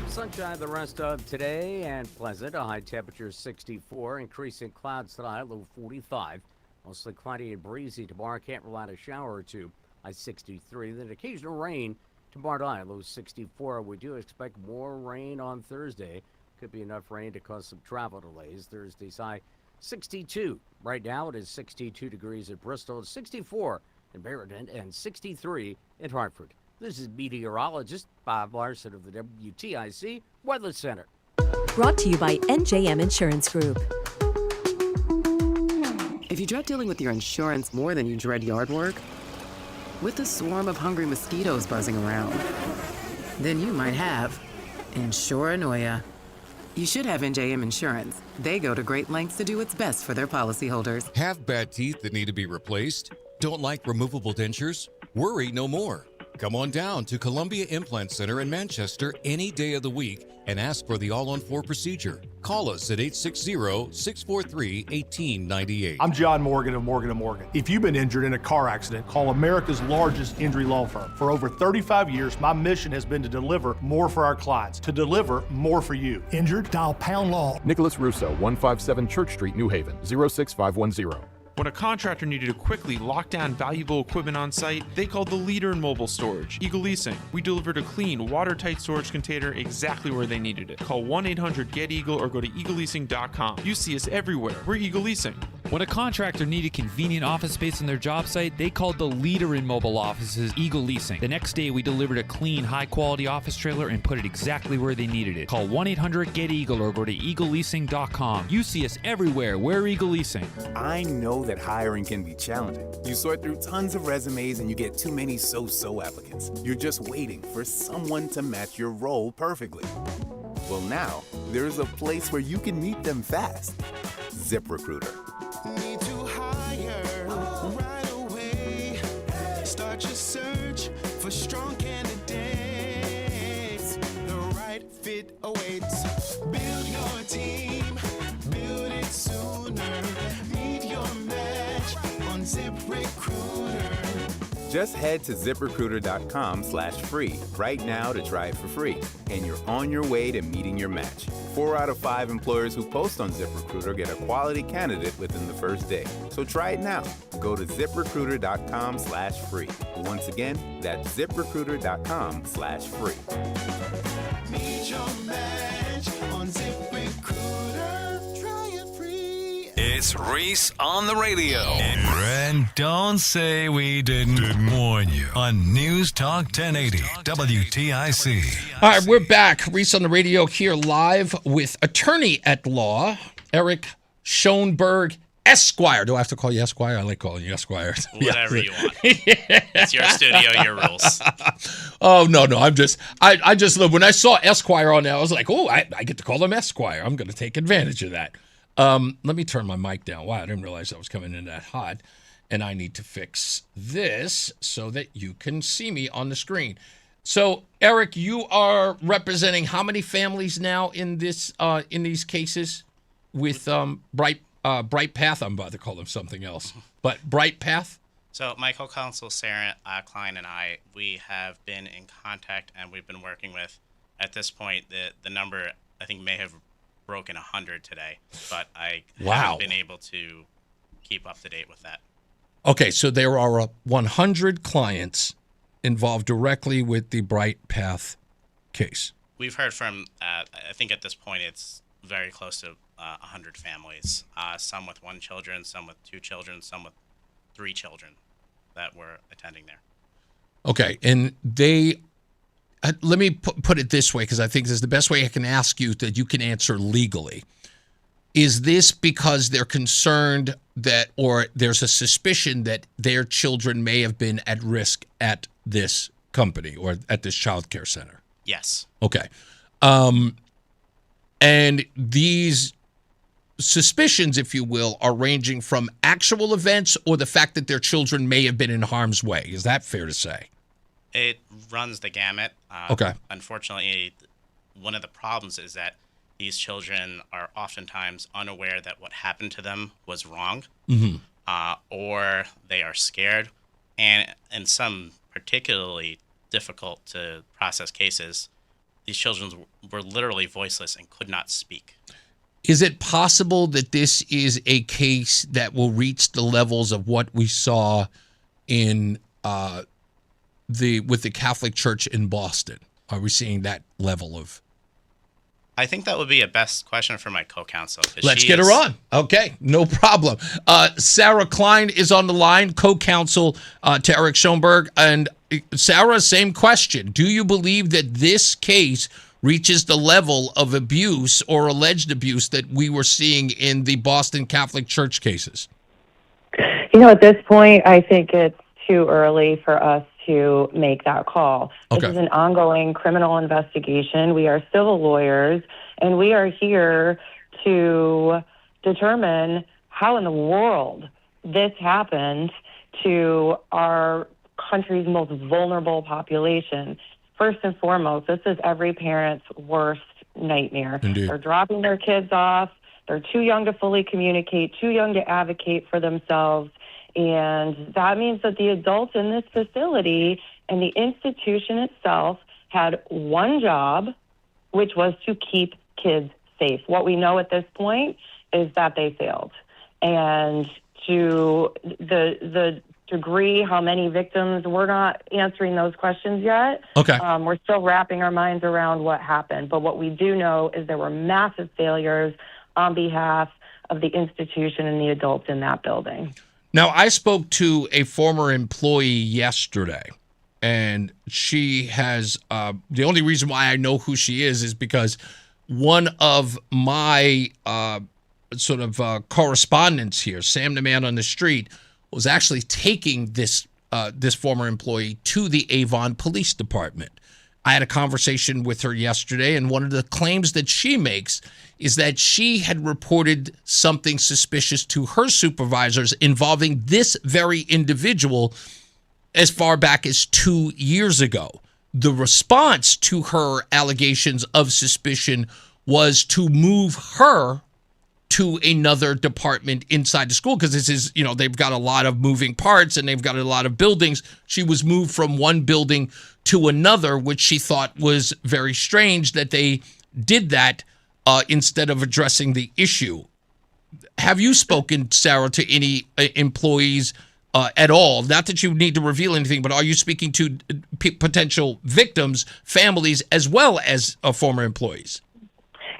S14: Sunshine the rest of today and pleasant. A high temperature 64. Increasing clouds tonight, low 45. Mostly cloudy and breezy tomorrow. Can't rely on a shower or two. High 63. Then occasional rain tomorrow night, low 64. We do expect more rain on Thursday. Could be enough rain to cause some travel delays. Thursday's high 62. Right now it is 62 degrees at Bristol, 64 in Meriden, and 63 in Hartford. This is meteorologist Bob Larson of the WTIC Weather Center.
S8: Brought to you by NJM Insurance Group.
S11: If you dread dealing with your insurance more than you dread yard work, with a swarm of hungry mosquitoes buzzing around, then you might have Insuranoia. You should have NJM Insurance. They go to great lengths to do what's best for their policyholders.
S17: Have bad teeth that need to be replaced? Don't like removable dentures? Worry no more. Come on down to Columbia Implant Center in Manchester any day of the week and ask for the all-on-4 procedure. Call us at 860-643-1898.
S18: I'm John Morgan of Morgan & Morgan. If you've been injured in a car accident, call America's largest injury law firm. For over 35 years, my mission has been to deliver more for our clients, to deliver more for you.
S19: Injured? Dial pound law.
S6: Nicholas Russo, 157 Church Street, New Haven, 06510.
S20: When a contractor needed to quickly lock down valuable equipment on site, they called the leader in mobile storage, Eagle Leasing. We delivered a clean, watertight storage container exactly where they needed it. Call 1-800-GET-EAGLE or go to eagleleasing.com. You see us everywhere. We're Eagle Leasing.
S21: When a contractor needed convenient office space on their job site, they called the leader in mobile offices, Eagle Leasing. The next day, we delivered a clean, high-quality office trailer and put it exactly where they needed it. Call 1-800-GET-EAGLE or go to eagleleasing.com. You see us everywhere. We're Eagle Leasing.
S26: I know that hiring can be challenging. You sort through tons of resumes and you get too many so-so applicants. You're just waiting for someone to match your role perfectly. Well, now, there's a place where you can meet them fast. ZipRecruiter.
S7: Need to hire right away. Start your search for strong candidates. The right fit awaits. Build your team, build it sooner. Meet your match on ZipRecruiter.
S26: Just head to ZipRecruiter.com/free right now to try it for free. And you're on your way to meeting your match. 4 out of 5 employers who post on ZipRecruiter get a quality candidate within the first day. So try it now. Go to ZipRecruiter.com/free. Once again, that's ZipRecruiter.com/free.
S7: Meet your match on ZipRecruiter. Try it free.
S9: It's Reese on the radio. And don't say we didn't warn you on News Talk 1080 WTIC.
S16: All right, we're back. Reese on the radio here live with attorney at law, Eric Schoenberg, Esquire. Do I have to call you Esquire? I like calling you Esquire.
S26: Whatever you want. It's your studio, your rules.
S16: Oh, no. I just love, when I saw Esquire on there, I was like, oh, I get to call him Esquire. I'm going to take advantage of that. Let me turn my mic down. Wow, I didn't realize I was coming in that hot. And I need to fix this so that you can see me on the screen. So, Eric, you are representing how many families now in this in these cases with Bright Path? I'm about to call them something else, but Bright Path.
S26: So my co-counsel Sarah Klein and I, we have been in contact and we've been working with. At this point, the number I think may have broken 100 today, but I haven't been able to keep up to date with that.
S16: Okay, so there are 100 clients involved directly with the Bright Path case.
S26: We've heard from, I think at this point it's very close to 100 families, some with 1 children, some with 2 children, some with 3 children that were attending there.
S16: Okay, and they, let me put it this way, because I think this is the best way I can ask you that you can answer legally. Is this because they're concerned that, or there's a suspicion that their children may have been at risk at this company or at this child care center?
S26: Yes.
S16: Okay. And these suspicions, if you will, are ranging from actual events or the fact that their children may have been in harm's way. Is that fair to say?
S26: It runs the gamut.
S16: Okay.
S26: Unfortunately, one of the problems is that these children are oftentimes unaware that what happened to them was wrong, or they are scared. And in some particularly difficult to process cases, these children were literally voiceless and could not speak.
S16: Is it possible that this is a case that will reach the levels of what we saw in with the Catholic Church in Boston? Are we seeing that level of?
S3: I think that would be a best question for my co-counsel.
S16: Let's get her on. Okay, no problem. Sarah Klein is on the line, co-counsel to Eric Schoenberg. And Sarah, same question. Do you believe that this case reaches the level of abuse or alleged abuse that we were seeing in the Boston Catholic Church cases?
S10: At this point, I think it's too early for us to make that call. This is an ongoing criminal investigation. We are civil lawyers, and we are here to determine how in the world this happened to our country's most vulnerable population. First and foremost, this is every parent's worst nightmare.
S16: Indeed.
S10: They're dropping their kids off. They're too young to fully communicate, too young to advocate for themselves. And that means that the adults in this facility and the institution itself had one job, which was to keep kids safe. What we know at this point is that they failed. And to the degree how many victims, we're not answering those questions yet.
S16: Okay.
S10: We're still wrapping our minds around what happened. But what we do know is there were massive failures on behalf of the institution and the adults in that building.
S16: Now, I spoke to a former employee yesterday, and she has the only reason why I know who she is because one of my correspondents here, Sam the Man on the Street, was actually taking this former employee to the Avon Police Department. I had a conversation with her yesterday, and one of the claims that she makes is that she had reported something suspicious to her supervisors involving this very individual as far back as 2 years ago. The response to her allegations of suspicion was to move her to another department inside the school because this is, they've got a lot of moving parts and they've got a lot of buildings. She was moved from one building to another, which she thought was very strange that they did that instead of addressing the issue. Have you spoken, Sarah, to any employees at all? Not that you need to reveal anything, but are you speaking to potential victims, families, as well as former employees?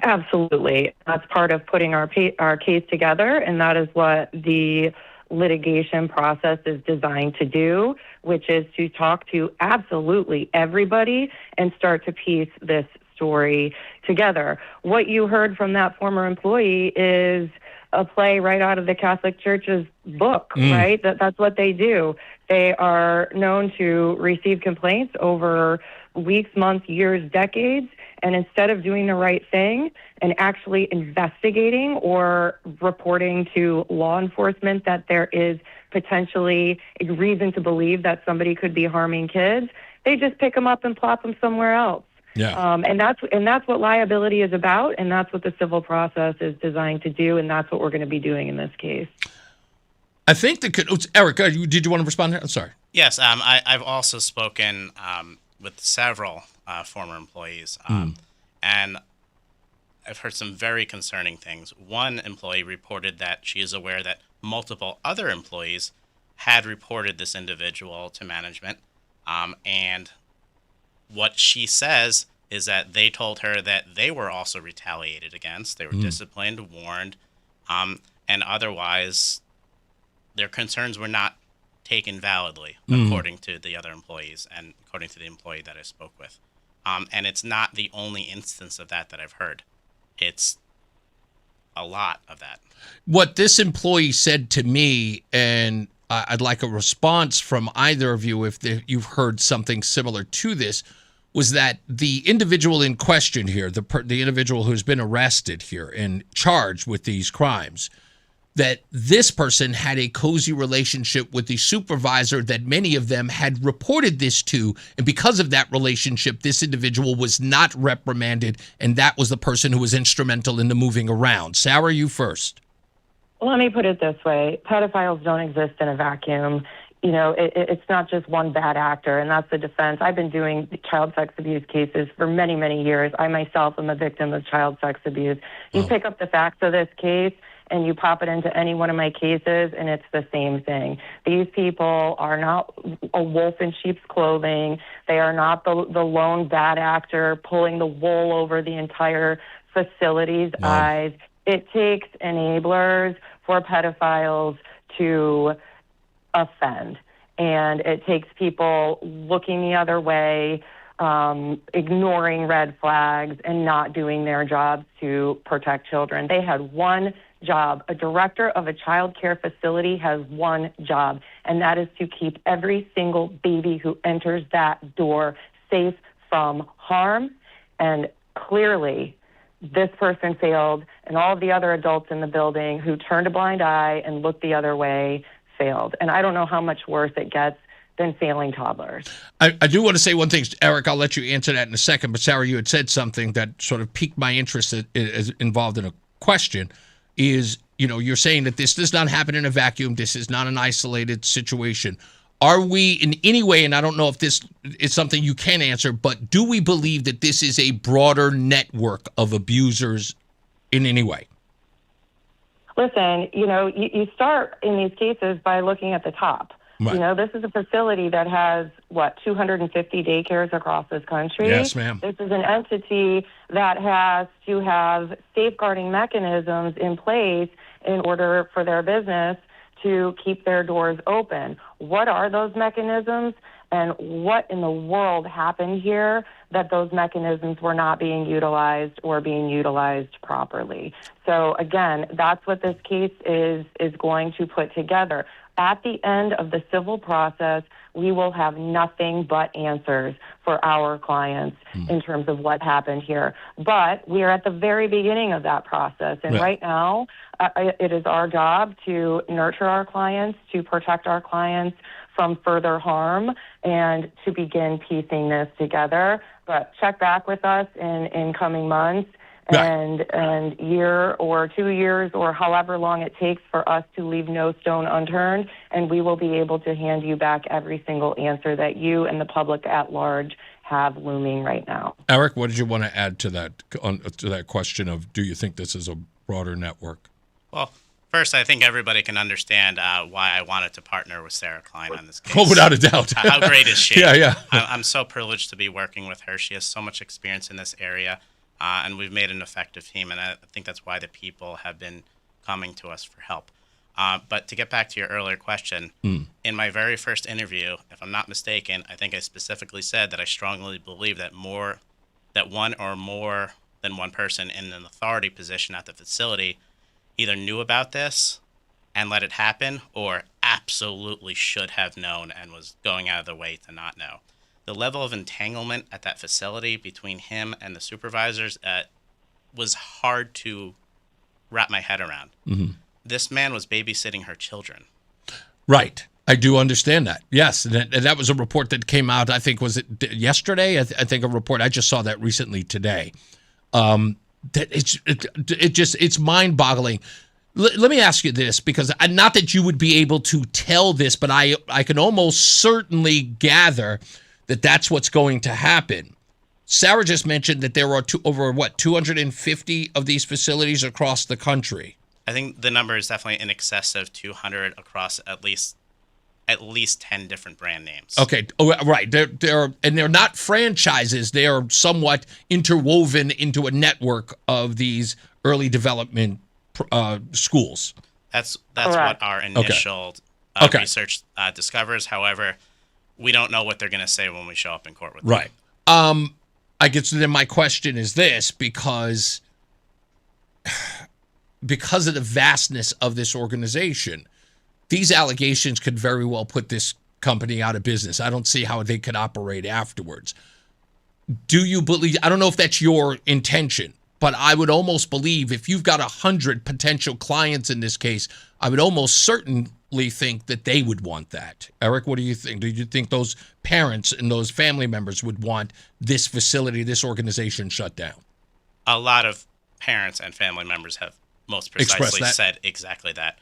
S10: Absolutely. That's part of putting our case together, and that is what the litigation process is designed to do, which is to talk to absolutely everybody and start to piece this story together. What you heard from that former employee is a play right out of the Catholic Church's book, right? That's what they do. They are known to receive complaints over weeks, months, years, decades, and instead of doing the right thing and actually investigating or reporting to law enforcement that there is potentially a reason to believe that somebody could be harming kids, they just pick them up and plop them somewhere else.
S16: Yeah.
S10: And that's what liability is about, and that's what the civil process is designed to do, and that's what we're going to be doing in this case.
S16: I think Eric, did you want to respond here? I'm sorry.
S3: Yes, I've also spoken with several former employees, and I've heard some very concerning things. One employee reported that she is aware that multiple other employees had reported this individual to management, and what she says is that they told her that they were also retaliated against. They were disciplined, warned, and otherwise their concerns were not taken validly, according to the other employees and according to the employee that I spoke with. And it's not the only instance of that I've heard. It's a lot of that.
S16: What this employee said to me, and I'd like a response from either of you if you've heard something similar to this, was that the individual in question here, the individual who's been arrested here and charged with these crimes, that this person had a cozy relationship with the supervisor that many of them had reported this to. And because of that relationship, this individual was not reprimanded. And that was the person who was instrumental in the moving around. Sarah, you first.
S10: Let me put it this way. Pedophiles don't exist in a vacuum. It's not just one bad actor, and that's the defense. I've been doing child sex abuse cases for many, many years. I myself am a victim of child sex abuse. You pick up the facts of this case, and you pop it into any one of my cases, and it's the same thing. These people are not a wolf in sheep's clothing. They are not the lone bad actor pulling the wool over the entire facility's eyes. It takes enablers for pedophiles to offend. And it takes people looking the other way, ignoring red flags, and not doing their jobs to protect children. They had one job. A director of a child care facility has one job, and that is to keep every single baby who enters that door safe from harm. And clearly, this person failed, and all of the other adults in the building who turned a blind eye and looked the other way failed. And I don't know how much worse it gets than failing toddlers.
S16: I do want to say one thing, Eric. I'll let you answer that in a second. But Sarah, you had said something that sort of piqued my interest, is involved in a question. Is, you're saying that this does not happen in a vacuum. This is not an isolated situation. Are we in any way, and I don't know if this is something you can answer, but do we believe that this is a broader network of abusers in any way?
S10: Listen, you start in these cases by looking at the top.
S16: Right.
S10: This is a facility that has, 250 daycares across this country?
S16: Yes, ma'am.
S10: This is an entity that has to have safeguarding mechanisms in place in order for their business to keep their doors open. What are those mechanisms, and what in the world happened here that those mechanisms were not being utilized or being utilized properly? So again, that's what this case is going to put together. At the end of the civil process, we will have nothing but answers for our clients in terms of what happened here. But we are at the very beginning of that process. And right now, it is our job to nurture our clients, to protect our clients from further harm, and to begin piecing this together. But check back with us in coming months. And year or 2 years or however long it takes for us to leave no stone unturned, and we will be able to hand you back every single answer that you and the public at large have looming right now.
S16: Eric, what did you want to add to that question of, do you think this is a broader network?
S3: Well, first, I think everybody can understand why I wanted to partner with Sarah Klein on this case.
S16: Oh, without a doubt.
S3: How great is she?
S16: Yeah.
S3: I'm so privileged to be working with her. She has so much experience in this area. And we've made an effective team, and I think that's why the people have been coming to us for help. But to get back to your earlier question, in my very first interview, if I'm not mistaken, I think I specifically said that I strongly believe that one or more than one person in an authority position at the facility either knew about this and let it happen, or absolutely should have known and was going out of their way to not know. The level of entanglement at that facility between him and the supervisors was hard to wrap my head around.
S16: Mm-hmm.
S3: This man was babysitting her children.
S16: Right. I do understand that. Yes. And that was a report that came out, I think, was it yesterday? I think a report. I just saw that recently today. That it's mind-boggling. Let me ask you this, because not that you would be able to tell this, but I can almost certainly gather that that's what's going to happen. Sarah just mentioned that there are over 250 of these facilities across the country.
S3: I think the number is definitely in excess of 200 across at least 10 different brand names.
S16: Okay, right. They're not franchises. They are somewhat interwoven into a network of these early development schools.
S3: That's what our initial research discovers. However, we don't know what they're going to say when we show up in court with them.
S16: Right. I guess then my question is this, because of the vastness of this organization, these allegations could very well put this company out of business. I don't see how they could operate afterwards. Do you believe, I don't know if that's your intention, but I would almost believe if you've got 100 potential clients in this case, I would almost certainly think that they would want that. Eric, what do you think? Do you think those parents and those family members would want this facility, this organization shut down?
S3: A lot of parents and family members have most precisely said exactly that.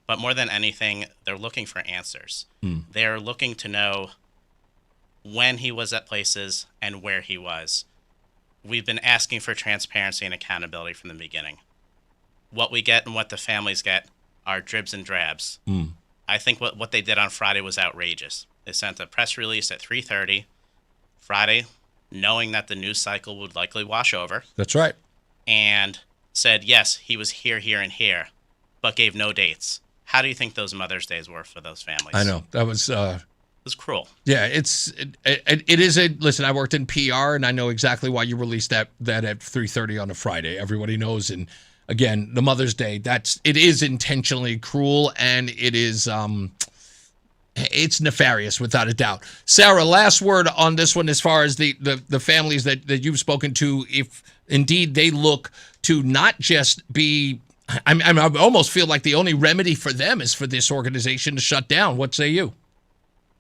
S3: But more than anything, they're looking for answers. They're looking to know when he was at places and where he was. We've been asking for transparency and accountability from the beginning. What we get and what the families get are dribs and drabs. I think what they did on Friday was outrageous. They sent a press release at 3:30 Friday, knowing that the news cycle would likely wash over.
S16: That's right.
S3: and said, yes, he was here, here, and here, but gave no dates. How do you think those Mother's Days were for those families?
S16: I know. That was...
S3: It was cruel.
S16: Yeah, it is a... Listen, I worked in PR, and I know exactly why you released that at 3:30 on a Friday. Everybody knows, and again, the Mother's Day, it is intentionally cruel, and it is... it's nefarious, without a doubt. Sarah, last word on this one as far as the families that you've spoken to, if indeed they look to not just be... I almost feel like the only remedy for them is for this organization to shut down. What say you?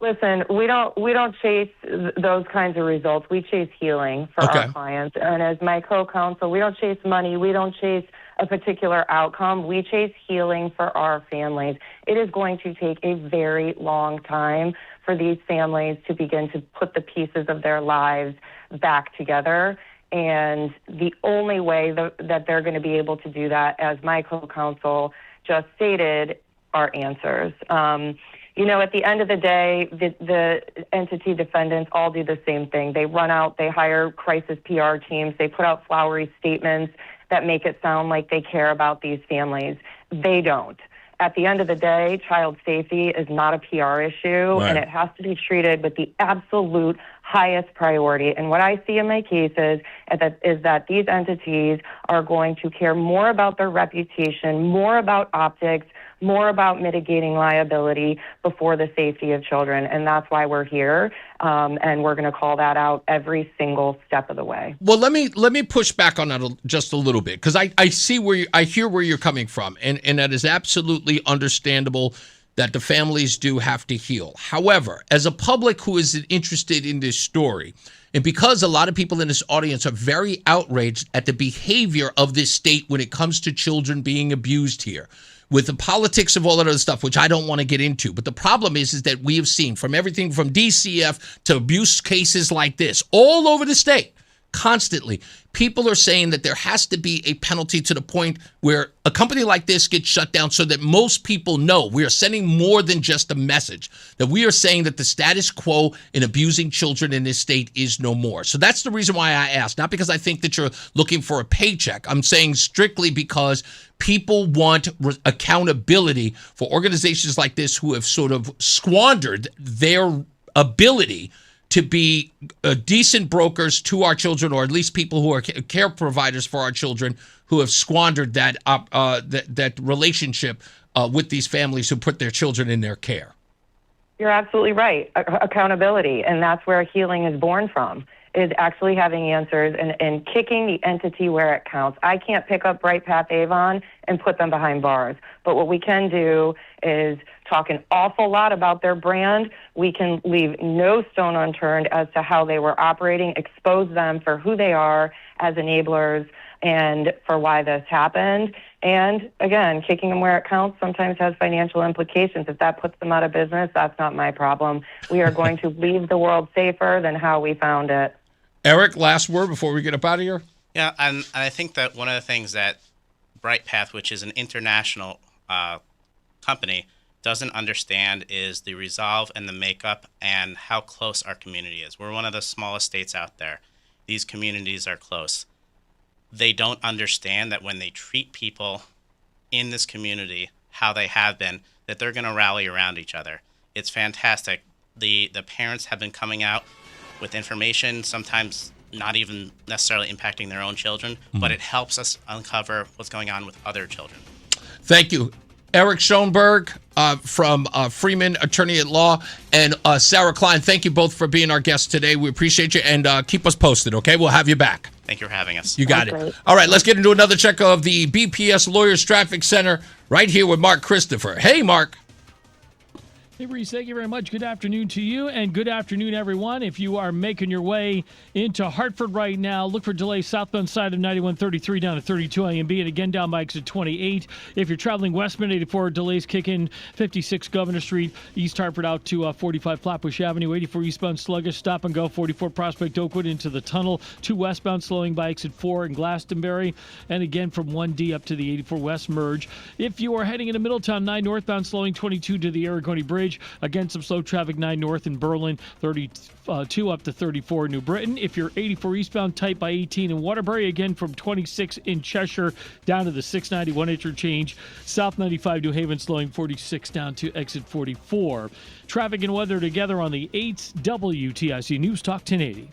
S10: Listen, we don't chase those kinds of results. We chase healing for our clients. And as my co-counsel, we don't chase money. We don't chase a particular outcome. We chase healing for our families. It is going to take a very long time for these families to begin to put the pieces of their lives back together. And the only way that they're going to be able to do that, as my co-counsel just stated, are answers. At the end of the day, the entity defendants all do the same thing. They run out, they hire crisis PR teams, they put out flowery statements that make it sound like they care about these families. They don't. At the end of the day, child safety is not a PR issue, and it has to be treated with the absolute highest priority. And what I see in my cases is that these entities are going to care more about their reputation, more about optics, more about mitigating liability before the safety of children. And that's why we're here. And we're going to call that out every single step of the way.
S16: Well, let me push back on that just a little bit, because I hear where you're coming from, and that is absolutely understandable that the families do have to heal. However, as a public who is interested in this story, and because a lot of people in this audience are very outraged at the behavior of this state when it comes to children being abused here, with the politics of all that other stuff, which I don't want to get into. But the problem is that we have seen from everything from DCF to abuse cases like this all over the state, constantly, people are saying that there has to be a penalty to the point where a company like this gets shut down so that most people know we are sending more than just a message, that we are saying that the status quo in abusing children in this state is no more. So that's the reason why I asked, not because I think that you're looking for a paycheck. I'm saying strictly because people want accountability for organizations like this who have sort of squandered their ability to be decent brokers to our children, or at least people who are care providers for our children, who have squandered that relationship with these families who put their children in their care.
S10: You're absolutely right. Accountability, and that's where healing is born from, is actually having answers and kicking the entity where it counts. I can't pick up Bright Path Avon and put them behind bars, but what we can do is talk an awful lot about their brand. We can leave no stone unturned as to how they were operating, expose them for who they are as enablers and for why this happened. And again, kicking them where it counts sometimes has financial implications. If that puts them out of business, that's not my problem. We are going to leave the world safer than how we found it.
S16: Eric, last word before we get up out of here.
S3: Yeah, and I think that one of the things that Bright Path, which is an international company, doesn't understand is the resolve and the makeup and how close our community is. We're one of the smallest states out there. These communities are close. They don't understand that when they treat people in this community how they have been, that they're going to rally around each other. It's fantastic. The parents have been coming out with information, sometimes not even necessarily impacting their own children, but it helps us uncover what's going on with other children.
S16: Thank you. Eric Schoenberg from Freeman Attorney at Law, and Sarah Klein, thank you both for being our guests today. We appreciate you, and keep us posted, okay? We'll have you back.
S3: Thank you for having us.
S16: You got it. All right, let's get into another check of the BPS Lawyers Traffic Center right here with Mark Christopher. Hey, Mark.
S13: Hey, Reese, thank you very much. Good afternoon to you, and good afternoon, everyone. If you are making your way into Hartford right now, look for delays southbound side of 9133 down to 32 IMB, and again down by exit 28. If you're traveling westbound 84, delays kick in 56 Governor Street, East Hartford out to 45 Flatbush Avenue, 84 eastbound sluggish, stop and go, 44 Prospect Oakwood into the tunnel, 2 westbound slowing by exit 4 in Glastonbury, and again from 1D up to the 84 West merge. If you are heading into Middletown, 9 northbound slowing 22 to the Aragoni Bridge, Bridge. Again, some slow traffic 9 north in Berlin, 32 up to 34 New Britain. If you're 84 eastbound, tight by 18 in Waterbury, again from 26 in Cheshire down to the 691 interchange. South 95 New Haven slowing 46 down to exit 44. Traffic and weather together on the 8th WTIC News Talk 1080.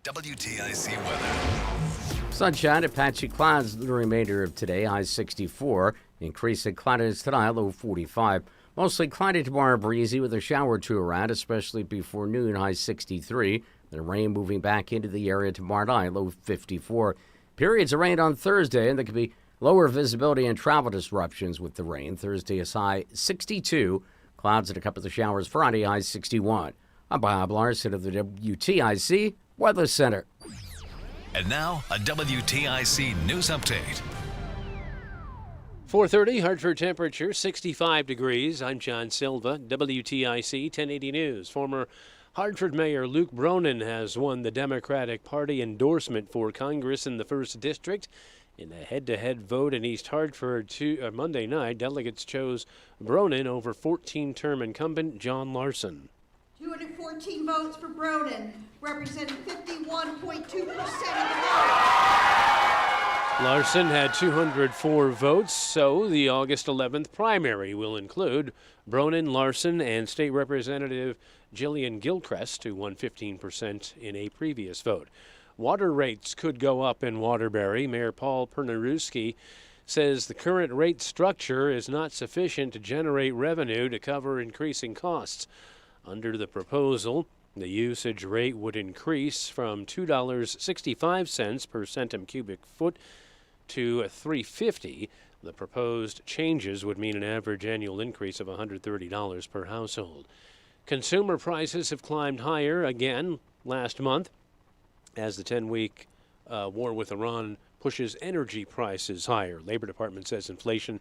S9: WTIC weather.
S14: Sunshine and patchy clouds the remainder of today, high 64. Increasing cloudiness tonight, low 45. Mostly cloudy tomorrow, breezy with a shower or two around, especially before noon, high 63. The rain moving back into the area tomorrow night, low 54. Periods of rain on Thursday, and there could be lower visibility and travel disruptions with the rain. Thursday is high 62. Clouds and a couple of showers Friday, high 61. I'm Bob Larson of the WTIC Weather Center.
S9: And now, a WTIC news update.
S1: 4:30, Hartford temperature 65 degrees. I'm John Silva, WTIC 1080 News. Former Hartford Mayor Luke Bronin has won the Democratic Party endorsement for Congress in the 1st District. In a head-to-head vote in East Hartford Monday night, delegates chose Bronin over 14-term incumbent John Larson.
S12: 214 votes for Bronin, representing 51.2% of the vote.
S1: Larson had 204 votes, so the August 11th primary will include Bronin, Larson, and State Representative Jillian Gilchrist, who won 15% in a previous vote. Water rates could go up in Waterbury. Mayor Paul Pernaruski says the current rate structure is not sufficient to generate revenue to cover increasing costs. Under the proposal, the usage rate would increase from $2.65 per centum cubic foot to $3.50. The proposed changes would mean an average annual increase of $130 per household. Consumer prices have climbed higher again last month as the 10-week war with Iran pushes energy prices higher. Labor Department says inflation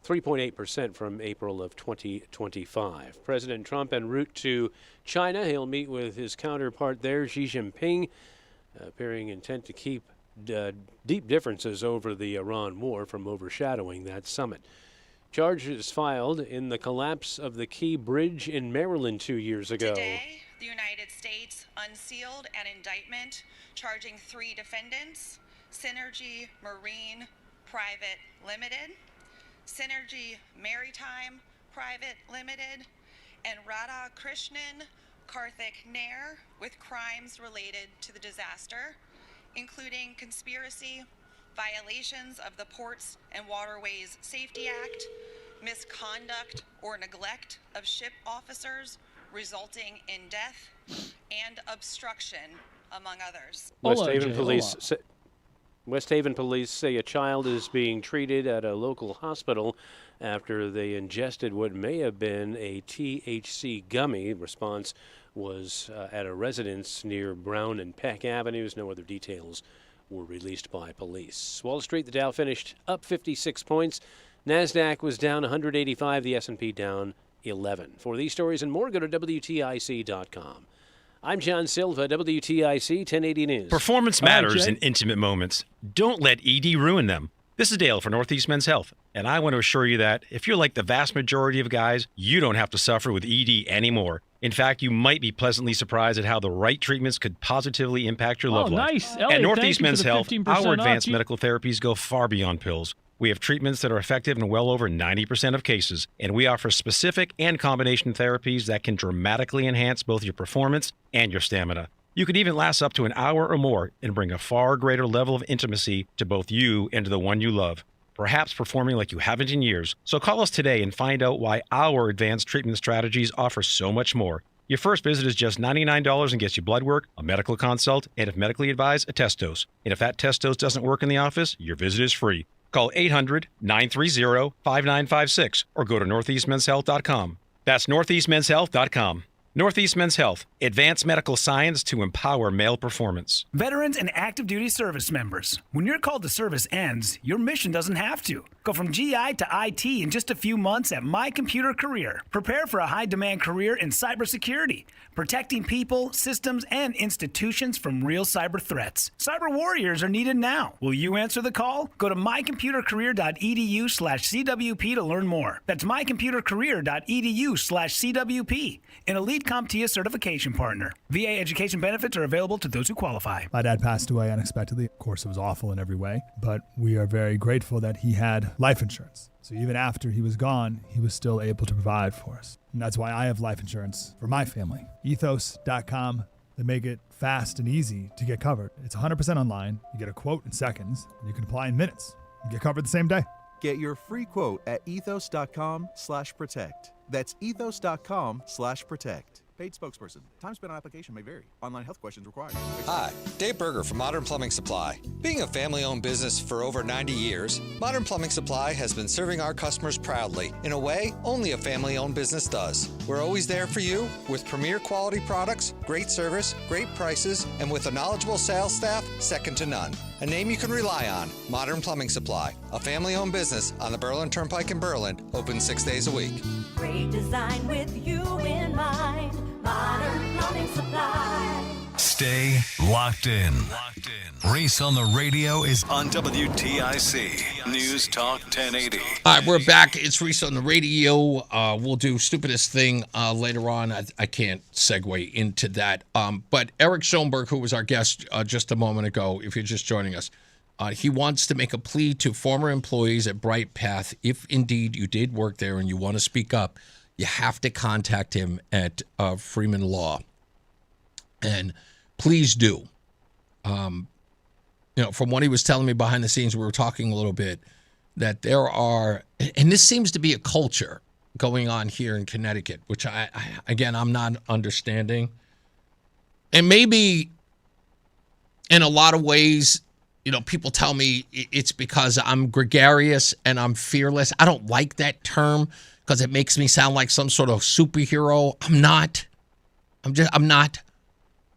S1: 3.8% from April of 2025. President Trump en route to China. He'll meet with his counterpart there, Xi Jinping, appearing intent to keep deep differences over the Iran war from overshadowing that summit. Charges filed in the collapse of the Key Bridge in Maryland 2 years ago.
S15: Today, the United States unsealed an indictment charging 3 defendants, Synergy Marine Private Limited, Synergy Maritime Private Limited, and Radha Krishnan Karthik Nair with crimes related to the disaster, including conspiracy, violations of the Ports and Waterways Safety Act, misconduct or neglect of ship officers resulting in death, and obstruction, among others.
S1: West Haven police say a child is being treated at a local hospital after they ingested what may have been a THC gummy. Response was at a residence near Brown and Peck Avenues. No other details were released by police. Wall Street, the Dow finished up 56 points. NASDAQ was down 185, the S&P down 11. For these stories and more, go to WTIC.com. I'm John Silva, WTIC 1080 News.
S19: Performance matters in intimate moments. Don't let ED ruin them. This is Dale for Northeast Men's Health, and I want to assure you that if you're like the vast majority of guys, you don't have to suffer with ED anymore. In fact, you might be pleasantly surprised at how the right treatments could positively impact your love life.
S13: Nice.
S19: At
S13: Elliot,
S19: Northeast
S13: thank you
S19: Men's
S13: for the
S19: Health,
S13: 15%
S19: our
S13: off.
S19: advanced medical therapies go far beyond pills. We have treatments that are effective in well over 90% of cases, and we offer specific and combination therapies that can dramatically enhance both your performance and your stamina. You could even last up to an hour or more and bring a far greater level of intimacy to both you and to the one you love, perhaps performing like you haven't in years. So call us today and find out why our advanced treatment strategies offer so much more. Your first visit is just $99 and gets you blood work, a medical consult, and if medically advised, a test dose. And if that test dose doesn't work in the office, your visit is free. Call 800-930-5956 or go to northeastmenshealth.com. That's northeastmenshealth.com. Northeast Men's Health, advanced medical science to empower male performance.
S2: Veterans and active duty service members. When your call to service ends, your mission doesn't have to. Go from GI to IT in just a few months at My Computer Career. Prepare for a high-demand career in cybersecurity, protecting people, systems, and institutions from real cyber threats. Cyber warriors are needed now. Will you answer the call? Go to mycomputercareer.edu/CWP to learn more. That's mycomputercareer.edu/CWP. An Elite CompTIA certification partner. VA education benefits are available to those who qualify.
S5: My dad passed away unexpectedly. Of course, it was awful in every way, but we are very grateful that he had life insurance. So even after he was gone, he was still able to provide for us. And that's why I have life insurance for my family. Ethos.com. They make it fast and easy to get covered. It's 100% online. You get a quote in seconds, and you can apply in minutes. You get covered the same day.
S22: Get your free quote at ethos.com/protect. That's ethos.com/protect. Paid spokesperson. Time spent on application may vary. Online health questions required.
S23: Hi, Dave Berger from Modern Plumbing Supply. Being a family-owned business for over 90 years, Modern Plumbing Supply has been serving our customers proudly in a way only a family-owned business does. We're always there for you with premier quality products, great service, great prices, and with a knowledgeable sales staff second to none. A name you can rely on, Modern Plumbing Supply, a family-owned business on the Berlin Turnpike in Berlin, open 6 days a week.
S24: Great design with you in mind. Modern Plumbing Supply.
S9: Stay locked in. Reese on the radio is on WTIC News Talk 1080.
S16: All right, we're back. It's Reese on the radio. We'll do stupidest thing later on. I can't segue into that. But Eric Schoenberg, who was our guest just a moment ago, if you're just joining us, he wants to make a plea to former employees at Bright Path. If indeed you did work there and you want to speak up, you have to contact him at Freeman Law. And please do. From what he was telling me behind the scenes, we were talking a little bit, that there are, and this seems to be a culture going on here in Connecticut, which I'm not understanding. And maybe in a lot of ways, people tell me it's because I'm gregarious and I'm fearless. I don't like that term because it makes me sound like some sort of superhero. I'm not. I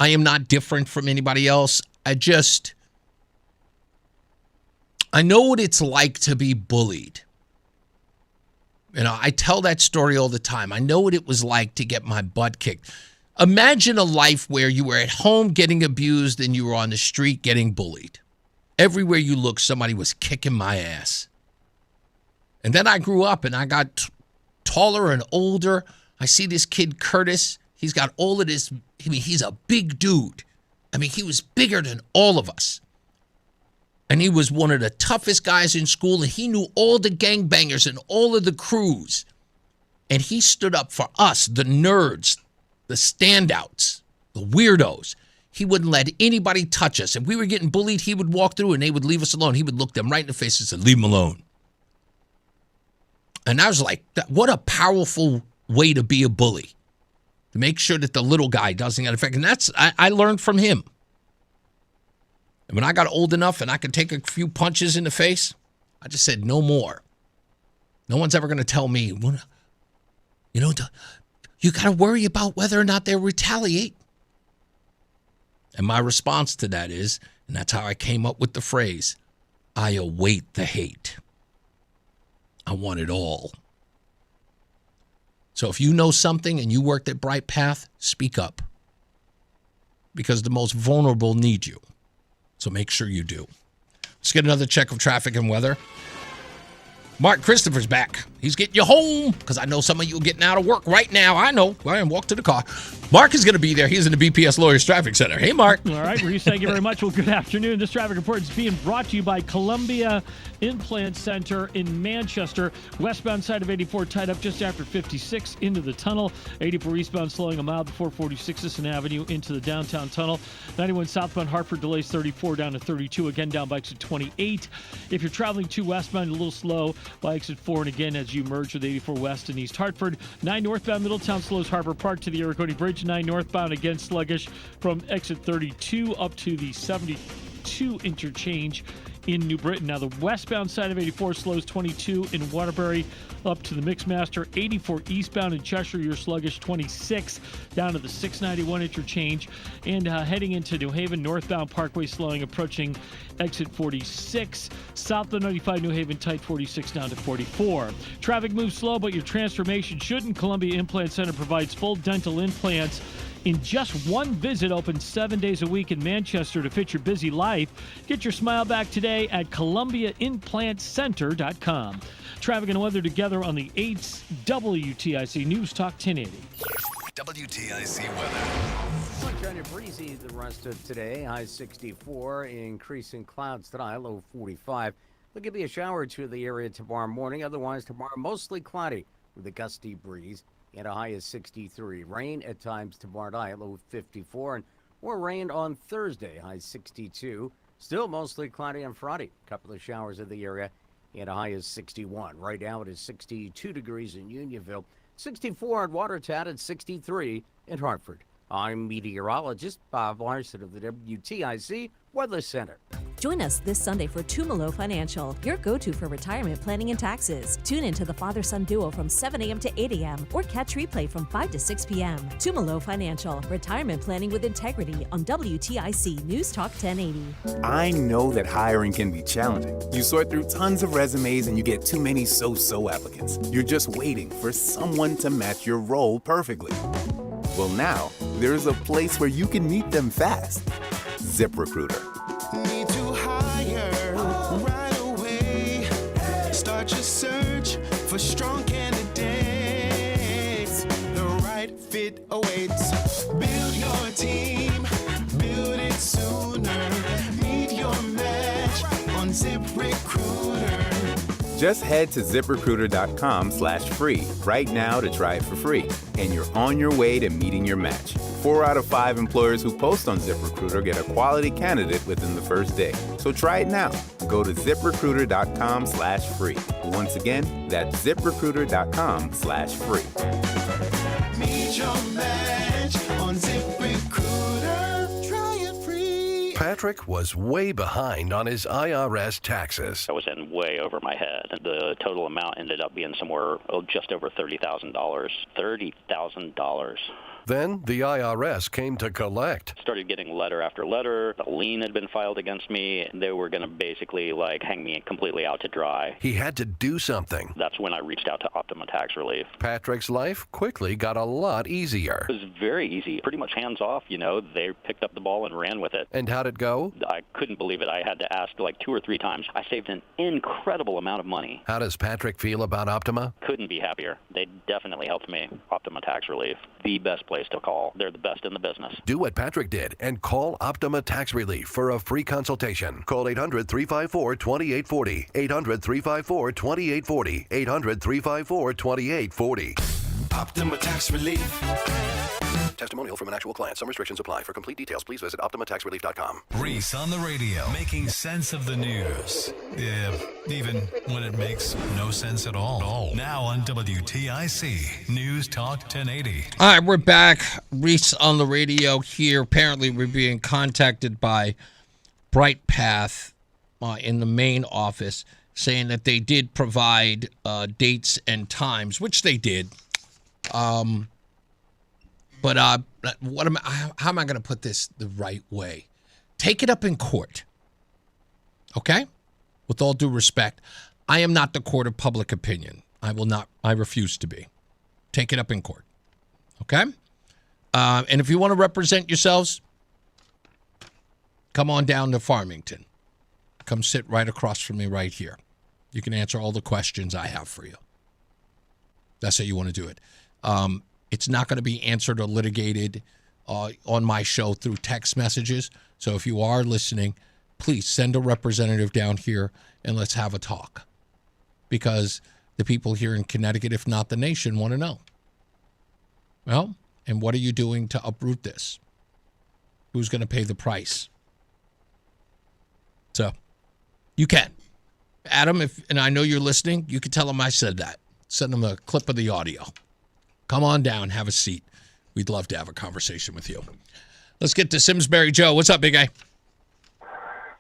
S16: am not different from anybody else. I know what it's like to be bullied. I tell that story all the time. I know what it was like to get my butt kicked. Imagine a life where you were at home getting abused and you were on the street getting bullied. Everywhere you look, somebody was kicking my ass. And then I grew up and I got taller and older. I see this kid, Curtis. He's got all of this. He's a big dude. He was bigger than all of us. And he was one of the toughest guys in school. And he knew all the gangbangers and all of the crews. And he stood up for us, the nerds, the standouts, the weirdos. He wouldn't let anybody touch us. If we were getting bullied, he would walk through and they would leave us alone. He would look them right in the face and say, leave him alone. And I was like, what a powerful way to be a bully. To make sure that the little guy doesn't get affected. And I learned from him. And when I got old enough and I could take a few punches in the face, I just said, no more. No one's ever going to tell me, you got to worry about whether or not they'll retaliate. And my response to that is, and that's how I came up with the phrase, I await the hate. I want it all. So if you know something and you worked at Bright Path, speak up. Because the most vulnerable need you. So make sure you do. Let's get another check of traffic and weather. Mark Christopher's back. He's getting you home because I know some of you are getting out of work right now. I know. Go ahead and walk to the car. Mark is going to be there. He's in the BPS Lawyers Traffic Center. Hey, Mark.
S13: All right, Reese, thank you very much. Well, good afternoon. This traffic report is being brought to you by Columbia Implant Center in Manchester. Westbound side of 84 tied up just after 56 into the tunnel. 84 eastbound slowing a mile before 46th Avenue into the downtown tunnel. 91 southbound Hartford delays 34 down to 32. Again, down by exit 28. If you're traveling to westbound, a little slow by exit 4. And again, as you merge with 84 west and East Hartford. 9 northbound Middletown slows Harbor Park to the Erin Bridge. 9 northbound again sluggish from exit 32 up to the 72 interchange in New Britain. Now, the westbound side of 84 slows 22 in Waterbury up to the Mixmaster. 84 eastbound in Cheshire, you're sluggish 26 down to the 691 interchange. And heading into New Haven, northbound Parkway slowing, approaching exit 46. South of 95 New Haven tight 46 down to 44. Traffic moves slow, but your transformation shouldn't. Columbia Implant Center provides full dental implants in just one visit, open 7 days a week in Manchester to fit your busy life. Get your smile back today at ColumbiaImplantCenter.com. Traffic and weather together on the 8th WTIC News Talk 1080.
S9: WTIC weather.
S14: Sunshine and breezy the rest of today. High 64, increasing clouds tonight, low 45. There'll be a shower or two in the area tomorrow morning. Otherwise, tomorrow mostly cloudy with a gusty breeze and a high of 63. Rain at times tomorrow night, low 54. And more rain on Thursday, high 62. Still mostly cloudy on Friday. A couple of showers in the area and a high of 61. Right now it is 62 degrees in Unionville, 64 in Watertown, and 63 in Hartford. I'm meteorologist Bob Larson of the WTIC Weather Center.
S4: Join us this Sunday for Tumalo Financial, your go-to for retirement planning and taxes. Tune into the father-son duo from 7 a.m. to 8 a.m. or catch replay from 5 to 6 p.m. Tumalo Financial, retirement planning with integrity on WTIC News Talk 1080.
S26: I know that hiring can be challenging. You sort through tons of resumes and you get too many so-so applicants. You're just waiting for someone to match your role perfectly. Well, now, there's a place where you can meet them fast. ZipRecruiter.
S7: Need to hire right away. Start your search for strong candidates. The right fit awaits. Build your team, build it sooner. Meet your match on ZipRecruiter.
S26: Just head to ZipRecruiter.com/free right now to try it for free. And you're on your way to meeting your match. 4 out of 5 employers who post on ZipRecruiter get a quality candidate within the first day. So try it now. Go to ZipRecruiter.com/free. Once again, that's ZipRecruiter.com/free.
S7: Meet your match on ZipRecruiter. Try it free.
S9: Patrick was way behind on his IRS taxes.
S8: I was in way over my head. The total amount ended up being somewhere just over $30,000. $30,000.
S9: Then the IRS came to collect.
S8: Started getting letter after letter. A lien had been filed against me. They were going to basically hang me completely out to dry.
S9: He had to do something.
S8: That's when I reached out to Optima Tax Relief.
S9: Patrick's life quickly got a lot easier.
S8: It was very easy, pretty much hands off. They picked up the ball and ran with it.
S9: And how'd it go?
S8: I couldn't believe it. I had to ask 2 or 3 times. I saved an incredible amount of money.
S9: How does Patrick feel about Optima?
S8: Couldn't be happier. They definitely helped me. Optima Tax Relief, the best place to call. They're the best in the business.
S9: Do what Patrick did and call Optima Tax Relief for a free consultation. Call 800-354-2840. 800-354-2840. 800-354-2840.
S7: Optima Tax Relief.
S9: Testimonial from an actual client. Some restrictions apply. For complete details, please visit OptimaTaxRelief.com.
S11: Reese on the radio, making sense of the news. Yeah, even when it makes no sense at all. Now on WTIC News Talk 1080.
S16: All right, we're back. Reese on the radio here. Apparently, we're being contacted by Bright Path in the main office saying that they did provide dates and times, which they did. But how am I going to put this the right way? Take it up in court. Okay? With all due respect, I am not the court of public opinion. I refuse to be. Take it up in court. Okay? And if you want to represent yourselves, come on down to Farmington. Come sit right across from me right here. You can answer all the questions I have for you. That's how you want to do it. It's not going to be answered or litigated on my show through text messages. So if you are listening, please send a representative down here and let's have a talk. Because the people here in Connecticut, if not the nation, want to know. Well, and what are you doing to uproot this? Who's going to pay the price? So you can. Adam, and I know you're listening, you can tell him I said that. Send him a clip of the audio. Come on down, have a seat. We'd love to have a conversation with you. Let's get to Simsbury Joe. What's up, big guy?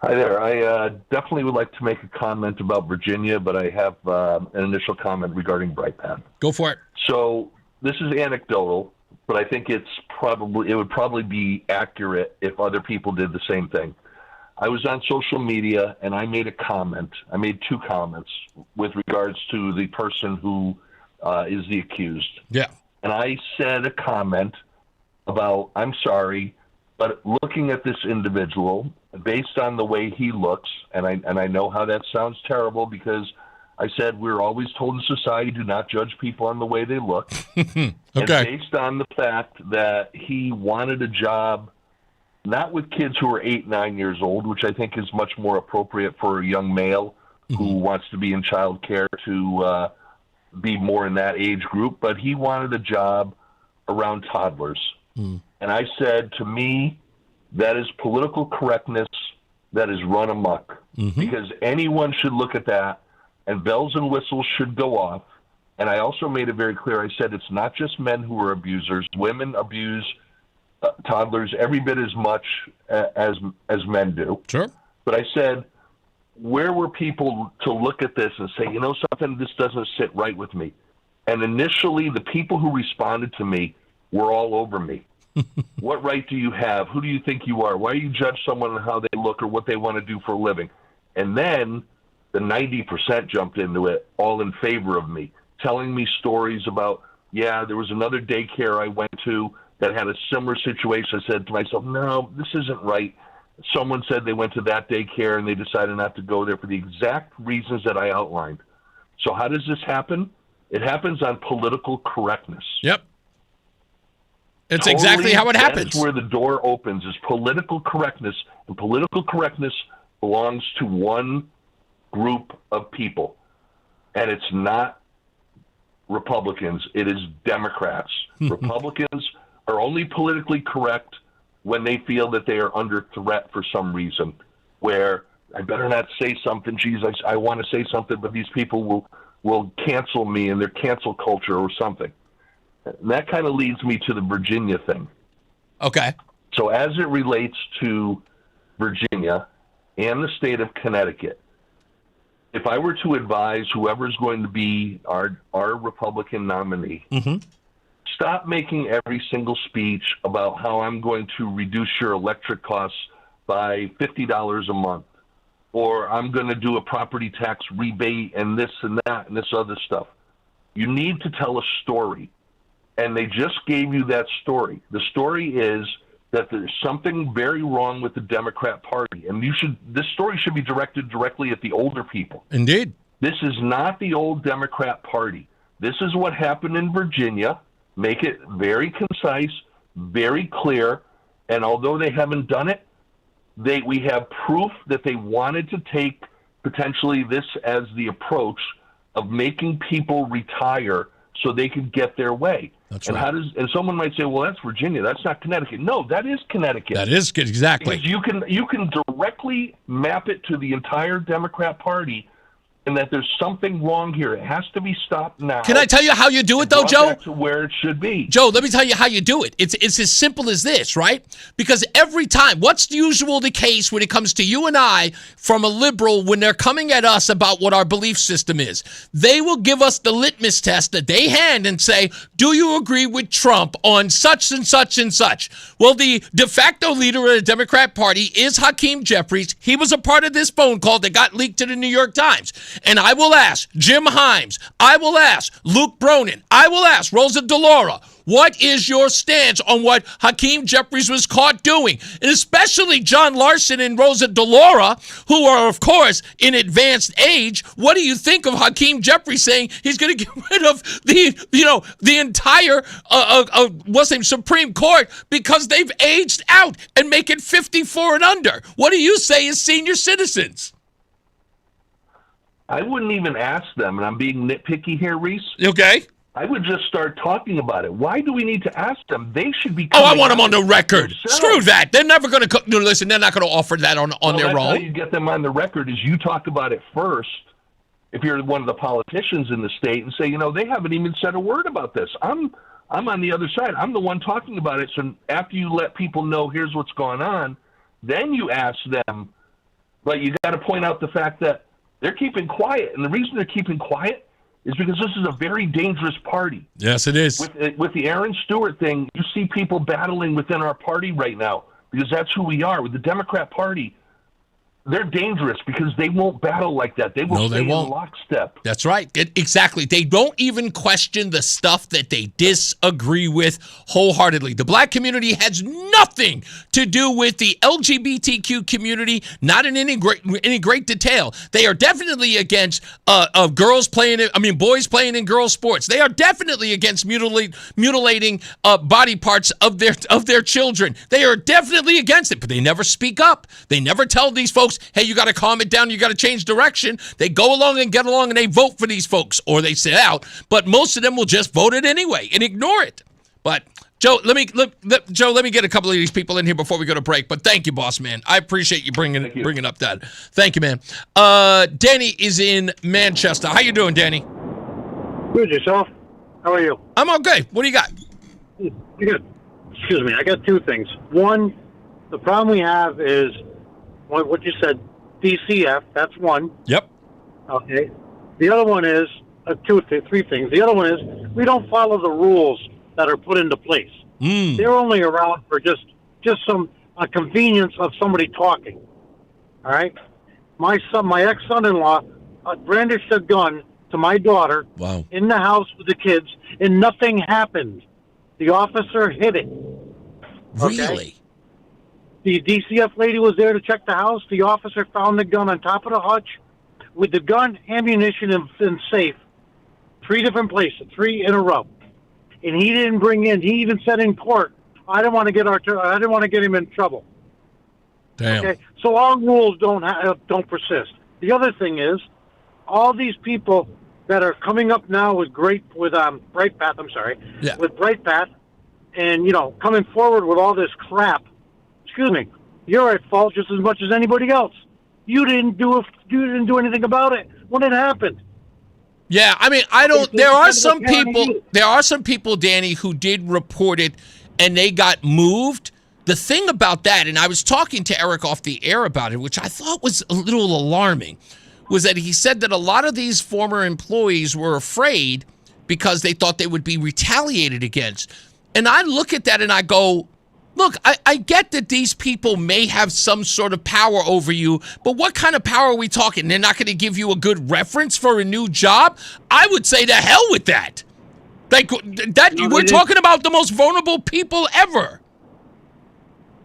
S6: Hi there. I definitely would like to make a comment about Virginia, but I have an initial comment regarding BrightPath.
S16: Go for it.
S6: So this is anecdotal, but I think it would probably be accurate if other people did the same thing. I was on social media and I made a comment. I made two comments with regards to the person who is the accused.
S16: Yeah.
S6: And I said a comment about, I'm sorry, but looking at this individual, based on the way he looks, and I know how that sounds terrible because I said we're always told in society do not judge people on the way they look.
S16: Okay.
S6: And based on the fact that he wanted a job, not with kids who are 8, 9 years old, which I think is much more appropriate for a young male who wants to be in child care to be more in that age group, but he wanted a job around toddlers. And I said, to me, that is political correctness that is run amok, because anyone should look at that and bells and whistles should go off. And I also made it very clear. I said it's not just men who are abusers. Women abuse toddlers every bit as much as men do.
S16: Sure.
S6: But I said, where were people to look at this and say, you know something, this doesn't sit right with me? And initially, the people who responded to me were all over me. What right do you have? Who do you think you are? Why do you judge someone on how they look or what they want to do for a living? And then the 90% jumped into it, all in favor of me, telling me stories about, yeah, there was another daycare I went to that had a similar situation. I said to myself, no, this isn't right. Someone said they went to that daycare and they decided not to go there for the exact reasons that I outlined. So how does this happen? It happens on political correctness.
S16: Yep. It's exactly how it happens.
S6: That's where the door opens, is political correctness. And political correctness belongs to one group of people. And it's not Republicans. It is Democrats. Republicans are only politically correct when they feel that they are under threat for some reason, where I better not say something. Geez, I want to say something, but these people will cancel me in their cancel culture or something. And that kind of leads me to the Virginia thing.
S16: Okay.
S6: So as it relates to Virginia and the state of Connecticut, if I were to advise whoever's going to be our Republican nominee, stop making every single speech about how I'm going to reduce your electric costs by $50 a month, or I'm going to do a property tax rebate and this and that and this other stuff. You need to tell a story. And they just gave you that story. The story is that there's something very wrong with the Democrat Party, and this story should be directed directly at the older people.
S16: Indeed.
S6: This is not the old Democrat Party. This is what happened in Virginia. Make it very concise, very clear, and although they haven't done it, we have proof that they wanted to take potentially this as the approach of making people retire so they could get their way.
S16: That's
S6: and
S16: right.
S6: And someone might say, well, that's Virginia. That's not Connecticut. No, that is Connecticut.
S16: That is good. Exactly.
S6: Because you can directly map it to the entire Democrat Party, and that there's something wrong here. It has to be stopped now.
S16: Can I tell you how you do it, though, Joe?
S6: Back to where it should be.
S16: Joe, let me tell you how you do it. It's as simple as this, right? Because every time, what's usually the case when it comes to you and I from a liberal when they're coming at us about what our belief system is? They will give us the litmus test that they hand and say, do you agree with Trump on such and such and such? Well, the de facto leader of the Democrat Party is Hakeem Jeffries. He was a part of this phone call that got leaked to the New York Times. And I will ask Jim Himes, I will ask Luke Bronin, I will ask Rosa DeLauro, what is your stance on what Hakeem Jeffries was caught doing? And especially John Larson and Rosa DeLauro, who are, of course, in advanced age. What do you think of Hakeem Jeffries saying he's going to get rid of the entire Supreme Court because they've aged out and make it 54 and under? What do you say as senior citizens?
S6: I wouldn't even ask them, and I'm being nitpicky here, Reese.
S16: Okay.
S6: I would just start talking about it. Why do we need to ask them? They should be.
S16: I want them on the record. Themselves. Screw that. They're never going to. No, listen, they're not going to offer that on their own.
S6: How you get them on the record is you talk about it first. If you're one of the politicians in the state, and say, they haven't even said a word about this. I'm on the other side. I'm the one talking about it. So after you let people know, here's what's going on, then you ask them, But you got to point out the fact that they're keeping quiet. And the reason they're keeping quiet is because this is a very dangerous party.
S16: Yes, it is.
S6: With the Erin Stewart thing, you see people battling within our party right now because that's who we are. With the Democrat Party, they're dangerous because they won't battle like that. They will
S16: No,
S6: stay
S16: they won't.
S6: in lockstep.
S16: That's right. Exactly. They don't even question the stuff that they disagree with wholeheartedly. The black community has nothing to do with the LGBTQ community, not in any great detail. They are definitely against boys playing in girls' sports. They are definitely against mutilating body parts of their children. They are definitely against it, but they never speak up. They never tell these folks, hey, you got to calm it down. You got to change direction. They go along and get along and they vote for these folks or they sit out. But most of them will just vote it anyway and ignore it. But Joe, let me get a couple of these people in here before we go to break. But thank you, boss man. I appreciate you bringing up that. Thank you, man. Danny is in Manchester. How you doing, Danny?
S10: Good, yourself? How are you?
S16: I'm okay. What do you got?
S10: Good. Excuse me. I got two things. One, the problem we have is what you said, DCF. That's one.
S16: Yep.
S10: Okay. The other one is three things. The other one is we don't follow the rules that are put into place. They're only around for just some convenience of somebody talking. All right. My ex-son-in-law brandished a gun to my daughter in the house with the kids, and nothing happened. The officer hit it. Okay?
S16: Really?
S10: The DCF lady was there to check the house. The officer found the gun on top of the hutch with the gun, ammunition, and safe. 3 different places, 3 in a row. And he didn't bring in. He even said in court, "I didn't want to get him in trouble."
S16: Damn.
S10: Okay, so our rules don't persist. The other thing is, all these people that are coming up now with Bright Path. With Bright Path, and coming forward with all this crap. Excuse me, you're at fault just as much as anybody else. You didn't do anything about it when it happened.
S16: Yeah, I mean, there are some people, Danny, who did report it and they got moved. The thing about that, and I was talking to Eric off the air about it, which I thought was a little alarming, was that he said that a lot of these former employees were afraid because they thought they would be retaliated against. And I look at that and I go, look, I get that these people may have some sort of power over you, but what kind of power are we talking? They're not going to give you a good reference for a new job? I would say to hell with that. We're talking about the most vulnerable people ever.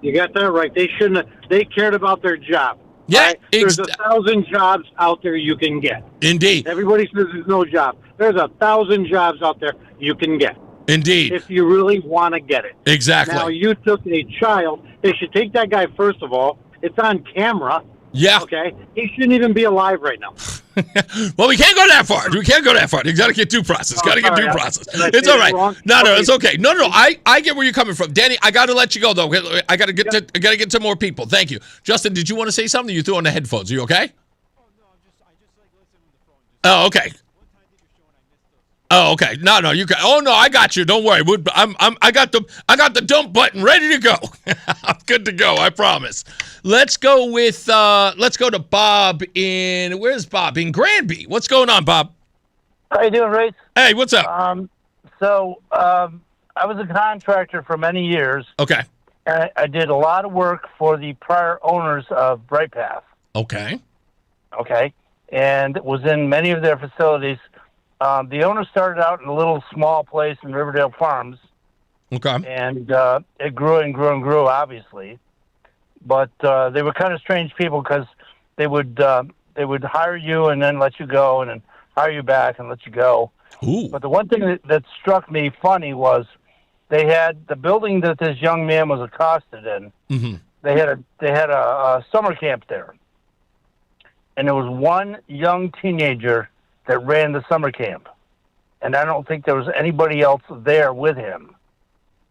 S10: You got that right. They shouldn't have. They cared about their job.
S16: Yeah,
S10: right? There's 1,000 jobs out there you can get.
S16: Indeed.
S10: Everybody says there's no job. There's 1,000 jobs out there you can get.
S16: Indeed.
S10: If you really want to get it.
S16: Exactly.
S10: Now, you took a child. They should take that guy, first of all. It's on camera.
S16: Yeah.
S10: Okay? He shouldn't even be alive right now.
S16: Well, we can't go that far. We can't go that far. You got to get due process. Got to get due process. It's all right. No, it's okay. No. I get where you're coming from, Danny. I got to let you go though. I got to get to more people. Thank you, Justin. Did you want to say something? You threw on the headphones. Are you okay? Oh, okay. Oh, okay. No, you can. Oh no, I got you. Don't worry. I got the dump button ready to go. I'm good to go. I promise. Let's go to Bob where's Bob? In Granby. What's going on, Bob?
S17: How you doing, Reese?
S16: Hey, what's up?
S17: I was a contractor for many years.
S16: Okay.
S17: And I did a lot of work for the prior owners of Bright Path.
S16: Okay.
S17: Okay. And was in many of their facilities. The owner started out in a little small place in Riverdale Farms.
S16: Okay.
S17: And it grew and grew and grew, obviously. But they were kind of strange people because they would hire you and then let you go and then hire you back and let you go.
S16: Ooh.
S17: But the one thing that struck me funny was they had the building that this young man was accosted in.
S16: Mm-hmm.
S17: They had a summer camp there. And there was one young teenager that ran the summer camp. And I don't think there was anybody else there with him.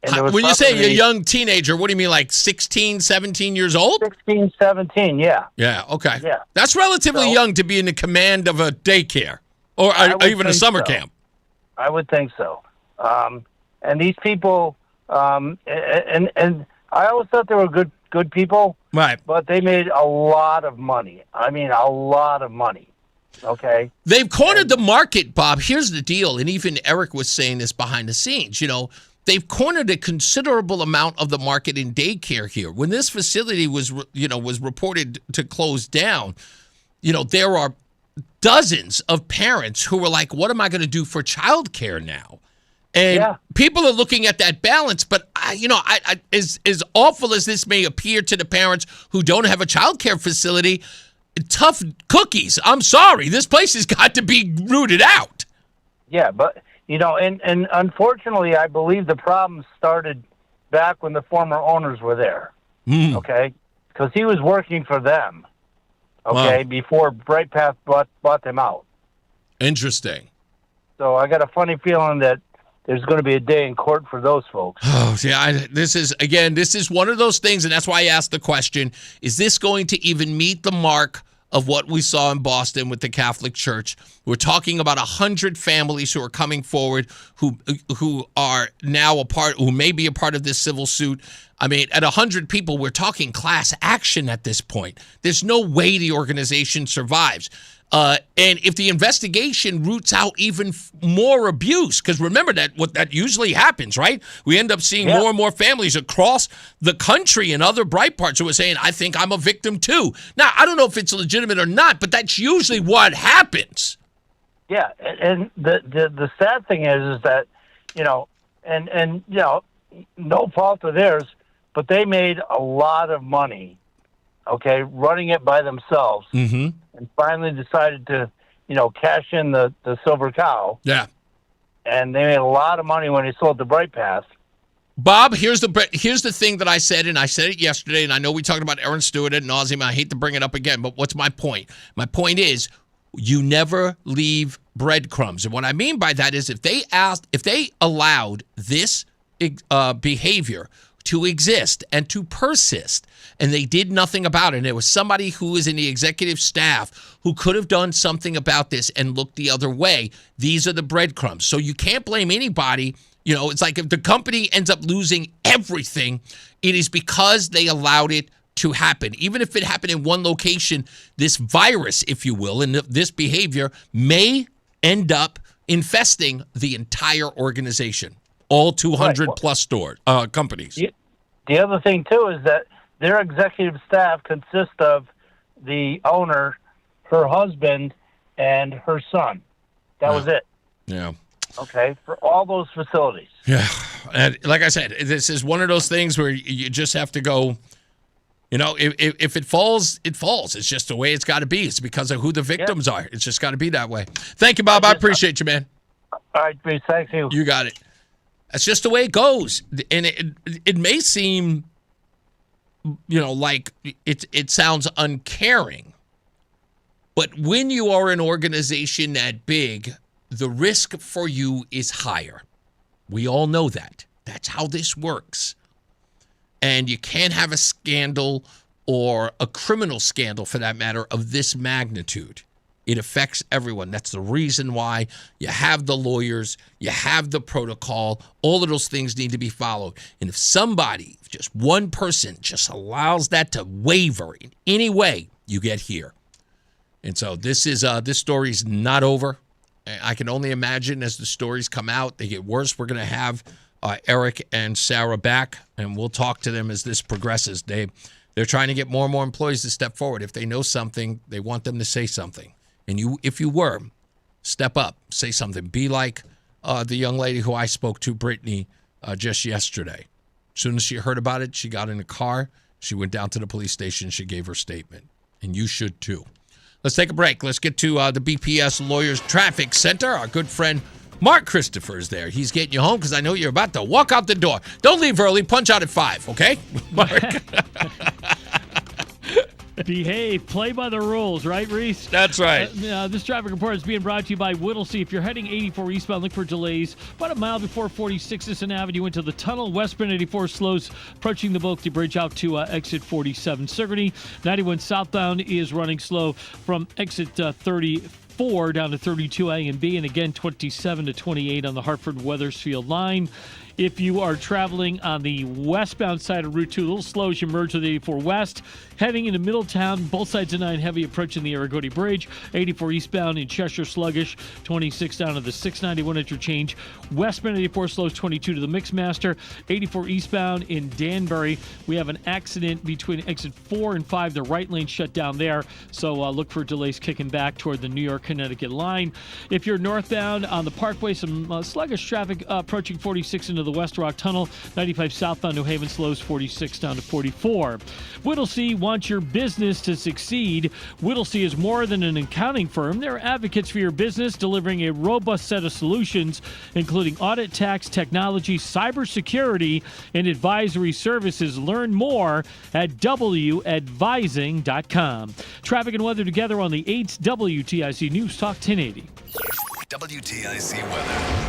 S17: And
S16: when you say a young teenager, what do you mean, like 16, 17 years old?
S17: 16, 17, yeah.
S16: Yeah, okay.
S17: Yeah.
S16: That's relatively young to be in the command of a daycare or even a summer camp.
S17: I would think so. And these people, and I always thought they were good people,
S16: Right.
S17: But they made a lot of money. I mean, a lot of money. Okay.
S16: They've cornered the market, Bob. Here's the deal, and even Eric was saying this behind the scenes. They've cornered a considerable amount of the market in daycare here. When this facility was reported to close down, there are dozens of parents who were like, "What am I going to do for childcare now?" And people are looking at that balance. But as awful as this may appear to the parents who don't have a childcare facility, tough cookies. I'm sorry, this place has got to be rooted out.
S17: Yeah, but and unfortunately, I believe the problem started back when the former owners were there. Okay, because he was working for them. Okay, before Bright Path bought them out.
S16: Interesting.
S17: So I got a funny feeling that there's going to be a day in court for those folks.
S16: Oh, yeah. This is one of those things, and that's why I asked the question: is this going to even meet the mark of what we saw in Boston with the Catholic Church? We're talking about 100 families who are coming forward who are now who may be a part of this civil suit. I mean, at 100 people, we're talking class action at this point. There's no way the organization survives. And if the investigation roots out even more abuse, because remember that usually happens, right? We end up seeing more and more families across the country and other Breitbarts who are saying, "I think I'm a victim too." Now, I don't know if it's legitimate or not, but that's usually what happens.
S17: Yeah, and the sad thing is that no fault of theirs, but they made a lot of money. Okay, running it by themselves.
S16: Mm-hmm.
S17: And finally decided to, cash in the silver cow.
S16: Yeah.
S17: And they made a lot of money when they sold the Bright Path.
S16: Bob, here's the thing that I said, and I said it yesterday, and I know we talked about Erin Stewart ad nauseum. I hate to bring it up again, but what's my point? My point is, you never leave breadcrumbs. And what I mean by that is if they allowed this behavior to exist and to persist, and they did nothing about it, and there was somebody who is in the executive staff who could have done something about this and looked the other way, these are the breadcrumbs. So you can't blame anybody. It's like if the company ends up losing everything, it is because they allowed it to happen. Even if it happened in one location, this virus, if you will, and this behavior may end up infesting the entire organization, all 200 plus companies.
S17: The other thing, too, is that their executive staff consists of the owner, her husband, and her son. That was it.
S16: Yeah.
S17: Okay, for all those facilities.
S16: Yeah. And like I said, this is one of those things where you just have to go, if it falls, it falls. It's just the way it's got to be. It's because of who the victims are. It's just got to be that way. Thank you, Bob. I appreciate you, man.
S17: All right, Reese. Thank you.
S16: You got it. That's just the way it goes. And it may seem, like it sounds uncaring. But when you are an organization that big, the risk for you is higher. We all know that. That's how this works. And you can't have a scandal or a criminal scandal, for that matter, of this magnitude. It affects everyone. That's the reason why you have the lawyers, you have the protocol. All of those things need to be followed. And if somebody, if just one person just allows that to waver in any way, you get here. And so this story's not over. I can only imagine as the stories come out, they get worse. We're going to have Eric and Sarah back, and we'll talk to them as this progresses. They're trying to get more and more employees to step forward. If they know something, they want them to say something. And if you were, step up, say something. Be like the young lady who I spoke to, Brittany, just yesterday. As soon as she heard about it, she got in a car. She went down to the police station. She gave her statement. And you should too. Let's take a break. Let's get to the BPS Lawyers Traffic Center. Our good friend Mark Christopher is there. He's getting you home because I know you're about to walk out the door. Don't leave early. Punch out at 5, okay? Mark.
S13: Behave. Play by the rules, right, Reese?
S16: That's right.
S13: This traffic report is being brought to you by Whittlesey. If you're heading 84 eastbound, look for delays. About a mile before 46th Avenue into the tunnel. Westbound 84 slows approaching the Bulkley Bridge out to exit 47. Sigourney 91 southbound is running slow from exit 30. 34 down to 32 A and B, and again 27 to 28 on the Hartford-Wethersfield line. If you are traveling on the westbound side of Route 2, a little slow as you merge with 84 West. Heading into Middletown, both sides of 9 heavy approaching the Aragodi Bridge. 84 eastbound in Cheshire sluggish, 26 down to the 691 interchange. Westbound 84 slows 22 to the Mixmaster. 84 eastbound in Danbury. We have an accident between exit 4 and 5. The right lane shut down there, so look for delays kicking back toward the New York-Connecticut line. If you're northbound on the Parkway, some sluggish traffic approaching 46 into the West Rock Tunnel. 95 southbound New Haven slows 46 down to 44. Whittlesey wants your business to succeed. Whittlesey is more than an accounting firm. They're advocates for your business, delivering a robust set of solutions, including audit, tax, technology, cybersecurity, and advisory services. Learn more at wadvising.com. Traffic and weather together on the 8th WTIC News Talk 1080.
S9: WTIC weather.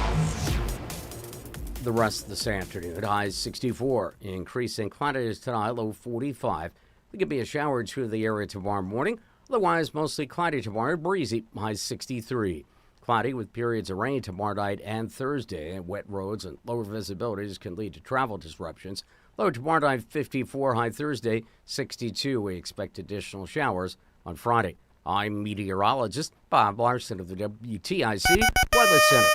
S14: The rest of this afternoon, highs 64. Increasing cloudiness tonight, low 45. There could be a shower or two in the area tomorrow morning. Otherwise, mostly cloudy tomorrow, breezy, highs 63. Cloudy with periods of rain tomorrow night and Thursday. And wet roads and lower visibilities can lead to travel disruptions. Low tomorrow night, 54. High Thursday, 62. We expect additional showers on Friday. I'm meteorologist Bob Larson of the WTIC Weather Center.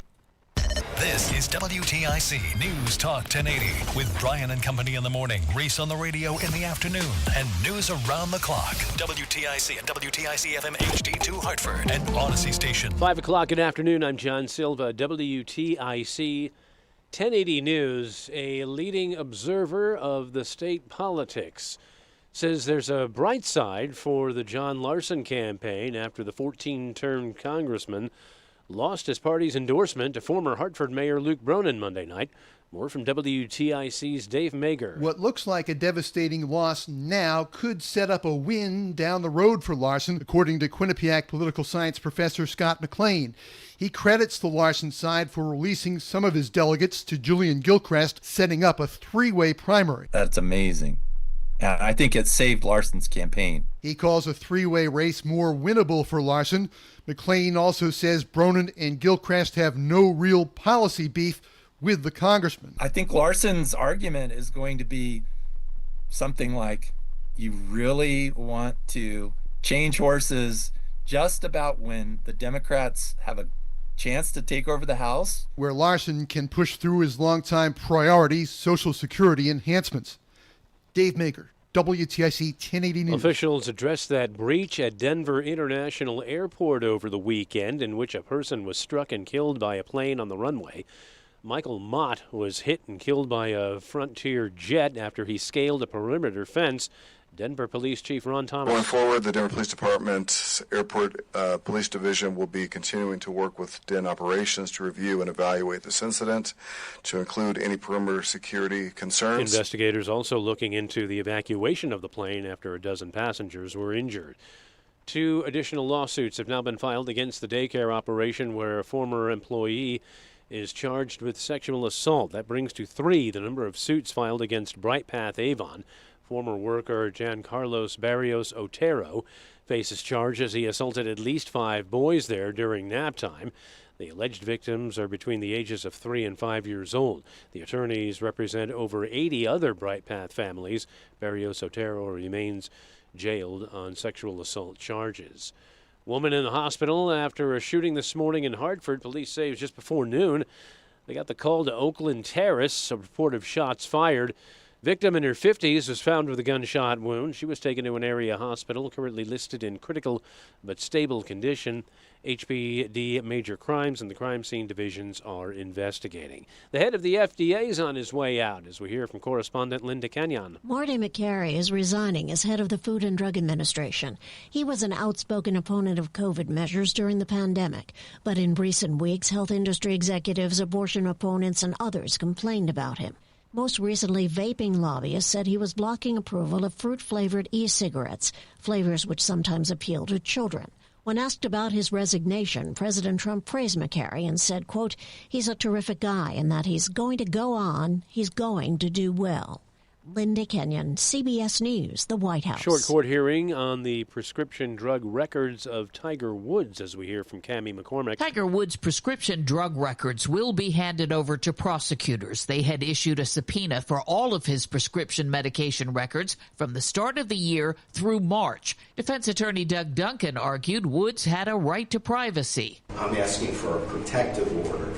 S9: This is WTIC News Talk 1080 with Brian and Company in the morning, Reese on the radio in the afternoon, and news around the clock. WTIC and WTIC FM HD2 Hartford and Odyssey Station.
S1: 5 o'clock in the afternoon. I'm John Silva, WTIC 1080 News. A leading observer of the state politics says there's a bright side for the John Larson campaign after the 14-term congressman lost his party's endorsement to former Hartford Mayor Luke Bronin Monday night. More from WTIC's Dave Mager.
S3: What looks like a devastating loss now could set up a win down the road for Larson, according to Quinnipiac political science professor Scott McLean. He credits the Larson side for releasing some of his delegates to Julian Gilchrist, setting up a three-way primary.
S12: That's amazing. And I think it saved Larson's campaign.
S3: He calls a three-way race more winnable for Larson. McLean also says Bronin and Gilchrist have no real policy beef with the congressman.
S12: I think Larson's argument is going to be something like, you really want to change horses just about when the Democrats have a chance to take over the House?
S3: Where Larson can push through his longtime priority, Social Security enhancements. Dave Mager, WTIC 1080 News.
S1: Officials addressed that breach at Denver International Airport over the weekend in which a person was struck and killed by a plane on the runway. Michael Mott was hit and killed by a Frontier jet after he scaled a perimeter fence. Denver Police Chief Ron Thomas.
S18: Going forward, the Denver Police Department's Airport Police Division will be continuing to work with DEN operations to review and evaluate this incident, to include any perimeter security concerns.
S1: Investigators also looking into the evacuation of the plane after a dozen passengers were injured. 2 additional lawsuits have now been filed against the daycare operation where a former employee is charged with sexual assault. That brings to 3 the number of suits filed against Bright Path Avon. Former worker Giancarlos Barrios Otero faces charges he assaulted at least 5 boys there during nap time. The alleged victims are between the ages of 3 and 5 years old. The attorneys represent over 80 other Bright Path families. Barrios Otero remains jailed on sexual assault charges. Woman in the hospital after a shooting this morning in Hartford. Police say it was just before noon. They got the call to Oakland Terrace, a report of shots fired. Victim in her 50s was found with a gunshot wound. She was taken to an area hospital, currently listed in critical but stable condition. HPD Major Crimes and the Crime Scene Divisions are investigating. The head of the FDA is on his way out, as we hear from correspondent Linda Kenyon.
S20: Marty McCary is resigning as head of the Food and Drug Administration. He was an outspoken opponent of COVID measures during the pandemic, but in recent weeks, health industry executives, abortion opponents, and others complained about him. Most recently, vaping lobbyists said he was blocking approval of fruit-flavored e-cigarettes, flavors which sometimes appeal to children. When asked about his resignation, President Trump praised McCary and said, quote, he's a terrific guy and that he's going to go on, he's going to do well. Linda Kenyon, CBS News, the White House.
S1: Short court hearing on the prescription drug records of Tiger Woods, as we hear from Cammie McCormick.
S2: Tiger Woods' prescription drug records will be handed over to prosecutors. They had issued a subpoena for all of his prescription medication records from the start of the year through March. Defense attorney Doug Duncan argued Woods had a right to privacy.
S5: I'm asking for a protective order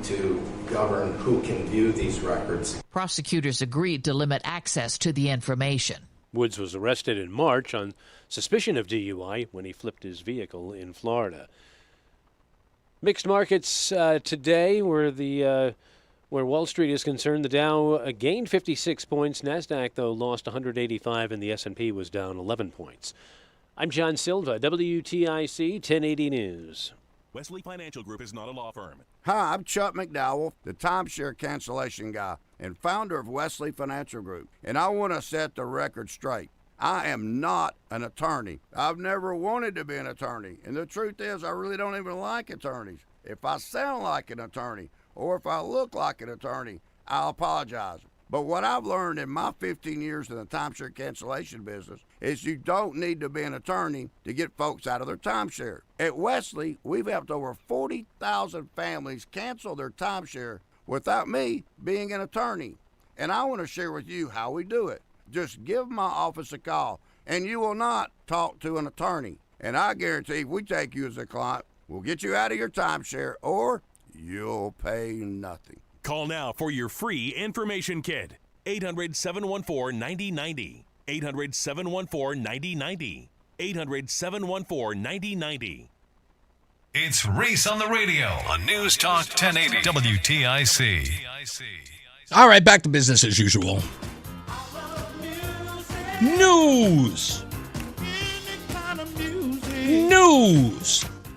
S5: to govern who can view these records.
S2: Prosecutors agreed to limit access to the information.
S1: Woods was arrested in March on suspicion of DUI when he flipped his vehicle in Florida. Mixed markets today, where Wall Street is concerned. The Dow gained 56 points. NASDAQ, though, lost 185, and the S&P was down 11 points. I'm John Silva, WTIC 1080 News.
S15: Wesley Financial Group is not a law firm.
S19: Hi, I'm Chuck McDowell, the timeshare cancellation guy and founder of Wesley Financial Group, and I want to set the record straight. I am not an attorney. I've never wanted to be an attorney, and the truth is I really don't even like attorneys. If I sound like an attorney or if I look like an attorney, I'll apologize. But what I've learned in my 15 years in the timeshare cancellation business is you don't need to be an attorney to get folks out of their timeshare. At Wesley, we've helped over 40,000 families cancel their timeshare without me being an attorney. And I want to share with you how we do it. Just give my office a call, and you will not talk to an attorney. And I guarantee if we take you as a client, we'll get you out of your timeshare, or you'll pay nothing.
S15: Call now for your free information kit. 800-714-9090. 800-714-9090. 800-714-9090.
S11: It's Reese on the radio on News Talk 1080 WTIC.
S16: All right, back to business as usual. News.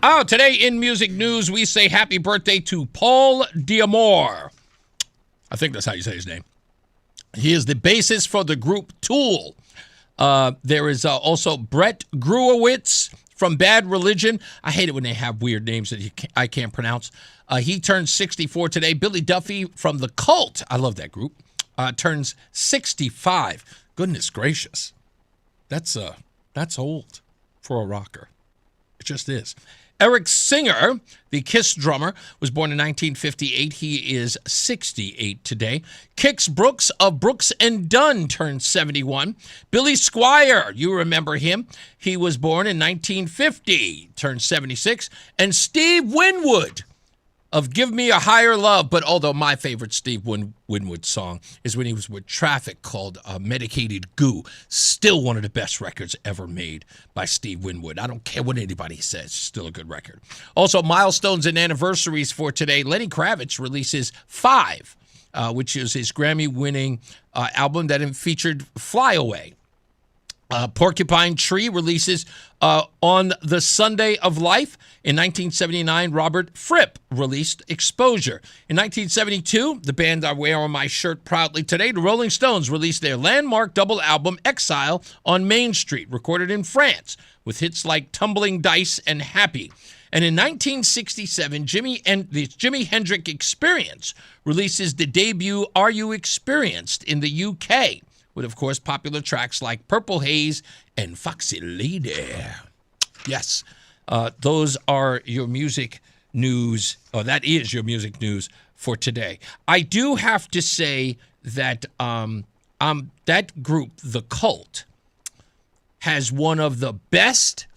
S16: Oh, today in music news, we say happy birthday to Paul Diamore. I think that's how you say his name. He is the bassist for the group Tool. There is also Brett Gruowitz from Bad Religion. I hate it when they have weird names that I can't pronounce. He turns 64 today. Billy Duffy from The Cult, I love that group, turns 65. Goodness gracious. That's old for a rocker. It just is. Eric Singer, the Kiss drummer, was born in 1958. He is 68 today. Kix Brooks of Brooks and Dunn turned 71. Billy Squier, you remember him. He was born in 1950, turned 76. And Steve Winwood of Give Me a Higher Love. But although my favorite Steve Winwood song is when he was with Traffic, called Medicated Goo. Still one of the best records ever made by Steve Winwood. I don't care what anybody says. Still a good record. Also, milestones and anniversaries for today. Lenny Kravitz releases 5, which is his Grammy-winning album that featured Fly Away. Porcupine Tree releases on the Sunday of Life. In 1979, Robert Fripp released Exposure. In 1972, the band I wear on my shirt proudly today, the Rolling Stones, released their landmark double album, Exile on Main Street, recorded in France, with hits like Tumbling Dice and Happy. And in 1967, the Jimi Hendrix Experience releases the debut Are You Experienced in the UK, with, of course, popular tracks like Purple Haze and Foxy Lady. Yes, those are your music news, or that is your music news for today. I do have to say that that group, The Cult, has one of the best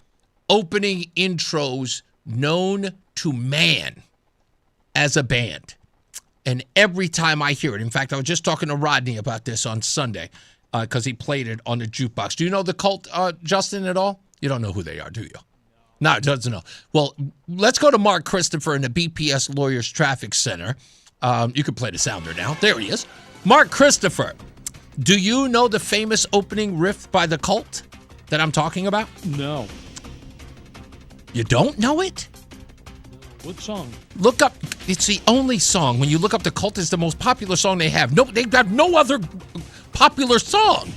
S16: opening intros known to man as a band. And every time I hear it, in fact, I was just talking to Rodney about this on Sunday because he played it on the jukebox. Do you know The Cult, Justin, at all? You don't know who they are, do you? No, doesn't know. Well, let's go to Mark Christopher in the BPS Lawyers Traffic Center. You can play the sounder now. There he is. Mark Christopher, do you know the famous opening riff by The Cult that I'm talking about?
S13: No.
S16: You don't know it?
S13: What song?
S16: Look up. It's the only song. When you look up The Cult, it's the most popular song they have. No, they've got no other popular song.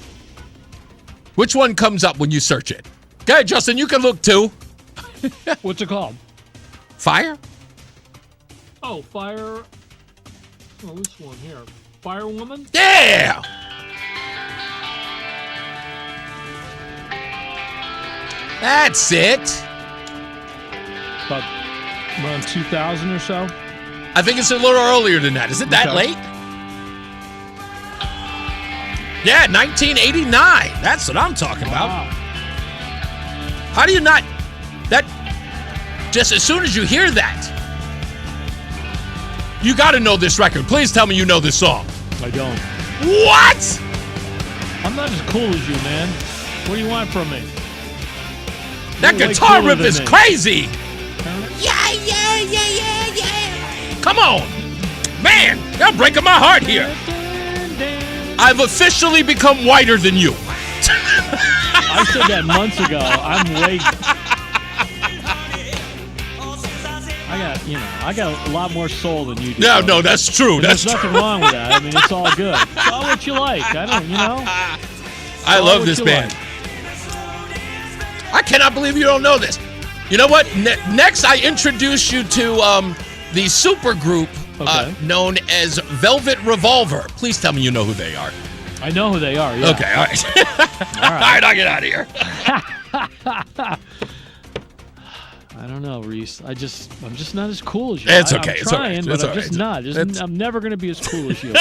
S16: Which one comes up when you search it? Okay, Justin, you can look too.
S13: What's it called?
S16: Fire?
S13: Oh, Fire. Oh, this one here. Firewoman?
S16: Yeah! That's it.
S13: About around 2000 or so.
S16: I think it's a little earlier than that. Is it that late? Yeah, 1989. That's what I'm talking about.
S13: Wow.
S16: How do you not... That... Just as soon as you hear that, you got to know this record. Please tell me you know this song.
S13: I don't.
S16: What?
S13: I'm not as cool as you, man. What do you want from me?
S16: That
S13: You're way
S16: guitar
S13: cooler
S16: riff
S13: than
S16: is
S13: me.
S16: crazy.
S13: Yeah.
S16: Come on. Man, you're breaking my heart here. I've officially become whiter than you.
S13: I said that months ago. I'm way... I got a lot more soul than you do.
S16: No, that's true.
S13: There's nothing wrong with that. I mean, it's all good. It's all what you like.
S16: I love this band. I cannot believe you don't know this. You know what? Next, I introduce you to the super group known as Velvet Revolver. Please tell me you know who they are.
S13: I know who they are, yeah.
S16: Okay, all right. All right, I'll get out of here.
S13: I don't know, Reese. I'm just not as cool as you.
S16: It's okay.
S13: I'm
S16: It's
S13: trying,
S16: all right.
S13: but
S16: It's
S13: I'm
S16: all
S13: just
S16: right.
S13: not. I'm never going to be as cool as you.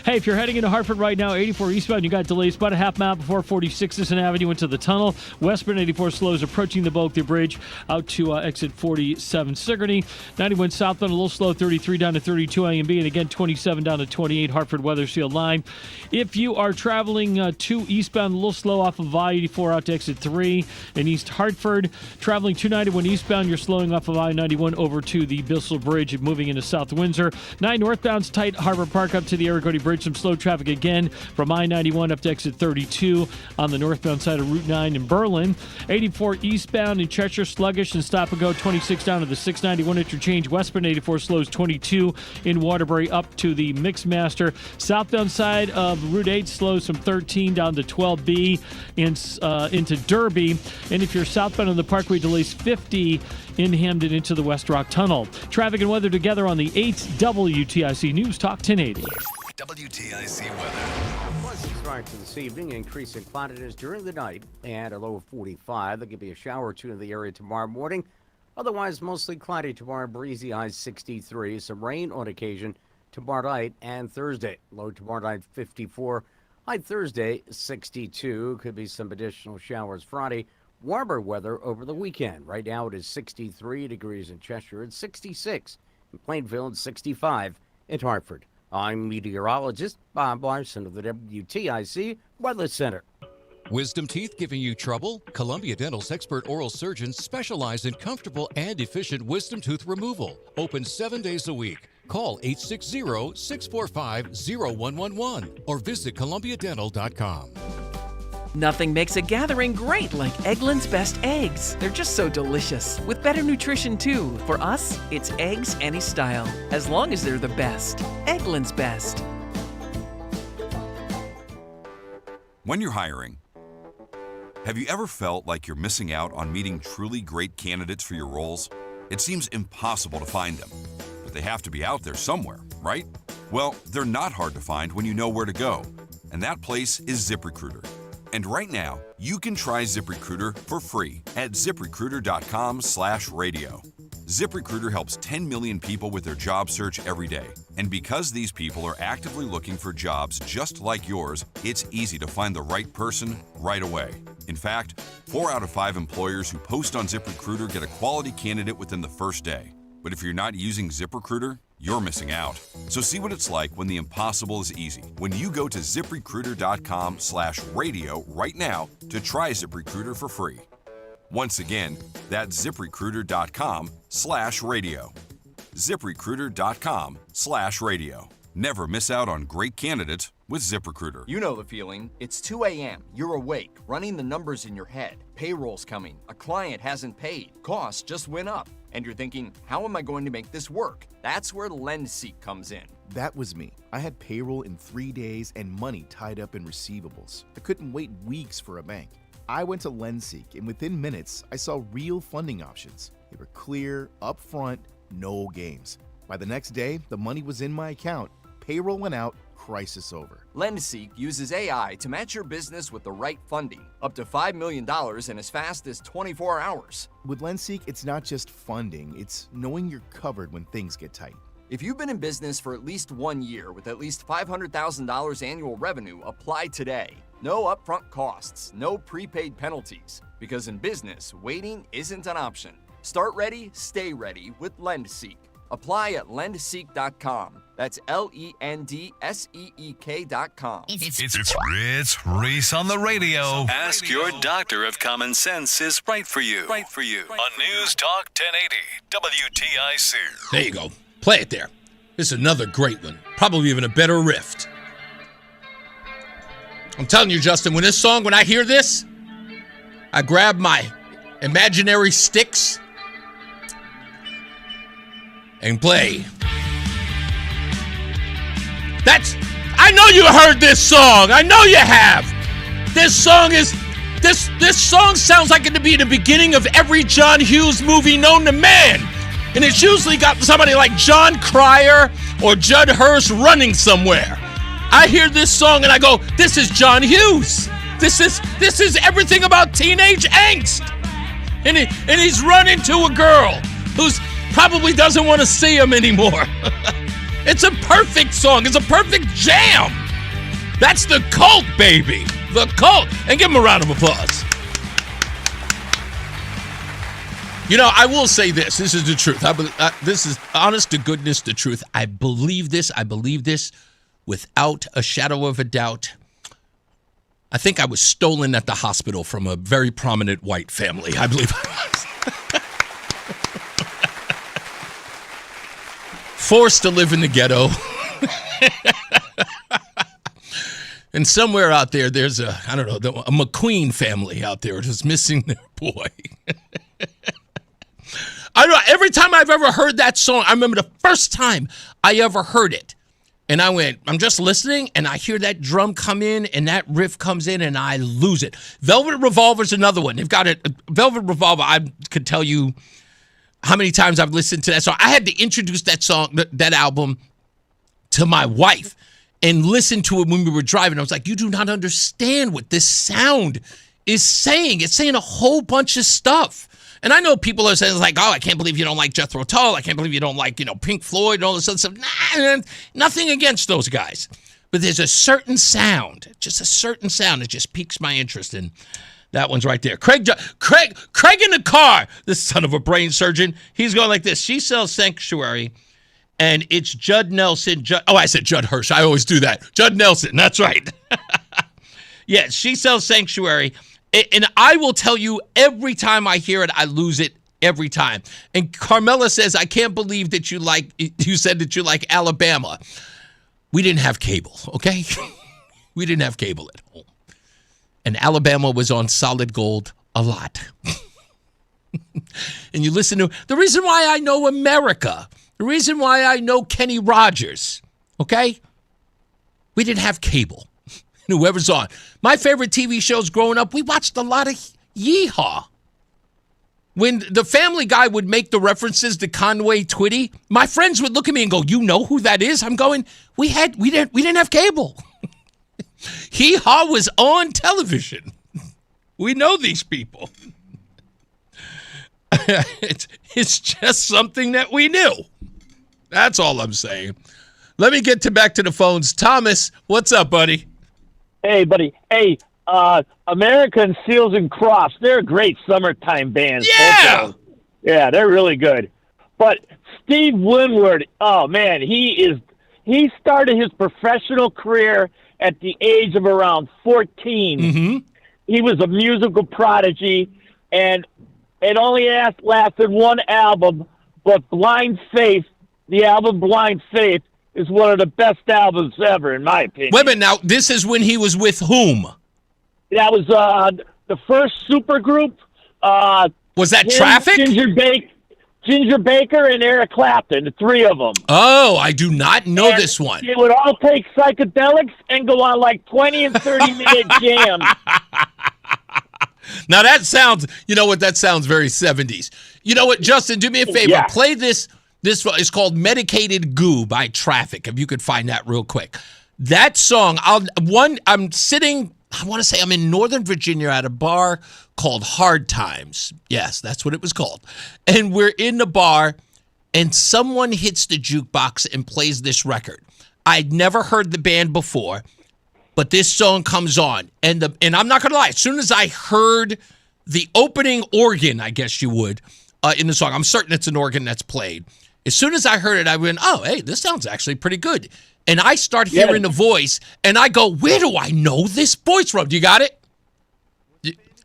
S13: Hey, if you're heading into Hartford right now, 84 eastbound, you got delays about a half mile before 46th Avenue into the tunnel. Westbound 84 slows approaching the Boakly Bridge out to exit 47 Sigourney. 91 southbound a little slow, 33 down to 32 A and B, and again 27 down to 28 Hartford Weathersfield line. If you are traveling to eastbound, a little slow off of I-84 out to exit 3 in East Hartford. Traveling 291 eastbound, you're slowing off of I-91 over to the Bissell Bridge, moving into South Windsor. 9 northbound's tight Harbor Park up to the Erin Bridge. Some slow traffic again from I-91 up to exit 32 on the northbound side of Route 9 in Berlin. 84 eastbound in Cheshire, sluggish and stop and go. 26 down to the 691 interchange. Westbound 84 slows 22 in Waterbury up to the Mixmaster. Southbound side of Route 8 slows from 13 down to 12B into Derby. And if you're southbound on the Parkway, delays 50 in Hamden into the West Rock Tunnel. Traffic and weather together on the 8th WTIC News Talk 1080.
S11: WTIC weather.
S14: Pleasant start to this evening, increasing cloudiness during the night and a low of 45. There'll be a shower or two in the area tomorrow morning. Otherwise, mostly cloudy tomorrow, breezy, high 63. Some rain on occasion tomorrow night and Thursday. Low tomorrow night 54. High Thursday 62. Could be some additional showers Friday. Warmer weather over the weekend. Right now it is 63 degrees in Cheshire and 66 in Plainfield and 65 in Hartford. I'm meteorologist Bob Larson of the WTIC Weather Center.
S4: Wisdom teeth giving you trouble? Columbia Dental's expert oral surgeons specialize in comfortable and efficient wisdom tooth removal. Open 7 days a week. Call 860-645-0111 or visit columbiadental.com.
S21: Nothing makes a gathering great like Eggland's Best Eggs. They're just so delicious, with better nutrition too. For us, it's eggs any style, as long as they're the best. Eggland's Best.
S22: When you're hiring, have you ever felt like you're missing out on meeting truly great candidates for your roles? It seems impossible to find them, but they have to be out there somewhere, right? Well, they're not hard to find when you know where to go, and that place is ZipRecruiter. And right now, you can try ZipRecruiter for free at ZipRecruiter.com/radio. ZipRecruiter helps 10 million people with their job search every day. And because these people are actively looking for jobs just like yours, it's easy to find the right person right away. In fact, 4 out of 5 employers who post on ZipRecruiter get a quality candidate within the first day. But if you're not using ZipRecruiter, you're missing out. So see what it's like when the impossible is easy. When you go to ZipRecruiter.com/radio right now to try ZipRecruiter for free. Once again, that's ZipRecruiter.com/radio. ZipRecruiter.com/radio. Never miss out on great candidates with ZipRecruiter.
S23: You know the feeling. It's 2 a.m. You're awake, running the numbers in your head. Payroll's coming. A client hasn't paid. Costs just went up. And you're thinking, how am I going to make this work? That's where LendSeek comes in.
S24: That was me. I had payroll in 3 days and money tied up in receivables. I couldn't wait weeks for a bank. I went to LendSeek, and within minutes, I saw real funding options. They were clear, upfront, no games. By the next day, the money was in my account. Payroll went out, crisis over.
S23: LendSeek uses AI to match your business with the right funding, up to $5 million in as fast as 24 hours.
S24: With LendSeek, it's not just funding, it's knowing you're covered when things get tight.
S23: If you've been in business for at least 1 year with at least $500,000 annual revenue, apply today. No upfront costs, no prepaid penalties, because in business, waiting isn't an option. Start ready, stay ready with LendSeek. Apply at lendseek.com. That's LENDSEEK.com.
S11: It's Reese on the radio. Ask your doctor if common sense is right for you. On News Talk 1080 WTIC.
S16: There you go. Play it there. This is another great one. Probably even a better riff. I'm telling you, Justin, when I hear this, I grab my imaginary sticks and play. I know you heard this song. I know you have. This song sounds like it to be the beginning of every John Hughes movie known to man. And it's usually got somebody like John Cryer or Judd Hirsch running somewhere. I hear this song and I go, this is John Hughes. This is everything about teenage angst. And he's running to a girl who's probably doesn't want to see him anymore. It's a perfect song. It's a perfect jam. That's the Cult, baby. The Cult. And give him a round of applause. You know, I will say this. This is the truth. This is honest to goodness the truth. I believe this. I believe this without a shadow of a doubt. I think I was stolen at the hospital from a very prominent white family. I believe I was. Forced to live in the ghetto. And somewhere out there, there's a McQueen family out there who's missing their boy. I don't know. Every time I've ever heard that song, I remember the first time I ever heard it. And I'm just listening, and I hear that drum come in, and that riff comes in, and I lose it. Velvet Revolver's another one. They've got it. Velvet Revolver, I could tell you how many times I've listened to that song. I had to introduce that song, that album, to my wife and listen to it when we were driving. I was like, you do not understand what this sound is saying. It's saying a whole bunch of stuff. And I know people are saying, like, oh, I can't believe you don't like Jethro Tull. I can't believe you don't like, Pink Floyd and all this other stuff. Nah, nothing against those guys. But there's a certain sound, just a certain sound that just piques my interest. And that one's right there. Craig in the car, this son of a brain surgeon, he's going like this. She sells Sanctuary, and it's Judd Nelson. I said Judd Hirsch. I always do that. Judd Nelson, that's right. Yeah, She Sells Sanctuary. And I will tell you, every time I hear it, I lose it every time. And Carmela says, I can't believe that you said that you like Alabama. We didn't have cable, okay? We didn't have cable at home. And Alabama was on solid gold a lot. And you listen to, the reason why I know America, the reason why I know Kenny Rogers, okay? We didn't have cable. Whoever's on. My favorite TV shows growing up, we watched a lot of Yeehaw. When the Family Guy would make the references to Conway Twitty, my friends would look at me and go, you know who that is? I'm going, we didn't have cable. Yeehaw was on television. We know these people. It's just something that we knew. That's all I'm saying. Let me get back to the phones. Thomas, what's up, buddy?
S6: Hey, buddy. Hey, American Seals and Crofts, they're great summertime bands.
S16: Yeah!
S6: Yeah, they're really good. But Steve Winwood, oh, man, he started his professional career at the age of around 14.
S16: Mm-hmm.
S6: He was a musical prodigy, and it only lasted one album, but Blind Faith, the album Blind Faith, is one of the best albums ever, in my opinion.
S16: Wait a minute, now, this is when he was with whom?
S6: That was the first supergroup.
S16: Was that Traffic?
S6: Ginger Baker and Eric Clapton, the three of them.
S16: Oh, I do not know this one.
S6: They would all take psychedelics and go on like 20 and 30-minute jams.
S16: Now, that sounds, you know what, that sounds very 70s. You know what, Justin, do me a favor.
S6: Yeah.
S16: Play this. This is called Medicated Goo by Traffic, if you could find that real quick. That song, I'm sitting, I want to say I'm in Northern Virginia at a bar called Hard Times. Yes, that's what it was called. And we're in the bar, and someone hits the jukebox and plays this record. I'd never heard the band before, but this song comes on. And I'm not going to lie, as soon as I heard the opening organ, I guess you would, in the song, I'm certain it's an organ that's played. As soon as I heard it, I went, oh, hey, this sounds actually pretty good. And I start hearing the voice, and I go, where do I know this voice from? Do you got it?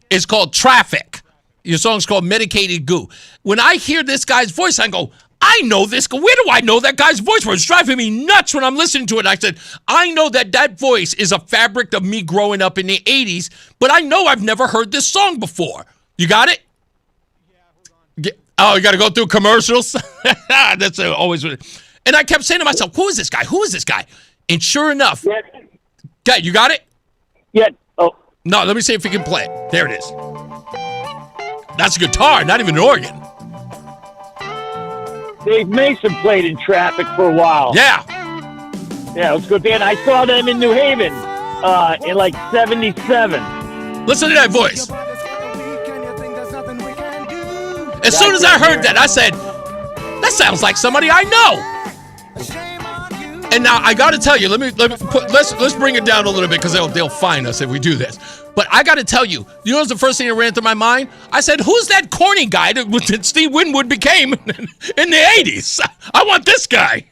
S16: It's called Traffic. Your song's called Medicated Goo. When I hear this guy's voice, I go, I know this. Where do I know that guy's voice from? It's driving me nuts when I'm listening to it. I said, I know that voice is a fabric of me growing up in the 80s, but I know I've never heard this song before. You got it? Oh, you got to go through commercials? That's always what. And I kept saying to myself, who is this guy? Who is this guy? And sure enough, yeah, you got it?
S6: Yeah. Oh.
S16: No, let me see if we can play it. There it is. That's a guitar, not even an organ.
S6: Dave Mason played in Traffic for a while.
S16: Yeah.
S6: Yeah, it was a good band. I saw them in New Haven in like 77.
S16: Listen to that voice. As soon as I heard that, I said, that sounds like somebody I know. And now I got to tell you, let's bring it down a little bit because they'll find us if we do this. But I got to tell you, what's the first thing that ran through my mind? I said, who's that corny guy that Steve Winwood became in the 80s? I want this guy.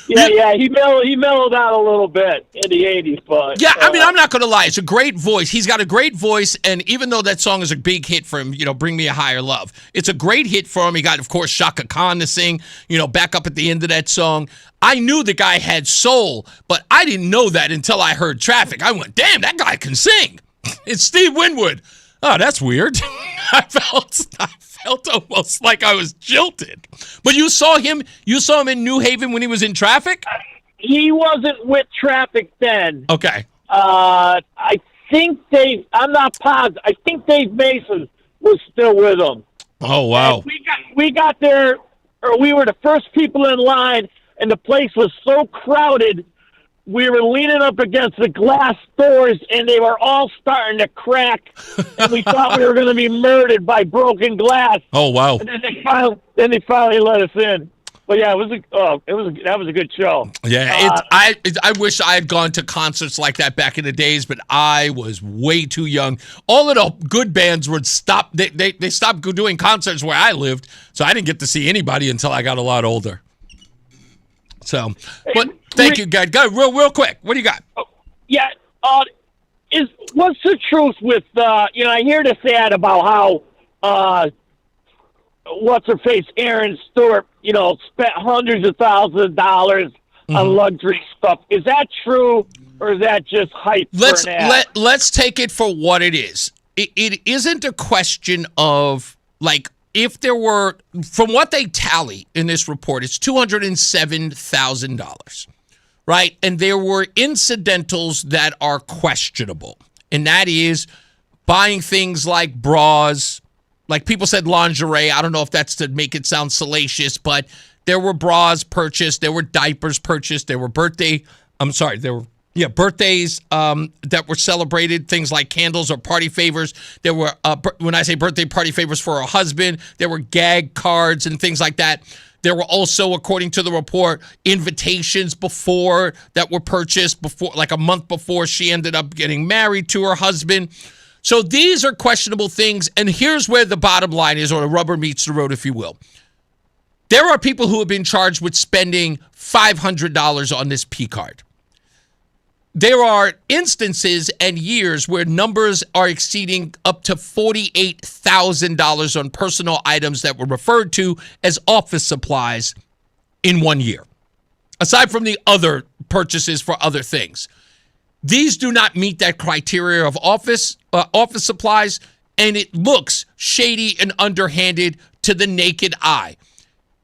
S6: Yeah, he mellowed out a little bit in the 80s, but
S16: yeah, I mean, I'm not going to lie. It's a great voice. He's got a great voice, and even though that song is a big hit for him, Bring Me a Higher Love, it's a great hit for him. He got, of course, Shaka Khan to sing, back up at the end of that song. I knew the guy had soul, but I didn't know that until I heard Traffic. I went, damn, that guy can sing. It's Steve Winwood. Oh, that's weird. I felt almost like I was jilted. But you saw him in New Haven when he was in Traffic?
S6: He wasn't with Traffic then.
S16: Okay.
S6: I think I'm not positive. I think Dave Mason was still with him.
S16: Oh, wow.
S6: And we got there, or we were the first people in line, and the place was so crowded, we were leaning up against the glass doors, and they were all starting to crack, and we thought we were going to be murdered by broken glass.
S16: Oh, wow.
S6: And then they finally let us in. But yeah, that was a good show.
S16: Yeah, I wish I had gone to concerts like that back in the days, but I was way too young. All of the good bands would stop. They stopped doing concerts where I lived, so I didn't get to see anybody until I got a lot older. So, but thank you, guys. Go real quick. What do you got?
S6: Yeah, what's the truth with I hear this ad about how what's her face, Erin Stewart, spent hundreds of thousands of dollars on luxury stuff. Is that true, or is that just hype?
S16: Let's take it for what it is. It isn't a question of if there were, from what they tally in this report, it's $207,000, right? And there were incidentals that are questionable, and that is buying things like bras. Like people said lingerie. I don't know if that's to make it sound salacious, but there were bras purchased. There were diapers purchased. There were birthdays that were celebrated, things like candles or party favors. There were, when I say birthday party favors for a husband, there were gag cards and things like that. There were also, according to the report, invitations before that were purchased before, like a month before she ended up getting married to her husband. So these are questionable things, and here's where the bottom line is, or the rubber meets the road, if you will. There are people who have been charged with spending $500 on this P card. There are instances and years where numbers are exceeding up to $48,000 on personal items that were referred to as office supplies in 1 year, aside from the other purchases for other things. These do not meet that criteria of office supplies, and it looks shady and underhanded to the naked eye.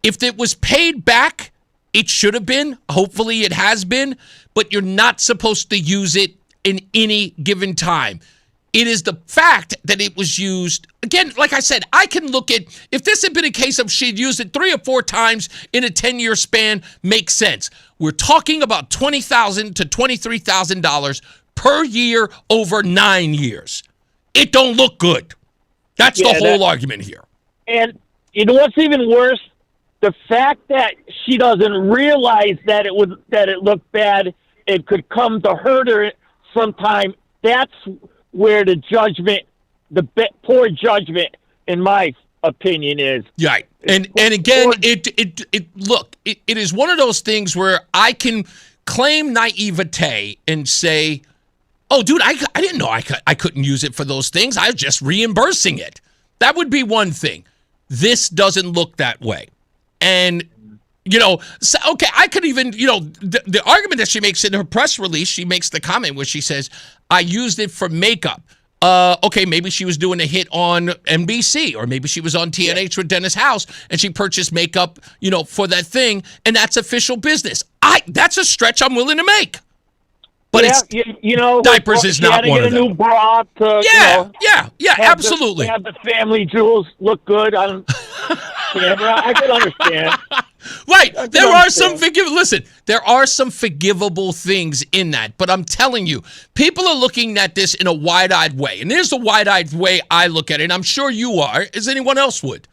S16: If it was paid back, it should have been. Hopefully it has been, but you're not supposed to use it in any given time. It is the fact that it was used, again, like I said, I can look at, if this had been a case of she'd used it 3 or 4 times in a 10-year span, makes sense. We're talking about $20,000 to $23,000 per year over 9 years. It don't look good. That's the whole argument here.
S6: And you know what's even worse? The fact that she doesn't realize that it looked bad, it could come to hurt her sometime. That's where the judgment, poor judgment, in my opinion, is.
S16: Right. And again, it is one of those things where I can claim naivete and say, oh, dude, I didn't know I couldn't use it for those things. I was just reimbursing it. That would be one thing. This doesn't look that way. And, okay, I could even, the argument that she makes in her press release, she makes the comment where she says, I used it for makeup. Okay, maybe she was doing a hit on NBC, or maybe she was on TNH with Dennis House, and she purchased makeup, for that thing, and that's official business. That's a stretch I'm willing to make. But diapers is not one of them.
S6: Get a new bra to,
S16: absolutely.
S6: Have the family jewels look good on camera. I can understand.
S16: Right. There are some forgivable things in that. But I'm telling you, people are looking at this in a wide-eyed way. And here's the wide-eyed way I look at it, and I'm sure you are, as anyone else would.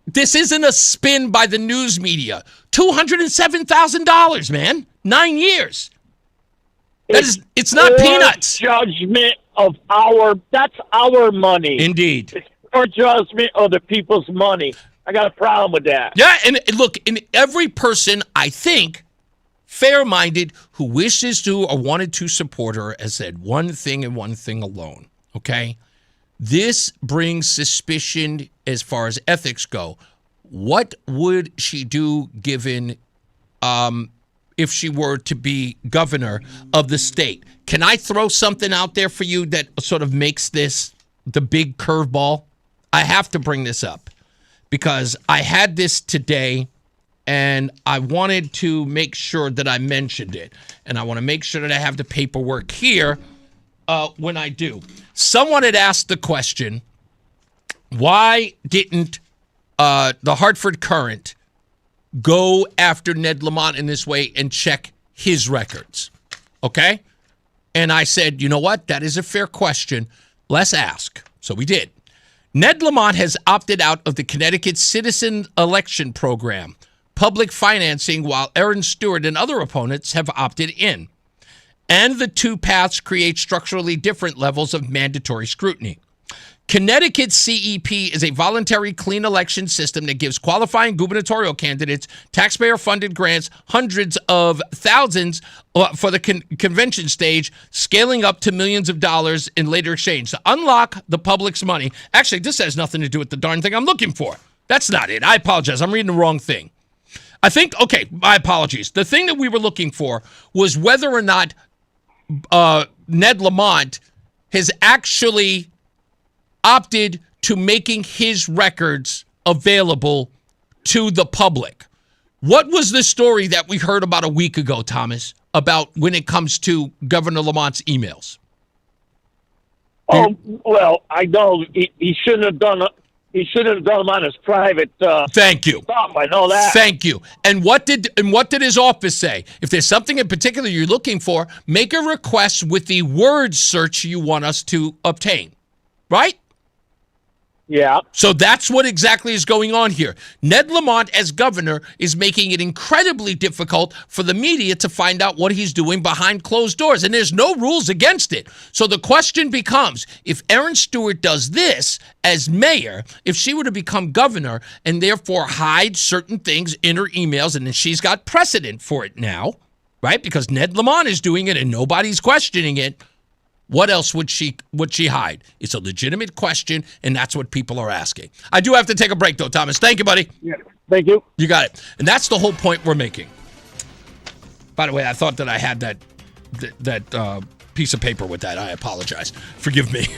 S16: This isn't a spin by the news media. $207,000, man. 9 years. It's not peanuts.
S6: Judgment of that's our money.
S16: Indeed.
S6: It's our judgment of the people's money. I got a problem with that.
S16: Yeah, and look, in every person, I think, fair-minded, who wishes to or wanted to support her, has said one thing and one thing alone, okay? This brings suspicion as far as ethics go. What would she do given if she were to be governor of the state? Can I throw something out there for you that sort of makes this the big curveball? I have to bring this up because I had this today and I wanted to make sure that I mentioned it. And I want to make sure that I have the paperwork here when I do. Someone had asked the question, why didn't the Hartford Courant go after Ned Lamont in this way and check his records? Okay? And I said, you know what? That is a fair question. Let's ask. So we did. Ned Lamont has opted out of the Connecticut Citizen Election Program, public financing, while Erin Stewart and other opponents have opted in. And the two paths create structurally different levels of mandatory scrutiny. Connecticut CEP is a voluntary clean election system that gives qualifying gubernatorial candidates taxpayer-funded grants, hundreds of thousands for the convention stage, scaling up to millions of dollars in later exchange to unlock the public's money. Actually, this has nothing to do with the darn thing I'm looking for. That's not it. I apologize. I'm reading the wrong thing. I think, okay, my apologies. The thing that we were looking for was whether or not Ned Lamont has actually opted to making his records available to the public. What was the story that we heard about a week ago, Thomas, about when it comes to Governor Lamont's emails?
S6: Oh, well, I know he shouldn't have done it. He shouldn't have done them on his private.
S16: Thank you.
S6: Stuff. I know that.
S16: Thank you. And what did his office say? If there's something in particular you're looking for, make a request with the word search you want us to obtain. Right?
S6: Yeah.
S16: So that's what exactly is going on here. Ned Lamont, as governor, is making it incredibly difficult for the media to find out what he's doing behind closed doors. And there's no rules against it. So the question becomes, if Erin Stewart does this as mayor, if she were to become governor and therefore hide certain things in her emails, and then she's got precedent for it now, right? Because Ned Lamont is doing it and nobody's questioning it. What else would she hide? It's a legitimate question, and that's what people are asking. I do have to take a break, though, Thomas. Thank you, buddy.
S6: Yeah, thank you.
S16: You got it. And that's the whole point we're making. By the way, I thought that I had that piece of paper with that. I apologize. Forgive me.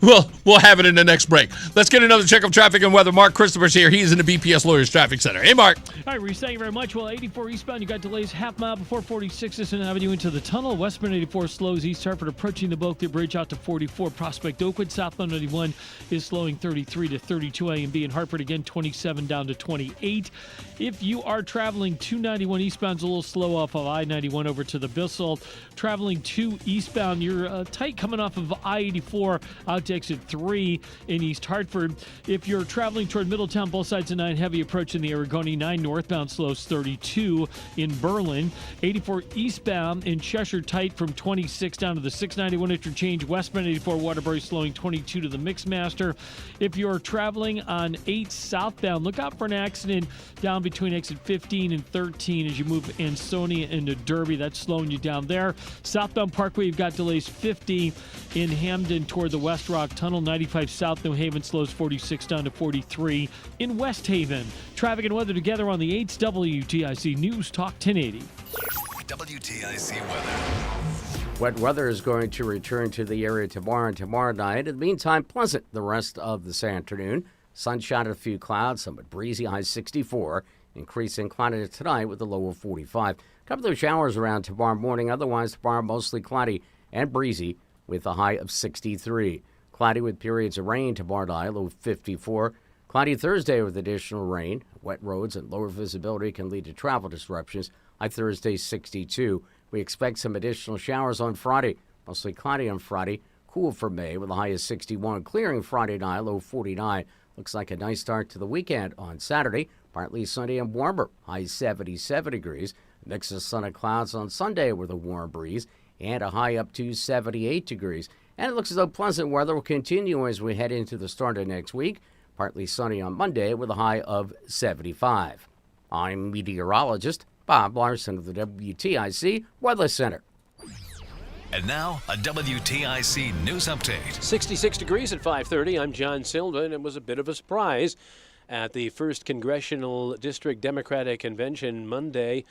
S16: We'll have it in the next break. Let's get another check of traffic and weather. Mark Christopher's here. He's in the BPS Lawyers Traffic Center. Hey, Mark.
S13: All right, Reese, thank you very much. Well, 84 eastbound, you got delays half mile before 46th Avenue into the tunnel. Westbound 84 slows East Hartford approaching the Bulkhead Bridge out to 44 Prospect Oakwood. Southbound 91 is slowing 33 to 32 A and B in Hartford. Again, 27 down to 28. If you are traveling 291 eastbound, it's a little slow off of I-91 over to the Bissell. Traveling 2 eastbound, you're tight coming off of I-84 out to exit 3 in East Hartford. If you're traveling toward Middletown, both sides of 9 heavy approach in the Aragoni. 9 northbound slows 32 in Berlin. 84 eastbound in Cheshire tight from 26 down to the 691 interchange. Westbound 84 Waterbury slowing 22 to the Mixmaster. If you're traveling on 8 southbound, look out for an accident down between exit 15 and 13 as you move Ansonia into Derby. That's slowing you down there. Southbound Parkway, you've got delays 50 in Hamden toward the West Rock Tunnel. 95 South New Haven slows 46 down to 43 in West Haven. Traffic and weather together on the 8th WTIC News Talk 1080.
S9: WTIC weather.
S14: Wet weather is going to return to the area tomorrow and tomorrow night. In the meantime, pleasant the rest of this afternoon. Sunshine and a few clouds, somewhat breezy, high 64. Increasing cloudiness tonight with a low of 45. A couple of showers around tomorrow morning. Otherwise, tomorrow mostly cloudy and breezy with a high of 63. Cloudy with periods of rain tomorrow night, low of 54. Cloudy Thursday with additional rain. Wet roads and lower visibility can lead to travel disruptions. High Thursday, 62. We expect some additional showers on Friday. Mostly cloudy on Friday. Cool for May with a high of 61. Clearing Friday night, low 49. Looks like a nice start to the weekend on Saturday. Partly sunny and warmer, high 77 degrees. Mix of sun and clouds on Sunday with a warm breeze and a high up to 78 degrees. And it looks as though pleasant weather will continue as we head into the start of next week. Partly sunny on Monday with a high of 75. I'm meteorologist Bob Larson of the WTIC Weather Center.
S9: And now, a WTIC news update.
S1: 66 degrees at 5:30. I'm John Silva, and it was a bit of a surprise at the first Congressional District Democratic Convention Monday.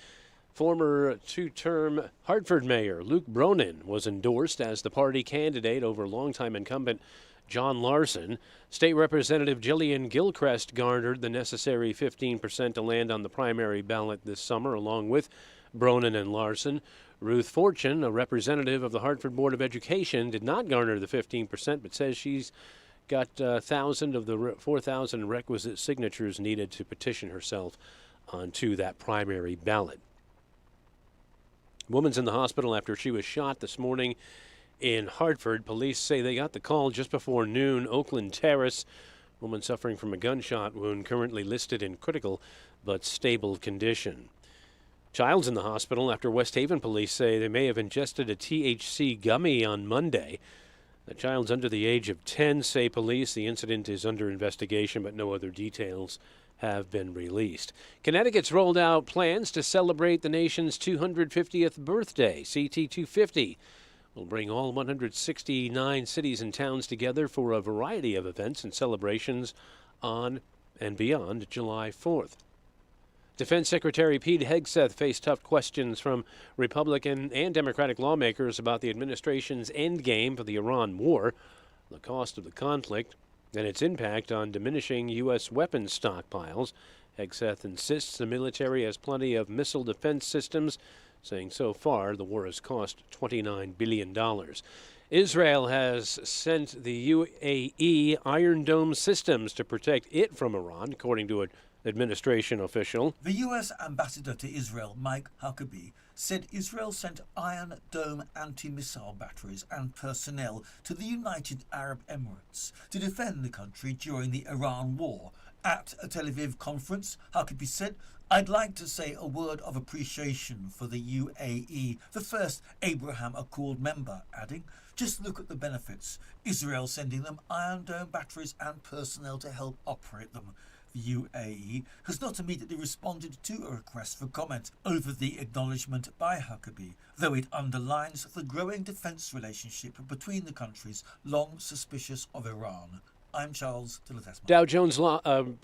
S1: Former two-term Hartford Mayor Luke Bronin was endorsed as the party candidate over longtime incumbent John Larson. State Representative Jillian Gilchrist garnered the necessary 15% to land on the primary ballot this summer, along with Bronin and Larson. Ruth Fortune, a representative of the Hartford Board of Education, did not garner the 15%, but says she's got 1,000 of the 4,000 requisite signatures needed to petition herself onto that primary ballot. Woman's in the hospital after she was shot this morning in Hartford. Police say they got the call just before noon. Oakland Terrace. Woman suffering from a gunshot wound, currently listed in critical but stable condition. Child's in the hospital after West Haven police say they may have ingested a THC gummy on Monday. The child's under the age of 10, say police. The incident is under investigation, but no other details have been released. Connecticut's rolled out plans to celebrate the nation's 250th birthday. CT 250 will bring all 169 cities and towns together for a variety of events and celebrations on and beyond July 4th. Defense Secretary Pete Hegseth faced tough questions from Republican and Democratic lawmakers about the administration's endgame for the Iran war, the cost of the conflict, and its impact on diminishing U.S. weapons stockpiles. Hegseth insists the military has plenty of missile defense systems, saying so far the war has cost $29 billion. Israel has sent the UAE Iron Dome systems to protect it from Iran, according to an administration official.
S7: The U.S. ambassador to Israel, Mike Huckabee, said Israel sent Iron Dome anti-missile batteries and personnel to the United Arab Emirates to defend the country during the Iran war. At a Tel Aviv conference, Huckabee said, "I'd like to say a word of appreciation for the UAE, the first Abraham Accord member," adding, "Just look at the benefits. Israel sending them Iron Dome batteries and personnel to help operate them." The UAE has not immediately responded to a request for comment over the acknowledgement by Huckabee, though it underlines the growing defence relationship between the countries long suspicious of Iran. I'm Charles Delatesma.
S1: Dow Jones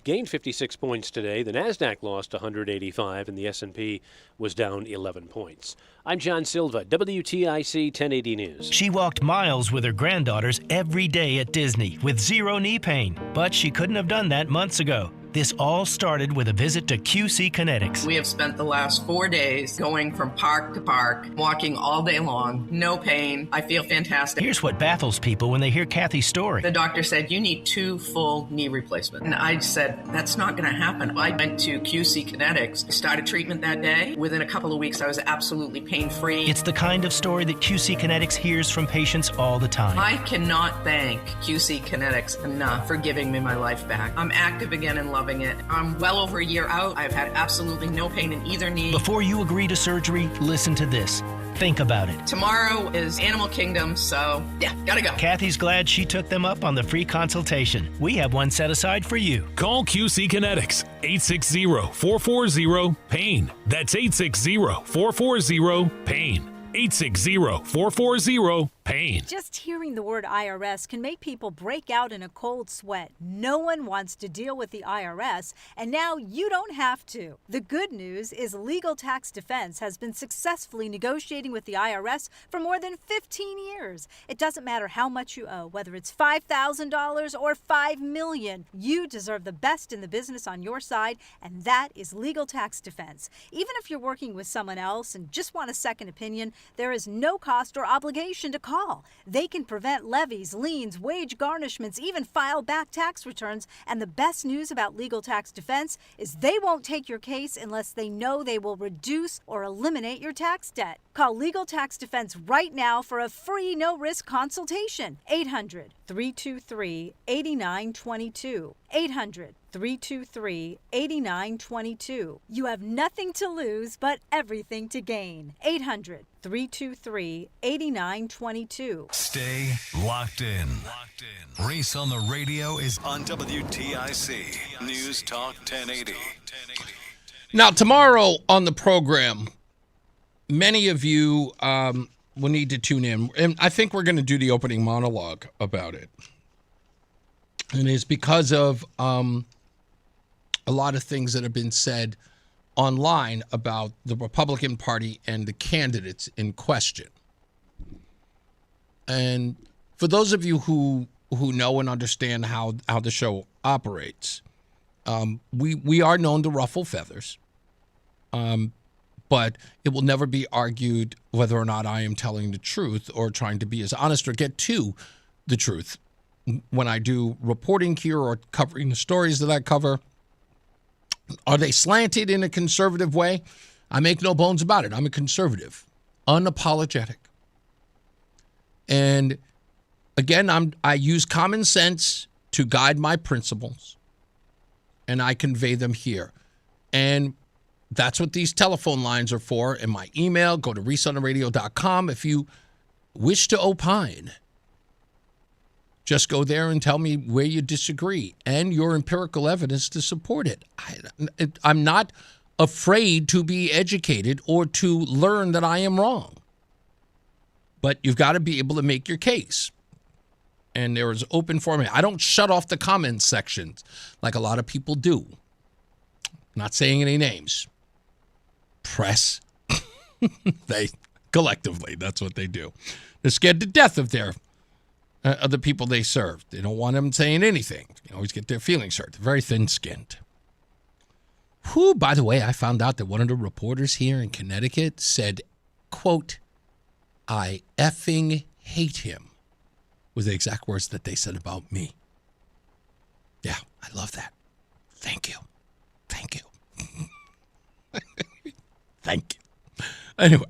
S1: gained 56 points today. The Nasdaq lost 185, and the S&P was down 11 points. I'm John Silva, WTIC 1080 News.
S8: She walked miles with her granddaughters every day at Disney with zero knee pain, but she couldn't have done that months ago. This all started with a visit to QC Kinetics.
S10: We have spent the last 4 days going from park to park, walking all day long, no pain. I feel fantastic.
S8: Here's what baffles people when they hear Kathy's story.
S10: The doctor said, you need 2 full knee replacements. And I said, that's not going to happen. I went to QC Kinetics, started treatment that day. Within a couple of weeks, I was absolutely pain-free.
S8: It's the kind of story that QC Kinetics hears from patients all the time.
S10: I cannot thank QC Kinetics enough for giving me my life back. I'm active again and loving it. I'm well over a year out. I've had absolutely no pain in either knee.
S8: Before you agree to surgery, listen to this. Think about it.
S10: Tomorrow is Animal Kingdom, so yeah, gotta go.
S8: Kathy's glad she took them up on the free consultation. We have one set aside for you.
S15: Call QC Kinetics, 860-440-PAIN. That's 860-440-PAIN. 860-440-PAIN.
S12: Just hearing the word IRS can make people break out in a cold sweat. No one wants to deal with the IRS, and now you don't have to. The good news is Legal Tax Defense has been successfully negotiating with the IRS for more than 15 years. It doesn't matter how much you owe, whether it's $5,000 or $5 million. You deserve the best in the business on your side, and that is Legal Tax Defense. Even if you're working with someone else and just want a second opinion, there is no cost or obligation to call. They can prevent levies, liens, wage garnishments, even file back tax returns. And the best news about Legal Tax Defense is they won't take your case unless they know they will reduce or eliminate your tax debt. Call Legal Tax Defense right now for a free no-risk consultation. 800-323-8922. 800-323-8922. You have nothing to lose but everything to gain. 800-323-8922.
S11: Stay locked in. Reese on the radio is on WTIC News Talk 1080.
S16: Now, tomorrow on the program, many of you will need to tune in. And I think we're going to do the opening monologue about it. And it's because of a lot of things that have been said online about the Republican Party and the candidates in question. And for those of you who know and understand how the show operates, we are known to ruffle feathers. But it will never be argued whether or not I am telling the truth or trying to be as honest or get to the truth. When I do reporting here or covering the stories that I cover, are they slanted in a conservative way? I make no bones about it. I'm a conservative, unapologetic. And again, I use common sense to guide my principles, and I convey them here. And that's what these telephone lines are for. And my email, go to reeseontheradio.com if you wish to opine. Just go there and tell me where you disagree and your empirical evidence to support it. I'm not afraid to be educated or to learn that I am wrong. But you've got to be able to make your case. And there is open forum. I don't shut off the comments sections like a lot of people do. Not saying any names. Press. They collectively, that's what they do. They're scared to death of the people they serve. They don't want them saying anything. You always get their feelings hurt. They're very thin-skinned. Who, by the way, I found out that one of the reporters here in Connecticut said, quote, I effing hate him, was the exact words that they said about me. Yeah, I love that. Thank you. Thank you. Thank you. Anyway,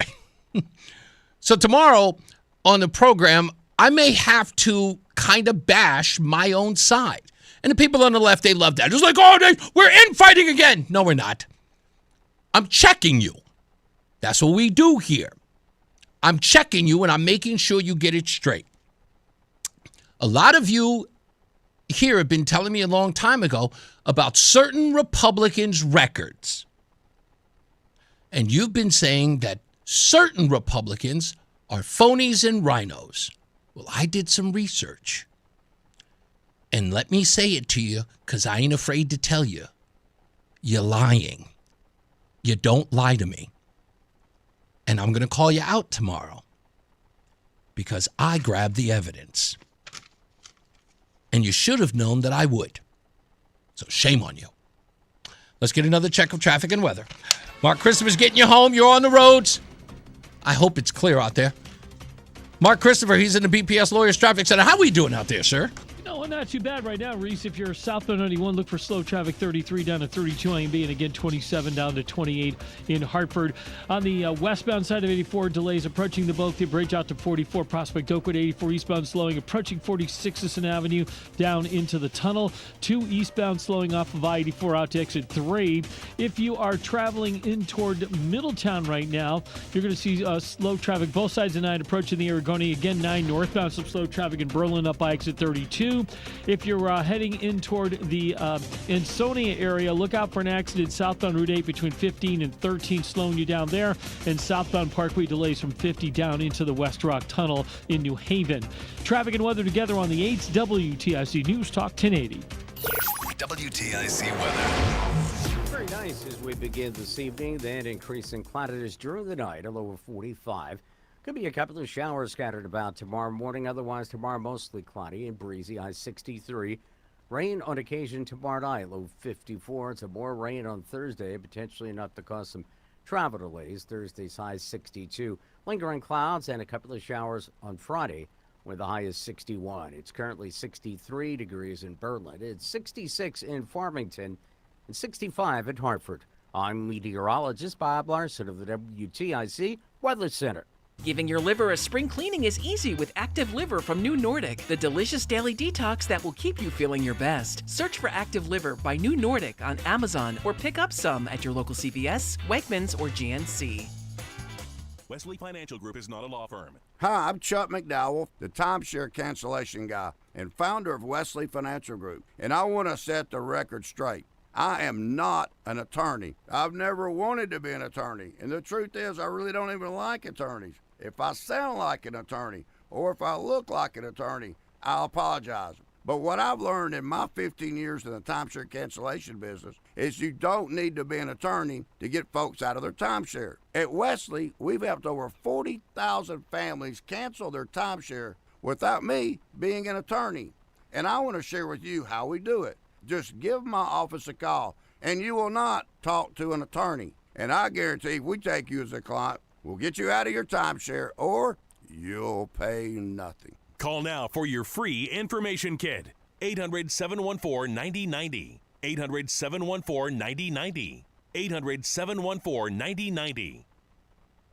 S16: so tomorrow on the program, I may have to kind of bash my own side. And the people on the left, they love that. It's like, oh, we're infighting again. No, we're not. I'm checking you. That's what we do here. I'm checking you, and I'm making sure you get it straight. A lot of you here have been telling me a long time ago about certain Republicans' records. And you've been saying that certain Republicans are phonies and rhinos. Well, I did some research. And let me say it to you, because I ain't afraid to tell you. You're lying. You don't lie to me. And I'm going to call you out tomorrow because I grabbed the evidence. And you should have known that I would. So shame on you. Let's get another check of traffic and weather. Mark Christopher's getting you home. You're on the roads. I hope it's clear out there. Mark Christopher, he's in the BPS Lawyers Traffic Center. How are we doing out there, sir?
S13: No, not too bad right now, Reese. If you're southbound 91, look for slow traffic 33 down to 32 IMB, and again 27 down to 28 in Hartford. On the westbound side of 84, delays approaching the Bothia Bridge out to 44 Prospect Oakwood, 84 eastbound slowing, approaching 46 Sisson Avenue down into the tunnel. 2 eastbound slowing off of I-84 out to exit 3. If you are traveling in toward Middletown right now, you're going to see slow traffic both sides of 9 approaching the Aragoni. Again, 9 northbound, some slow traffic in Berlin up by exit 32. If you're heading in toward the Ansonia area, look out for an accident southbound Route 8 between 15 and 13, slowing you down there. And southbound Parkway delays from 50 down into the West Rock Tunnel in New Haven. Traffic and weather together on the 8th WTIC News Talk 1080.
S9: WTIC weather.
S14: Very nice as we begin this evening. Then increasing cloudiness during the night, a low of 45. Could be a couple of showers scattered about tomorrow morning. Otherwise, tomorrow mostly cloudy and breezy, high 63. Rain on occasion tomorrow night, low 54. Some more rain on Thursday, potentially enough to cause some travel delays. Thursday's high 62. Lingering clouds and a couple of showers on Friday, where the high is 61. It's currently 63 degrees in Berlin. It's 66 in Farmington and 65 in Hartford. I'm meteorologist Bob Larson of the WTIC Weather Center.
S21: Giving your liver a spring cleaning is easy with Active Liver from New Nordic, the delicious daily detox that will keep you feeling your best. Search for Active Liver by New Nordic on Amazon or pick up some at your local CVS, Wegmans, or GNC.
S3: Wesley Financial Group is not a law firm.
S19: Hi, I'm Chuck McDowell, the timeshare cancellation guy and founder of Wesley Financial Group, and I want to set the record straight. I am not an attorney. I've never wanted to be an attorney, and the truth is I really don't even like attorneys. If I sound like an attorney or if I look like an attorney, I'll apologize. But what I've learned in my 15 years in the timeshare cancellation business is you don't need to be an attorney to get folks out of their timeshare. At Wesley, we've helped over 40,000 families cancel their timeshare without me being an attorney. And I want to share with you how we do it. Just give my office a call, and you will not talk to an attorney. And I guarantee if we take you as a client, we'll get you out of your timeshare, or you'll pay nothing.
S3: Call now for your free information kit. 800-714-9090. 800-714-9090. 800-714-9090.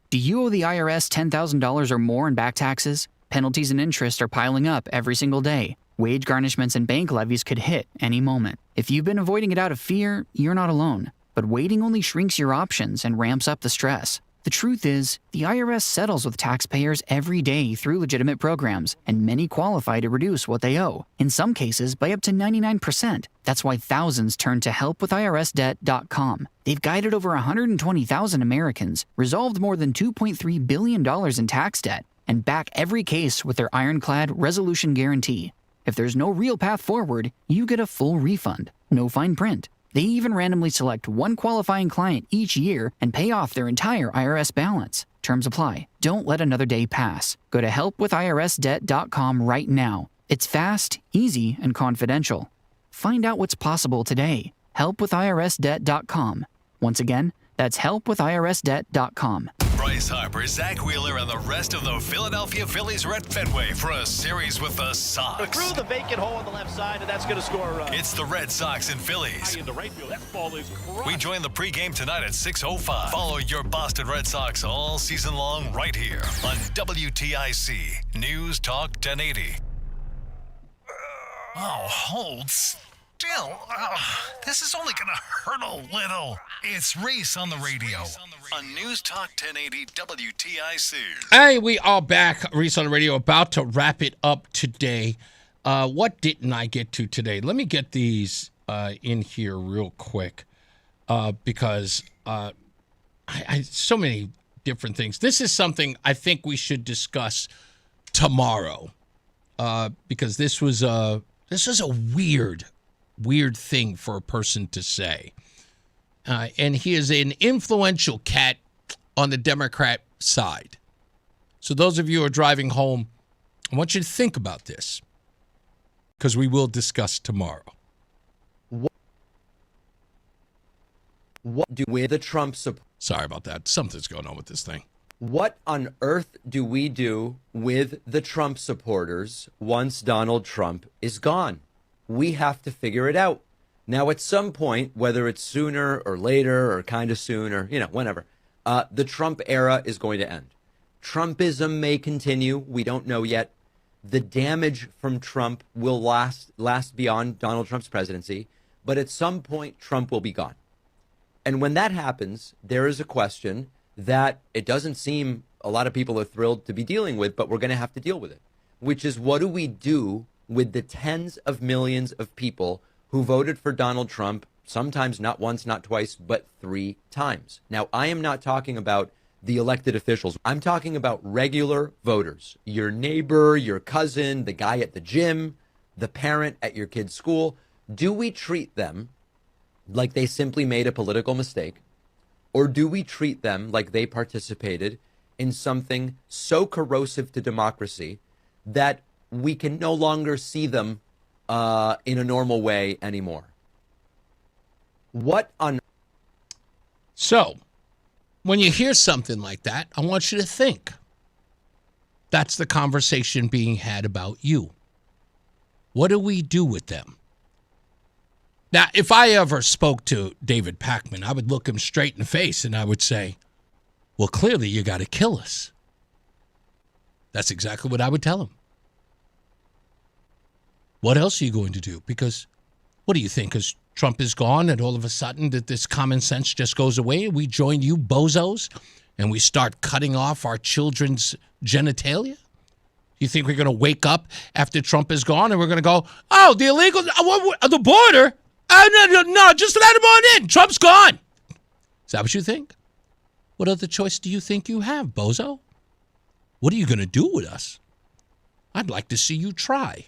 S17: Do you owe the IRS $10,000 or more in back taxes? Penalties and interest are piling up every single day. Wage garnishments and bank levies could hit any moment. If you've been avoiding it out of fear, you're not alone. But waiting only shrinks your options and ramps up the stress. The truth is, the IRS settles with taxpayers every day through legitimate programs, and many qualify to reduce what they owe, in some cases by up to 99%. That's why thousands turn to helpwithirsdebt.com. They've guided over 120,000 Americans, resolved more than $2.3 billion in tax debt, and back every case with their ironclad resolution guarantee. If there's no real path forward, you get a full refund, no fine print. They even randomly select one qualifying client each year and pay off their entire IRS balance. Terms apply. Don't let another day pass. Go to helpwithirsdebt.com right now. It's fast, easy, and confidential. Find out what's possible today. Helpwithirsdebt.com. Once again, that's helpwithirsdebt.com.
S9: Bryce Harper, Zach Wheeler, and the rest of the Philadelphia Phillies are at Fenway for a series with the Sox.
S18: Through the vacant hole on the left side, and that's going to score a run.
S9: It's the Red Sox and Phillies.
S18: Into right field. That ball is crushed.
S9: We join the pregame tonight at 6:05. Follow your Boston Red Sox all season long right here on WTIC News Talk 1080. Oh, hold still. This is only going to hurt a little. It's Reese on the radio on News Talk 1080 WTIC.
S16: Hey, we are back. Reese on the radio, about to wrap it up today. What didn't I get to today? Let me get these in here real quick because I so many different things. This is something I think we should discuss tomorrow because this was This is a weird thing for a person to say. And he is an influential cat on the Democrat side. So those of you who are driving home, I want you to think about this, because we will discuss tomorrow.
S2: What do with the Trump support?
S16: Sorry about that. Something's going on with this thing.
S2: What on earth do we do with the Trump supporters once Donald Trump is gone? We have to figure it out. Now, at some point, whether it's sooner or later or kind of soon or, whenever, the Trump era is going to end. Trumpism may continue. We don't know yet. The damage from Trump will last beyond Donald Trump's presidency. But at some point, Trump will be gone. And when that happens, there is a question that it doesn't seem a lot of people are thrilled to be dealing with, but we're going to have to deal with it, which is what do we do with the tens of millions of people who voted for Donald Trump, sometimes not once, not twice, but 3 times. Now, I am not talking about the elected officials. I'm talking about regular voters, your neighbor, your cousin, the guy at the gym, the parent at your kid's school. Do we treat them like they simply made a political mistake? Or do we treat them like they participated in something so corrosive to democracy that we can no longer see them in a normal way anymore?
S16: So, when you hear something like that, I want you to think. That's the conversation being had about you. What do we do with them? Now, if I ever spoke to David Pakman, I would look him straight in the face and I would say, well, clearly you got to kill us. That's exactly what I would tell him. What else are you going to do? Because what do you think? Because Trump is gone and all of a sudden that this common sense just goes away? We join you bozos and we start cutting off our children's genitalia? You think we're going to wake up after Trump is gone and we're going to go, oh, the illegal, the border? No, just let him on in. Trump's gone. Is that what you think? What other choice do you think you have, bozo? What are you going to do with us? I'd like to see you try.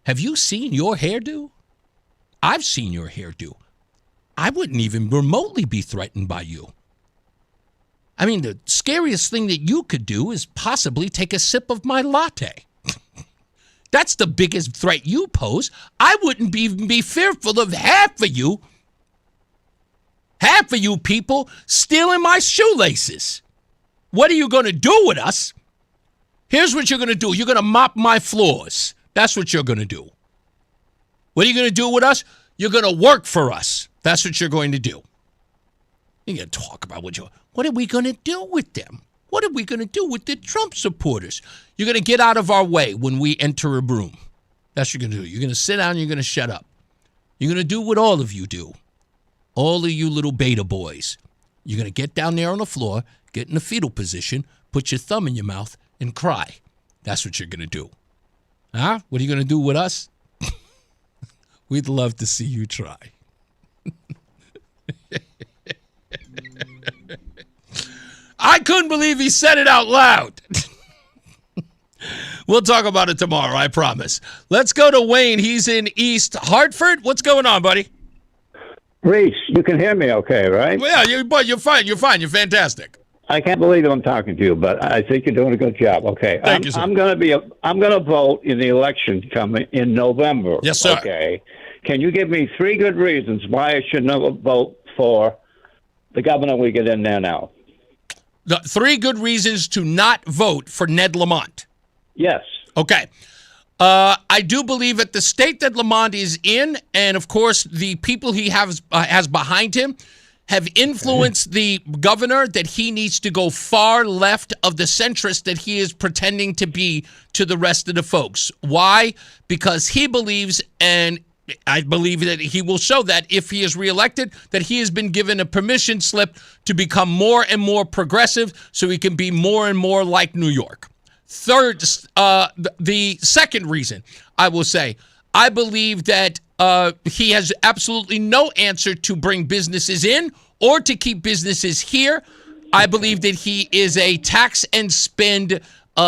S16: Have you seen your hairdo? I've seen your hairdo. I wouldn't even remotely be threatened by you. I mean, the scariest thing that you could do is possibly take a sip of my latte. That's the biggest threat you pose. I wouldn't even be fearful of half of you people stealing my shoelaces. What are you going to do with us? Here's what you're going to do. You're going to mop my floors. That's what you're going to do. What are you going to do with us? You're going to work for us. That's what you're going to do. You're going to talk about what are we going to do with them? What are we going to do with the Trump supporters? You're going to get out of our way when we enter a room. That's what you're going to do. You're going to sit down and you're going to shut up. You're going to do what all of you do. All of you little beta boys. You're going to get down there on the floor, get in a fetal position, put your thumb in your mouth, and cry. That's what you're going to do. Huh? What are you going to do with us? We'd love to see you try. I couldn't believe he said it out loud. We'll talk about it tomorrow, I promise. Let's go to Wayne. He's in East Hartford. What's going on, buddy?
S4: Reese, you can hear me okay, right?
S16: Well, yeah, you're fine. You're fine. You're fantastic.
S4: I can't believe I'm talking to you, but I think you're doing a good job. Okay.
S16: Thank you, sir.
S4: I'm going to vote in the election coming in November.
S16: Yes, sir.
S4: Okay. Can you give me 3 good reasons why I should never vote for the governor we get in there now?
S16: The 3 good reasons to not vote for Ned Lamont.
S4: Yes.
S16: Okay. I do believe that the state that Lamont is in, and of course the people he has behind him, have influenced the governor that he needs to go far left of the centrist that he is pretending to be to the rest of the folks. Why? Because he believes, and I believe that he will show that if he is reelected, that he has been given a permission slip to become more and more progressive so he can be more and more like New York. Third, the second reason I will say, I believe that he has absolutely no answer to bring businesses in or to keep businesses here. I believe that he is a tax and spend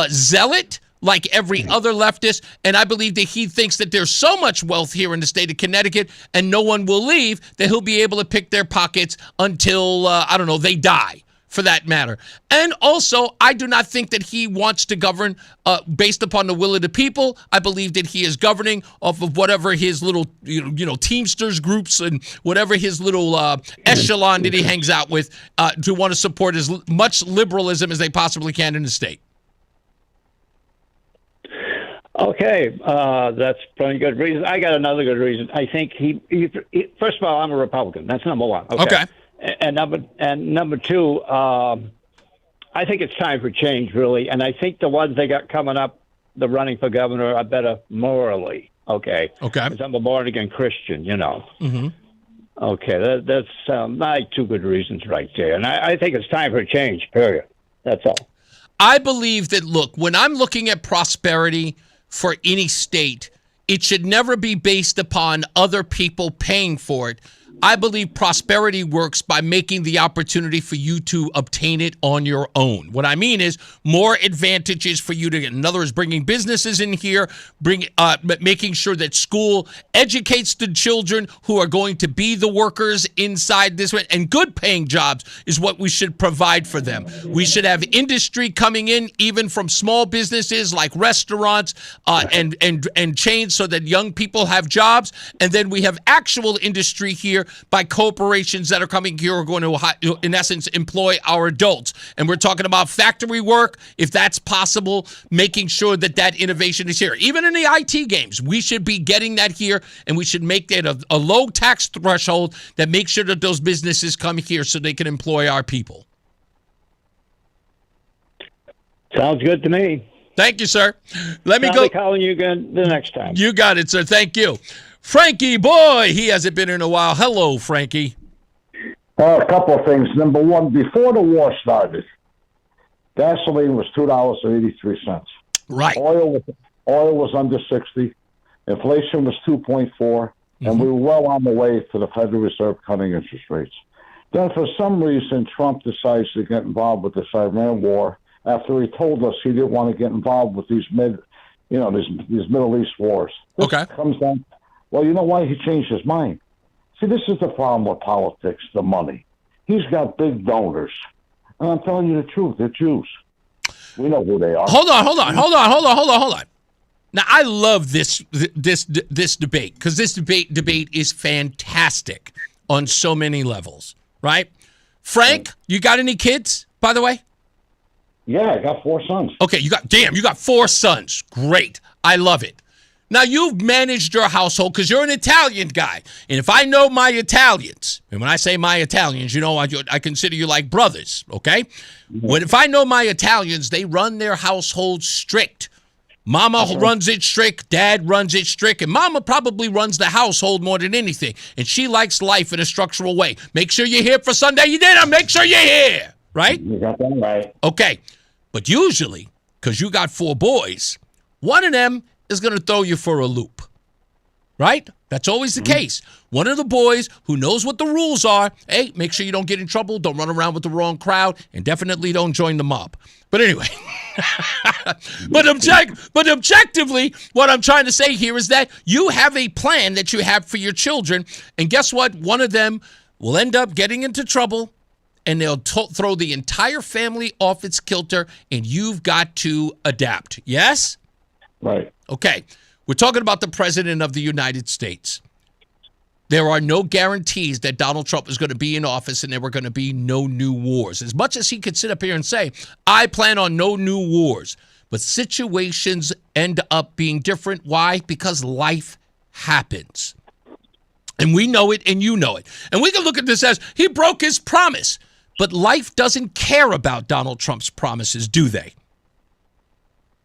S16: zealot like every other leftist, and I believe that he thinks that there's so much wealth here in the state of Connecticut and no one will leave that he'll be able to pick their pockets until, I don't know, they die, for that matter. And also, I do not think that he wants to govern based upon the will of the people. I believe that he is governing off of whatever his little, Teamsters groups and whatever his little echelon that he hangs out with to want to support as much liberalism as they possibly can in the state.
S4: Okay, that's probably a good reason. I got another good reason. I think he first of all, I'm a Republican. That's number one. Okay. And number two, I think it's time for change, really. And I think the ones they got coming up, the running for governor, are better morally. Okay. Because I'm a born-again Christian,
S16: Mm-hmm.
S4: Okay, that's my two good reasons right there. And I think it's time for a change, period. That's all.
S16: I believe that, look, when I'm looking at prosperity for any state, it should never be based upon other people paying for it. I believe prosperity works by making the opportunity for you to obtain it on your own. What I mean is more advantages for you to get. In other words, bringing businesses in here, making sure that school educates the children who are going to be the workers inside this way, and good paying jobs is what we should provide for them. We should have industry coming in, even from small businesses like restaurants and chains, so that young people have jobs. And then we have actual industry here by corporations that are coming here are going to, in essence, employ our adults. And we're talking about factory work, if that's possible, making sure that that innovation is here. Even in the IT games, we should be getting that here, and we should make that a low tax threshold that makes sure that those businesses come here so they can employ our people.
S4: Sounds good to me.
S16: Thank you, sir. Let me
S4: I'll
S16: go.
S4: be calling you again the next time.
S16: You got it, sir. Thank you. Frankie, boy, he hasn't been in a while. Hello, Frankie.
S5: A couple of things. Number one, before the war started, gasoline was $2.83.
S16: Right.
S5: Oil was under 60. Inflation was 2.4, and we were well on the way to the Federal Reserve cutting interest rates. Then, for some reason, Trump decides to get involved with this Iran war after he told us he didn't want to get involved with these Middle East wars. This comes down. Well, you know why he changed his mind? See, this is the problem with politics, the money. He's got big donors. And I'm telling you the truth, they're Jews. We know who they are.
S16: Hold on. Now, I love this debate, because this debate is fantastic on so many levels, right? Frank, you got any kids, by the way?
S5: Yeah, I got 4 sons.
S16: Okay, you got 4 sons. Great. I love it. Now, you've managed your household because you're an Italian guy. And if I know my Italians, and when I say my Italians, I consider you like brothers, okay? If I know my Italians, they run their household strict. Mama runs it strict, Dad runs it strict, and Mama probably runs the household more than anything. And she likes life in a structural way. Make sure you're here for Sunday dinner. Make sure you're here, right?
S5: You got that right.
S16: Okay. But usually, because you got 4 boys, one of them is going to throw you for a loop, right? That's always the case. One of the boys who knows what the rules are, hey, make sure you don't get in trouble, don't run around with the wrong crowd, and definitely don't join the mob. But anyway, but objectively, what I'm trying to say here is that you have a plan that you have for your children, and guess what? One of them will end up getting into trouble, and they'll throw the entire family off its kilter, and you've got to adapt. Yes?
S5: Right.
S16: Okay. We're talking about the President of the United States. There are no guarantees that Donald Trump is going to be in office and there were going to be no new wars. As much as he could sit up here and say, I plan on no new wars, but situations end up being different. Why? Because life happens. And we know it and you know it. And we can look at this as he broke his promise. But life doesn't care about Donald Trump's promises, do they?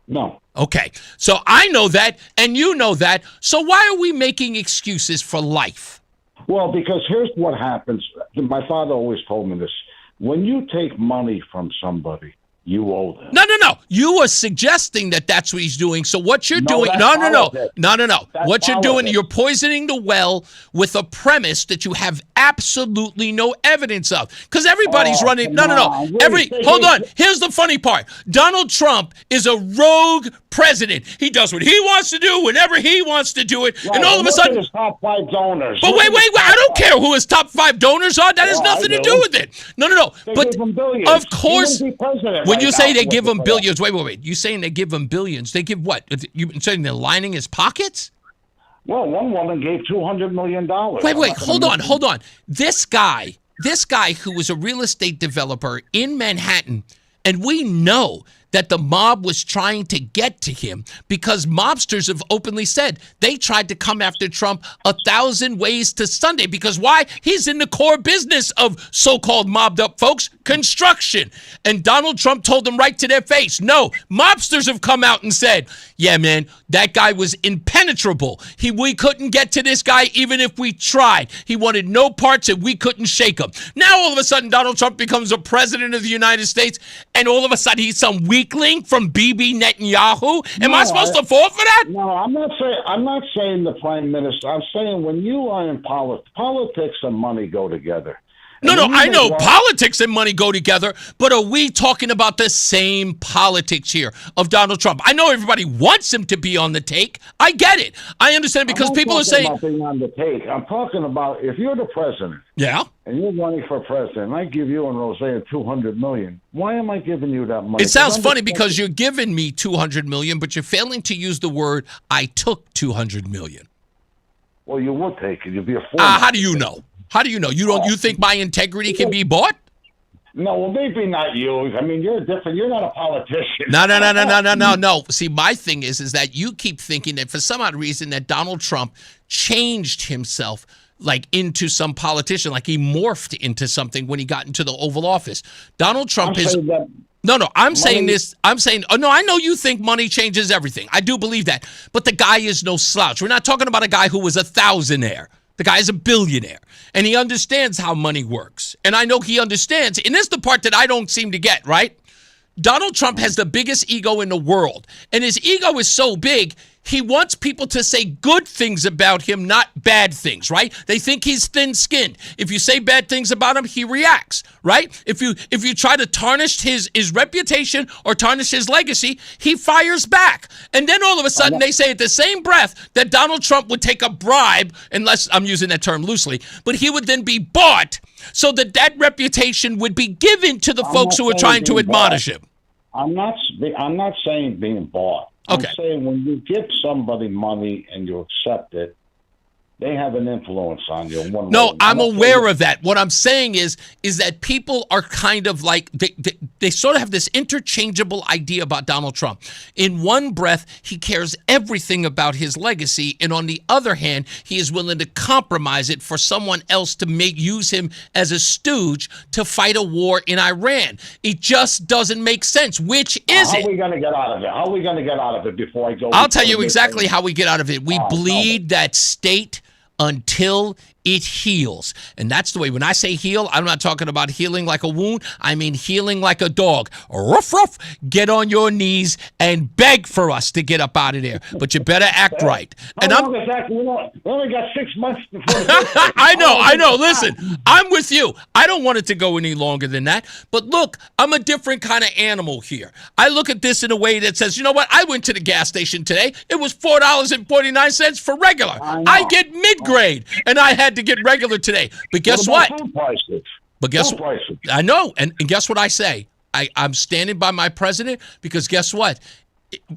S5: No.
S16: Okay. So I know that and you know that. So why are we making excuses for life?
S5: Well, because here's what happens. My father always told me this. When you take money from somebody, You owe them.
S16: No. You are suggesting that that's what he's doing. So what you're doing,
S5: that's
S16: no.
S5: That's
S16: What you're doing,
S5: politics.
S16: you're poisoning the well with a premise that you have absolutely no evidence of. Because everybody's running. No. Hold on. Here's the funny part. Donald Trump is a rogue president. He does what he wants to do whenever he wants to do it, and all of a sudden.
S5: His top 5 donors.
S16: But wait. I don't care who his top 5 donors are. That has nothing to do with it. No. But
S5: give him billions.
S16: of course,
S5: He wouldn't be president
S16: when
S5: right
S16: you say
S5: now
S16: they
S5: with
S16: give
S5: the
S16: him billions, wait. You saying they give him billions? They give what? You saying they're lining his pockets?
S5: Well, one woman gave $200 million.
S16: Wait. Hold on. This guy who was a real estate developer in Manhattan, and we know that the mob was trying to get to him because mobsters have openly said they tried to come after Trump 1,000 ways to Sunday. Because why? He's in the core business of so-called mobbed up folks, construction. And Donald Trump told them right to their face, no, mobsters have come out and said, yeah, man, that guy was impenetrable. We couldn't get to this guy even if we tried. He wanted no parts and we couldn't shake him. Now all of a sudden Donald Trump becomes a president of the United States and all of a sudden he's some weakling from Bibi Netanyahu. Am I supposed to fall for that?
S5: No, I'm not saying the prime minister. I'm saying when you are in politics and money go together.
S16: No, I know politics and money go together, but are we talking about the same politics here of Donald Trump? I know everybody wants him to be on the take. I get it. I understand because people are saying
S5: about being on the take. I'm talking about if you're the president.
S16: Yeah.
S5: And you're running for president, and I give you and Roseanne $200 million. Why am I giving you that money?
S16: It sounds funny because you're giving me $200 million, but you're failing to use the word "I took $200 million."
S5: Well, you would take it. You'd be a fool.
S16: How do you know? How do you know? You think my integrity can be bought?
S5: No, well, maybe not you. I mean, you're different. You're not a politician.
S16: No. See, my thing is that you keep thinking that for some odd reason that Donald Trump changed himself like into some politician, like he morphed into something when he got into the Oval Office. Donald Trump is. I'm saying this. I'm saying, I know you think money changes everything. I do believe that. But the guy is no slouch. We're not talking about a guy who was a thousandaire. The guy is a billionaire, and he understands how money works. And I know he understands, and this is the part that I don't seem to get, right? Donald Trump has the biggest ego in the world, and his ego is so big, he wants people to say good things about him, not bad things, right? They think he's thin-skinned. If you say bad things about him, he reacts, right? If you try to tarnish his reputation or tarnish his legacy, he fires back. And then all of a sudden they say at the same breath that Donald Trump would take a bribe, unless I'm using that term loosely, but he would then be bought so that reputation would be given to the folks who are trying to admonish him.
S5: I'm not saying being bought.
S16: Okay.
S5: I'm saying when you give somebody money and you accept it, they have an influence on you.
S16: No, I'm aware of that. What I'm saying is that people are kind of like, they sort of have this interchangeable idea about Donald Trump. In one breath, he cares everything about his legacy, and on the other hand, he is willing to compromise it for someone else to use him as a stooge to fight a war in Iran. It just doesn't make sense. Which is it?
S5: How are we going to get out of it? How are we going to get out of it before I go?
S16: I'll tell you exactly how we get out of it. We bleed that state until it heals. And that's the way. When I say heal, I'm not talking about healing like a wound. I mean healing like a dog. Ruff, ruff. Get on your knees and beg for us to get up out of there. But you better act right. And
S5: we only got 6 months before
S16: I know. Listen, I'm with you. I don't want it to go any longer than that. But look, I'm a different kind of animal here. I look at this in a way that says, you know what? I went to the gas station today. It was $4.49 for regular. I get mid-grade, and I had to get regular today. But guess what?
S5: Food prices?
S16: But guess what? I know. And guess what I say? I'm standing by my president because guess what?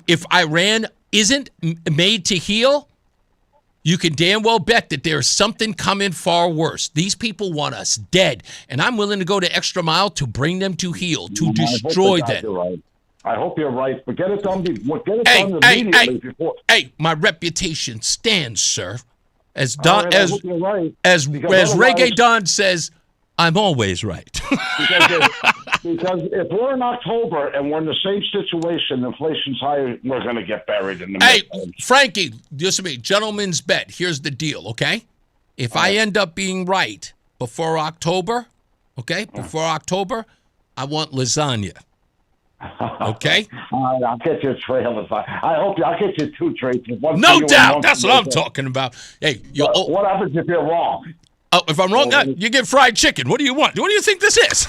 S16: If Iran isn't made to heal, you can damn well bet that there's something coming far worse. These people want us dead, and I'm willing to go the extra mile to bring them to heal, to destroy them.
S5: Right. I hope you're right, but get it done. Immediately before.
S16: Hey, my reputation stands, sir. As
S5: right.
S16: as Reggae Don says, I'm always right.
S5: because if we're in October and we're in the same situation, inflation's higher, we're going to get buried in the
S16: Hey, Frankie, listen to me. Gentleman's bet. Here's the deal, okay? If I end up being right before October, I want lasagna. Okay.
S5: All right, I'll get you a trailer. I'll get you 2 trailers. One
S16: No
S5: for you and
S16: doubt.
S5: one
S16: That's
S5: for
S16: what I'm
S5: me.
S16: talking about. Hey,
S5: What happens if you're wrong?
S16: Oh, if I'm wrong, you get fried chicken. What do you want? What do you think this is?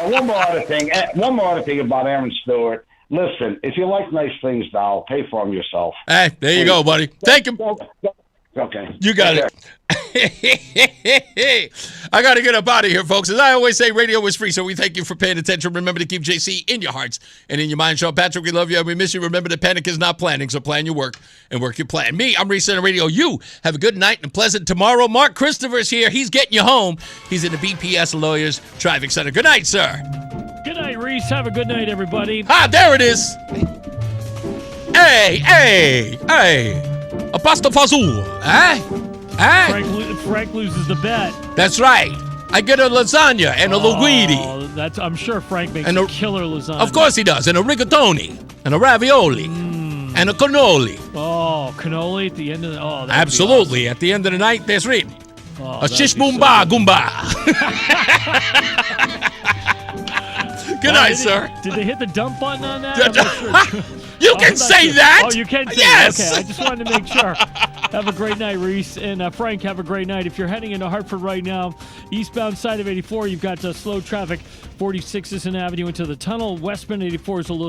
S5: One more other thing about Aaron Stewart. Listen, if you like nice things, Doll, pay for them yourself.
S16: Hey, there you go, buddy. Thank you.
S5: Okay.
S16: You got it. I got to get up out of here, folks. As I always say, radio is free, so we thank you for paying attention. Remember to keep JC in your hearts and in your mind. Sean Patrick, we love you and we miss you. Remember that panic is not planning, so plan your work and work your plan. Me, I'm Reese on the radio. You have a good night and a pleasant tomorrow. Mark Christopher's here. He's getting you home. He's in the BPS Lawyers Traffic Center. Good night, sir.
S13: Good night, Reese. Have a good night, everybody.
S16: Ah, there it is. Hey. A pasta fazool.
S13: Frank loses the bet.
S16: That's right. I get a lasagna and a linguine.
S13: I'm sure Frank makes
S16: And
S13: a killer lasagna.
S16: Of course he does. And a rigatoni. And a ravioli. And a cannoli.
S13: Oh, cannoli at the end of the... Oh,
S16: Absolutely. At the end of the night, there's Reed.
S13: Oh,
S16: a shish boomba goomba. Good night, sir.
S13: Did they hit the dump button on that? I'm not sure.
S16: You can say that.
S13: Oh, you can say
S16: yes.
S13: that. Okay, I just wanted to make sure. Have a great night, Reese. And Frank, have a great night. If you're heading into Hartford right now, eastbound side of 84, you've got slow traffic, 46 Avenue into the tunnel. Westbound 84 is a little